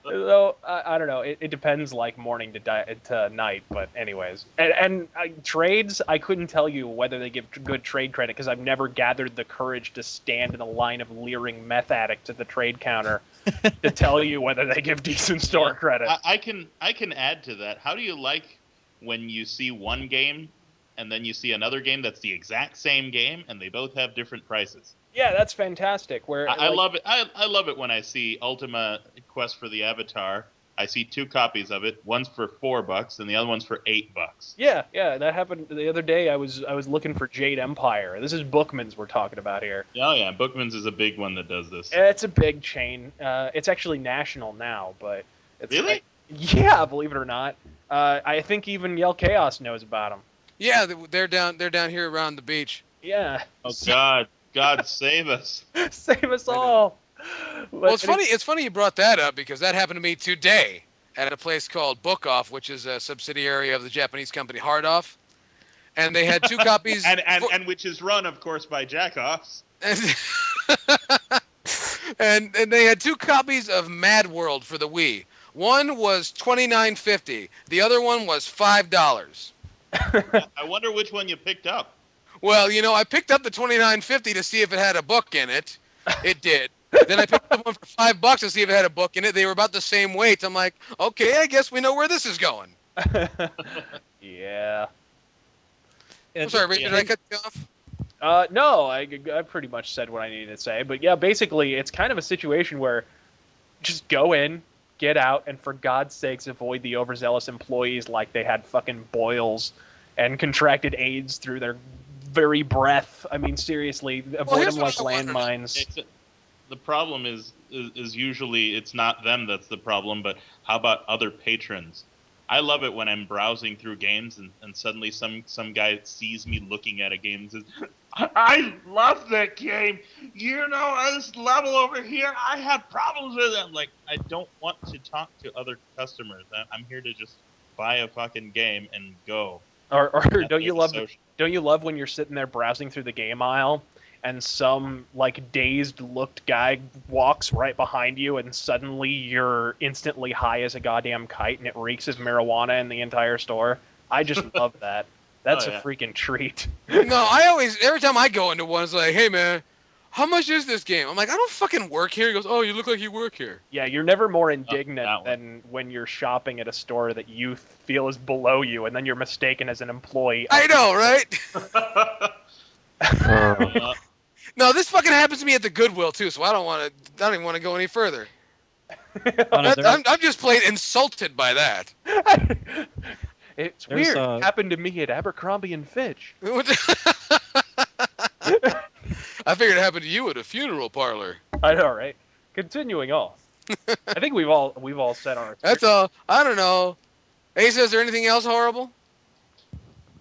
So I don't know. It depends, like morning to night. But anyways, and trades, I couldn't tell you whether they give good trade credit because I've never gathered the courage to stand in a line of leering meth addicts at the trade counter to tell you whether they give decent store credit. I can add to that. How do you like when you see one game and then you see another game that's the exact same game and they both have different prices? Yeah, that's fantastic. Where I love it. I love it when I see Ultima Quest for the Avatar. I see two copies of it. One's for $4 and the other one's for $8. Yeah, that happened the other day. I was looking for Jade Empire. This is Bookman's we're talking about here. Oh yeah, Bookman's is a big one that does this. It's a big chain. It's actually national now, but it's Really? yeah, believe it or not. I think even Yell Chaos knows about them. Yeah, they're down here around the beach. Yeah. Oh God save us. Save us I know. all. Well, it's funny you brought that up because that happened to me today at a place called Book Off, which is a subsidiary of the Japanese company Hard Off, and they had two copies. and which is run, of course, by jackoffs. And they had two copies of Mad World for the Wii. One was $29.50. The other one was $5. I wonder which one you picked up. Well, I picked up the $29.50 to see if it had a book in it. It did. Then I picked up one for $5 to see if it had a book in it. They were about the same weight. I'm like, okay, I guess we know where this is going. Yeah. I'm sorry, Richard, did I cut you off? No, I pretty much said what I needed to say. But yeah, basically, it's kind of a situation where just go in, get out, and for God's sakes, avoid the overzealous employees like they had fucking boils and contracted AIDS through their very breath. I mean, seriously, avoid them like landmines. The problem is usually it's not them that's the problem, but how about other patrons? I love it when I'm browsing through games and suddenly some guy sees me looking at a game and says, I love that game. This level over here, I have problems with it. I'm like, I don't want to talk to other customers. I'm here to just buy a fucking game and go. Or don't you love social. don't you love when you're sitting there browsing through the game aisle and some like dazed looked guy walks right behind you and suddenly you're instantly high as a goddamn kite and it reeks of marijuana in the entire store? I just love that. That's Oh, yeah. a freaking treat. No, every time I go into one, it's like, hey, man, how much is this game? I'm like, I don't fucking work here. He goes, oh, you look like you work here. Yeah, you're never more indignant that one. than when you're shopping at a store that you feel is below you and then you're mistaken as an employee. I know, right? No, this fucking happens to me at the Goodwill, too, so I don't even want to go any further. Oh, no, I'm just plain insulted by that. It's There's, weird. It happened to me at Abercrombie and Fitch. I figured it happened to you at a funeral parlor. I know, right? Continuing on. I think we've all said our That's all. I don't know. Asa, is there anything else horrible?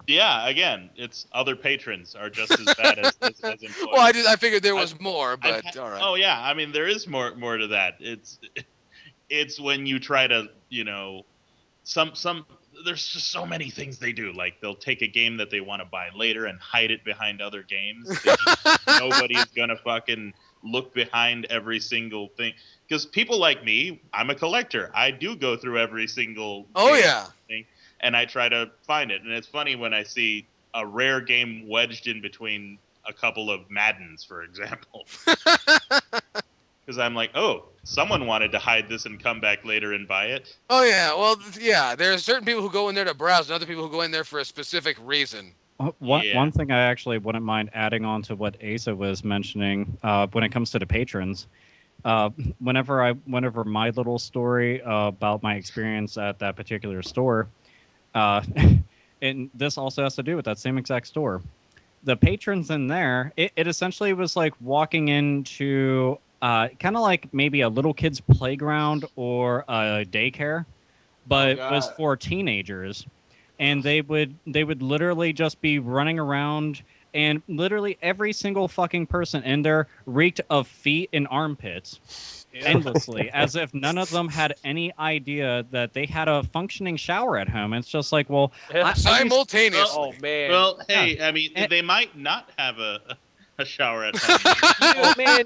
Yeah, again, it's other patrons are just as bad as employees. Well, I figured there was more, but all right. Oh yeah, I mean there is more to that. It's when you try to some there's just so many things they do. Like they'll take a game that they want to buy later and hide it behind other games. Nobody's gonna fucking look behind every single thing. Because people like me, I'm a collector. I do go through every single Oh game yeah. thing, and I try to find it. And it's funny when I see a rare game wedged in between a couple of Maddens, for example. Because I'm like, oh, someone wanted to hide this and come back later and buy it. Oh yeah. Well, yeah. There are certain people who go in there to browse, and other people who go in there for a specific reason. One Yeah. one thing I actually wouldn't mind adding on to what Asa was mentioning when it comes to the patrons. Whenever my little story about my experience at that particular store, uh, and this also has to do with that same exact store. The patrons in there, it essentially was like walking into kind of like maybe a little kid's playground or a daycare, but it was for teenagers, and they would literally just be running around, and literally every single fucking person in there reeked of feet and armpits endlessly, as if none of them had any idea that they had a functioning shower at home. It's just like, well, I used, Simultaneously. Oh man. Well, hey, I mean, And- they might not have a shower at home. Oh man,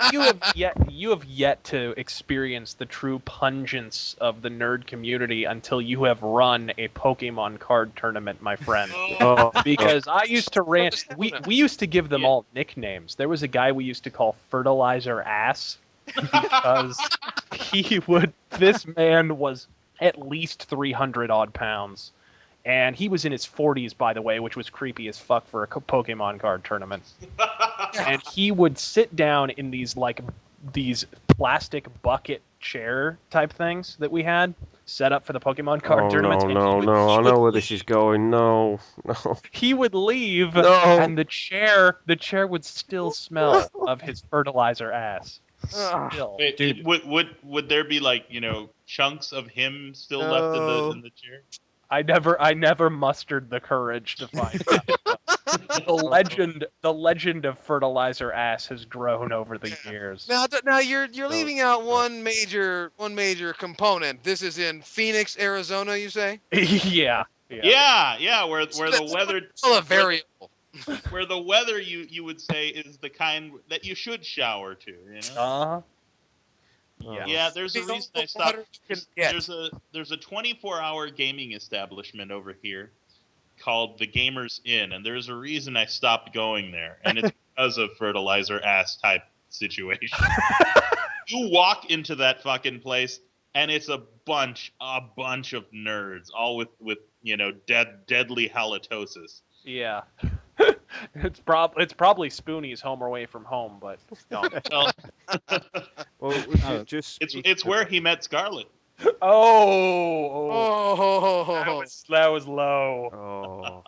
you have yet to experience the true pungence of the nerd community until you have run a Pokemon card tournament, my friend. Oh, Because I used to rant. We Persona. we used to give them Yeah. all nicknames. There was a guy we used to call Fertilizer Ass because this man was at least 300 odd pounds. And he was in his 40s, by the way, which was creepy as fuck for a Pokemon card tournament. And he would sit down in these plastic bucket chair type things that we had set up for the Pokemon card oh tournaments. no, and no, no! I know where this is going. No, no, he would leave, no. and the chair would still smell of his fertilizer ass. Still. Wait, Dude. would there be like chunks of him still left in No. the chair? I never mustered the courage to find out. The legend of fertilizer ass has grown over the years. Now you're No. leaving out one major component. This is in Phoenix, Arizona. You say? Yeah. Yeah, where So the that's weather still a variable. where the weather you would say is the kind that you should shower to, Uh-huh. Yeah. Yeah, there's a Be all reason the I stopped. water you can get. There's a 24-hour gaming establishment over here called the Gamers Inn, and there's a reason I stopped going there, and it's because of fertilizer ass type situation. You walk into that fucking place, and it's a bunch of nerds, all with deadly halitosis. Yeah. It's probably Spoonie's Home Away from Home, but no. Well, Well, would you Oh. just it's speak it's where he met Scarlet. Oh, Oh, that was low. Oh,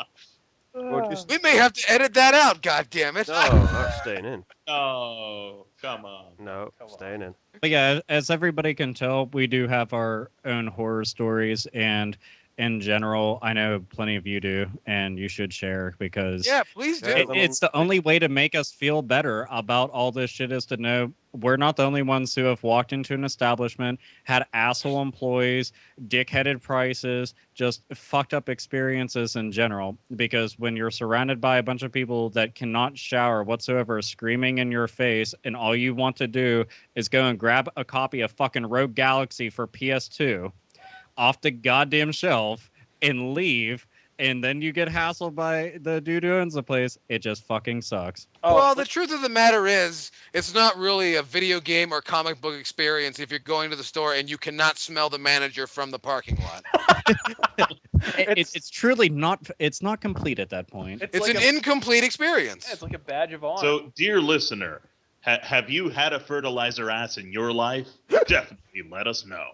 well, just we may have to edit that out. God damn it! no. That's staying in. Oh, come on. No, Come on. staying in. But yeah, as everybody can tell, we do have our own horror stories, and in general, I know plenty of you do, and you should share because Yeah, please Yeah, do. it's the only way to make us feel better about all this shit is to know we're not the only ones who have walked into an establishment, had asshole employees, dickheaded prices, just fucked up experiences in general. Because when you're surrounded by a bunch of people that cannot shower whatsoever, screaming in your face, and all you want to do is go and grab a copy of fucking Rogue Galaxy for PS2 off the goddamn shelf and leave, and then you get hassled by the dude who owns the place. It just fucking sucks. Well, the truth of the matter is, it's not really a video game or comic book experience if you're going to the store and you cannot smell the manager from the parking lot. It's truly not. It's not complete at that point. It's like an a, incomplete yeah, experience. it's like a badge of honor. So, dear listener, have you had a fertilizer ass in your life? Definitely let us know.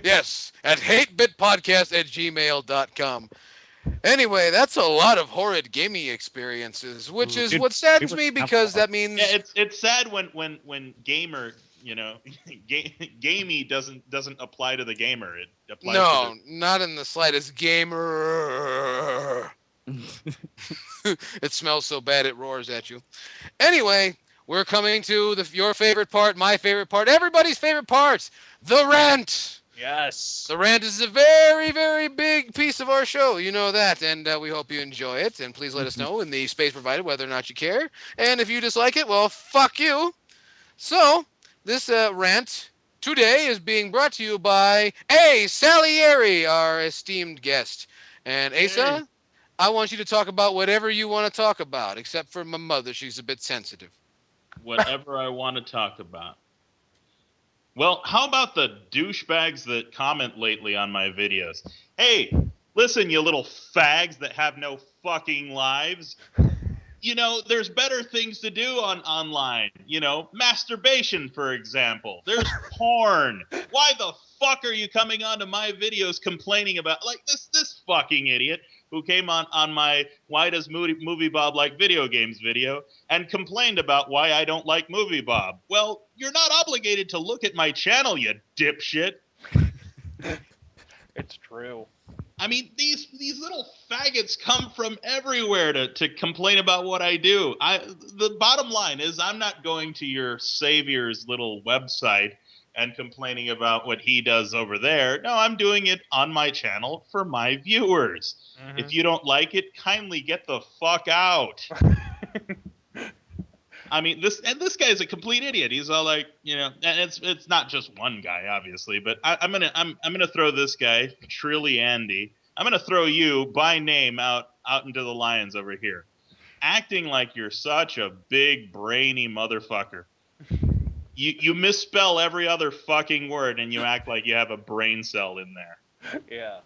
Yes, at hatebitpodcast@gmail.com. Anyway, that's a lot of horrid gaming experiences, which is Dude, what we saddens were me having because fun. that means Yeah, it's sad when gamer, gamey doesn't apply to the gamer. It applies to no, not in the slightest. Gamer. It smells so bad it roars at you. Anyway, we're coming to your favorite part, my favorite part, everybody's favorite part, the rant. Yes. The rant is a very, very big piece of our show. You know that, and we hope you enjoy it. And please let us know in the space provided whether or not you care. And if you dislike it, well, fuck you. So, this rant today is being brought to you by Asalieri, our esteemed guest. And Asa, I want you to talk about whatever you want to talk about, except for my mother. She's a bit sensitive. Whatever I want to talk about. Well, how about the douchebags that comment lately on my videos? Hey, listen, you little fags that have no fucking lives. You know, there's better things to do online. You know, masturbation, for example. There's porn. Why the fuck are you coming onto my videos complaining about like this fucking idiot who came on my why does movie Bob like video games video and complained about why I don't like movie Bob? Well, you're not obligated to look at my channel, you dipshit. It's true. I mean, these little faggots come from everywhere to complain about what I do. The bottom line is I'm not going to your savior's little website and complaining about what he does over there. No, I'm doing it on my channel for my viewers. If you don't like it, kindly get the fuck out. I mean, this guy's a complete idiot. He's all like, you know, and it's not just one guy, obviously, but I'm gonna throw this guy, Trilly Andy. I'm gonna throw you by name out into the lions over here, acting like you're such a big brainy motherfucker. You misspell every other fucking word, and you act like you have a brain cell in there. Yeah.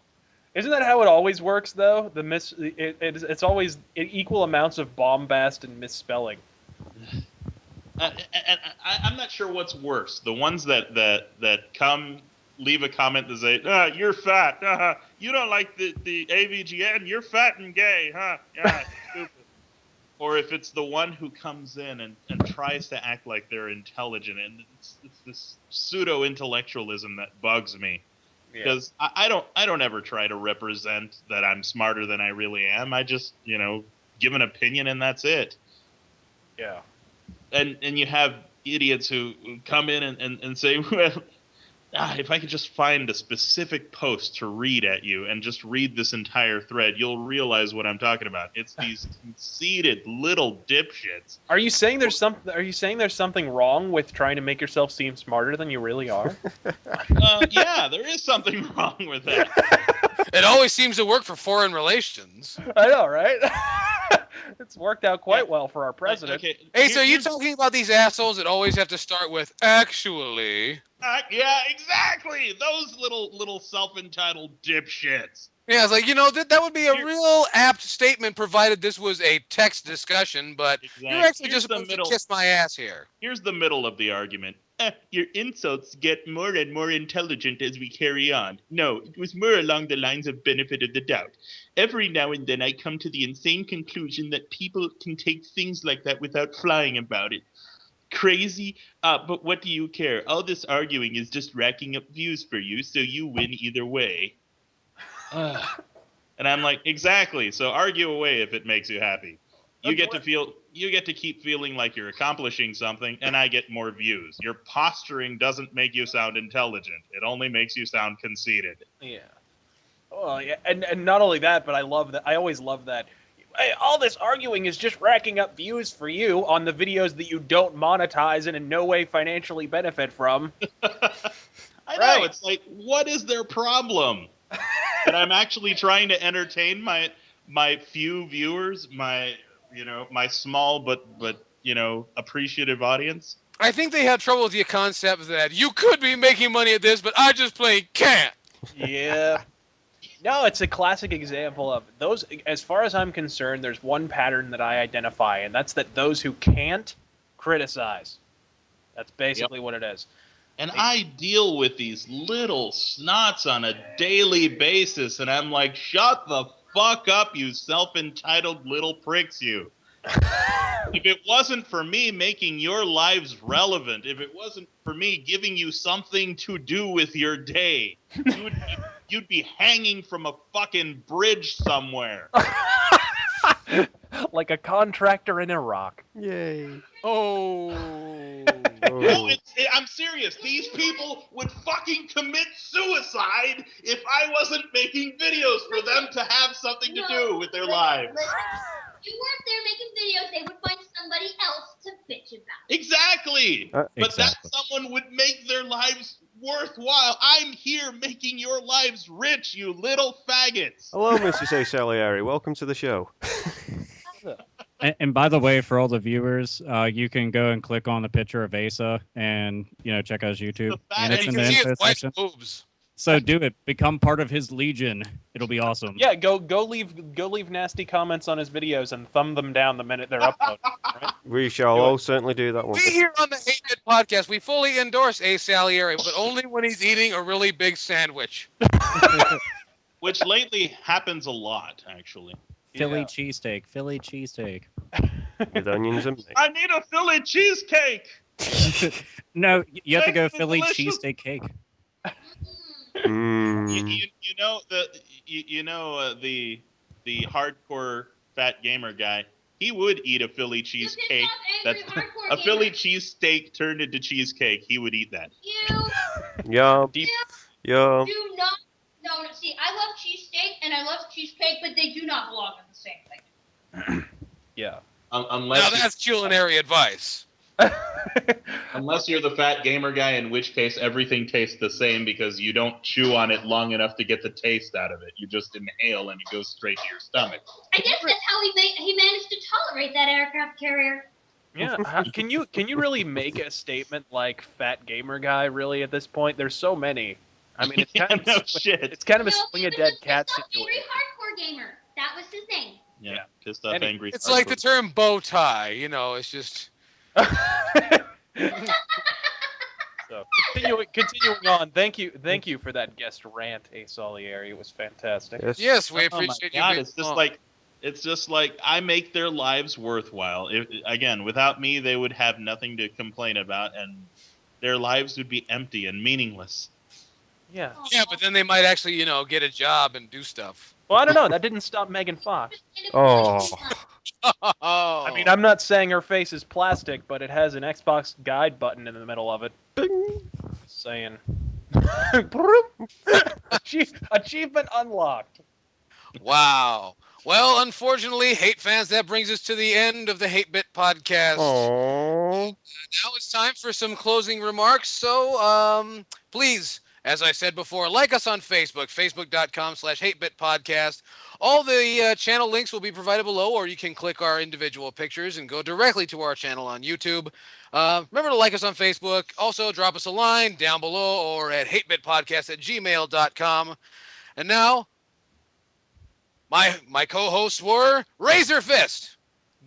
Isn't that how it always works, though? It's always equal amounts of bombast and misspelling. And I'm not sure what's worse: the ones that come leave a comment that say, "You're fat. You don't like the AVGN. You're fat and gay, huh? Yeah, stupid." Or if it's the one who comes in and tries to act like they're intelligent, and it's this pseudo intellectualism that bugs me. Yeah. Because I don't ever try to represent that I'm smarter than I really am. I just give an opinion and that's it. Yeah. And you have idiots who come in and say, well, if I could just find a specific post to read at you and just read this entire thread, you'll realize what I'm talking about. It's these conceited little dipshits. Are you saying there's something wrong with trying to make yourself seem smarter than you really are? Yeah, there is something wrong with that. It always seems to work for foreign relations. I know, right? It's worked out quite well for our president. Okay, Hey, so are you here's talking about these assholes that always have to start with actually? yeah, exactly. Those little self-entitled dipshits. Yeah, it's like, that would be a Here- real apt statement provided this was a text discussion, but you're Exactly. actually just supposed to kiss my ass here. Here's the middle of the argument. Your insults get more and more intelligent as we carry on. No, it was more along the lines of benefit of the doubt. Every now and then I come to the insane conclusion that people can take things like that without flying about it. Crazy? But what do you care? All this arguing is just racking up views for you, so you win either way. And I'm like, exactly. So argue away if it makes you happy. You get to keep feeling like you're accomplishing something, and I get more views. Your posturing doesn't make you sound intelligent. It only makes you sound conceited. Yeah. Well, yeah, and not only that, but I love that. I always love that. Hey, all this arguing is just racking up views for you on the videos that you don't monetize and in no way financially benefit from. I know. Right. It's like, what is their problem? That I'm actually trying to entertain my few viewers, my small but appreciative audience. I think they have trouble with the concept that you could be making money at this, but I just plain can't. Yeah. No, it's a classic example of those. As far as I'm concerned, there's one pattern that I identify, and that's that those who can't criticize. That's basically what it is. And I deal with these little snots on a daily basis, and I'm like, shut the fuck up, you self entitled little pricks, you. If it wasn't for me making your lives relevant, if it wasn't for me giving you something to do with your day, you'd be hanging from a fucking bridge somewhere. Like a contractor in Iraq. Yay. Oh. No, Oh. I'm serious. These people would fucking commit suicide if I wasn't making videos for them to have something to do with their lives. Listen, if you weren't there making videos, they would find somebody else to bitch about. Exactly. But Exactly. that someone would make their lives worthwhile. I'm here making your lives rich, you little faggots. Hello, Mrs. Asalieri. Welcome to the show. And by the way, for all the viewers, you can go and click on the picture of Asa and check out his YouTube, and And it's And in you the can see his info wife's section. boobs. So do it. Become part of his legion. It'll be awesome. Yeah, go leave nasty comments on his videos and thumb them down the minute they're uploaded. Right? We shall Do it. all certainly do that one. We here on the 8-Bit Podcast, we fully endorse Asalieri, but only when he's eating a really big sandwich. Which lately happens a lot, actually. Philly Yeah. cheesesteak. Philly cheesesteak. With onions and meat. I need a Philly cheesecake. No, you have to Make go it Philly delicious. cheesesteak cake. Mmm. You know the hardcore fat gamer guy. He would eat a Philly cheesecake. That's a Philly cheesesteak turned into cheesecake. He would eat that. You Yeah. Deep. Yeah. do not. No, see, I love cheesesteak and I love cheesecake, but they do not belong in the same thing. Yeah. Now Unless that's culinary advice. unless you're the fat gamer guy, in which case everything tastes the same because you don't chew on it long enough to get the taste out of it. You just inhale and it goes straight to your stomach. I guess that's how he managed to tolerate that aircraft carrier. Yeah. Can you really make a statement like fat gamer guy really at this point? There's so many. I mean, it's kind of no shit. it's kind of a No, swing a he was dead just cat pissed off angry situation. hardcore gamer. That was his name. Yeah, Yeah. pissed off, Anyway, angry. It's like the hardcore. term bow tie, it's just. So continuing on. Thank you for that guest rant, Asalieri. It was fantastic. Yes. Yes, we Oh my appreciate you God, being it's just like I make their lives worthwhile. Again, without me, they would have nothing to complain about, and their lives would be empty and meaningless. Yeah. Yeah, but then they might actually, get a job and do stuff. Well, I don't know. That didn't stop Megan Fox. Oh. Oh. I mean, I'm not saying her face is plastic, but it has an Xbox guide button in the middle of it. Bing. Just saying. Achievement unlocked. Wow. Well, unfortunately, hate fans, that brings us to the end of the Hate Bit Podcast. Aww. Now it's time for some closing remarks. So, please, as I said before, like us on Facebook, facebook.com/hatebitpodcast. All the channel links will be provided below, or you can click our individual pictures and go directly to our channel on YouTube. Remember to like us on Facebook. Also, drop us a line down below or at hatebitpodcast@gmail.com. And now, my co-hosts were Razor Fist,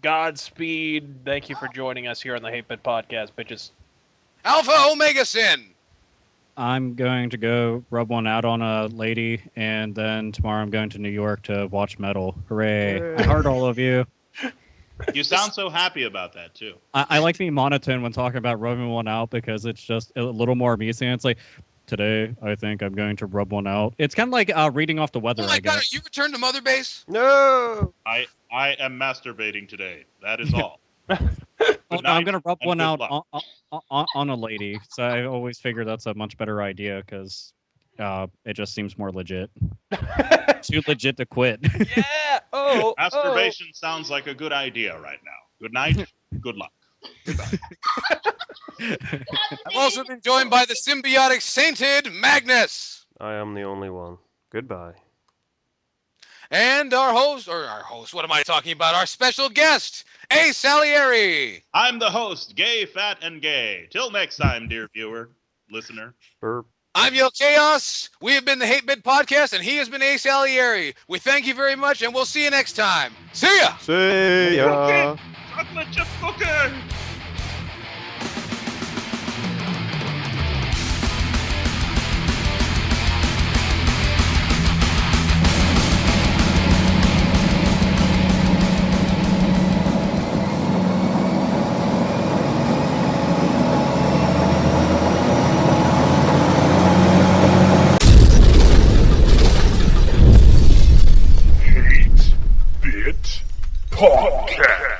Godspeed. Thank you for joining us here on the Hate Bit Podcast, bitches. Alpha Omega Sin, I'm going to go rub one out on a lady, and then tomorrow I'm going to New York to watch metal. Hooray! I heard all of you. You sound so happy about that too. I like being monotone when talking about rubbing one out because it's just a little more me. It's like, today I think I'm going to rub one out. It's kind of like reading off the weather, oh my I God, guess. you returned to Mother Base? No. I am masturbating today. That is all. Oh, Good no, I'm night, going to rub and one good out luck. on a lady. So I always figure that's a much better idea because it just seems more legit. Too legit to quit. Yeah. Oh. Masturbation sounds like a good idea right now. Good night. Good luck. I've also been joined by the symbiotic sainted Magnus. I am the only one. Goodbye. And our host, what am I talking about? Our special guest, Asalieri. I'm the host, gay, fat, and gay. Till next time, dear viewer, listener. Burp. I'm Yo Chaos. We have been the Hate Bit Podcast, and he has been Asalieri. We thank you very much, and we'll see you next time. See ya! See ya. Chocolate chip cookie! Hate Bit Podcast.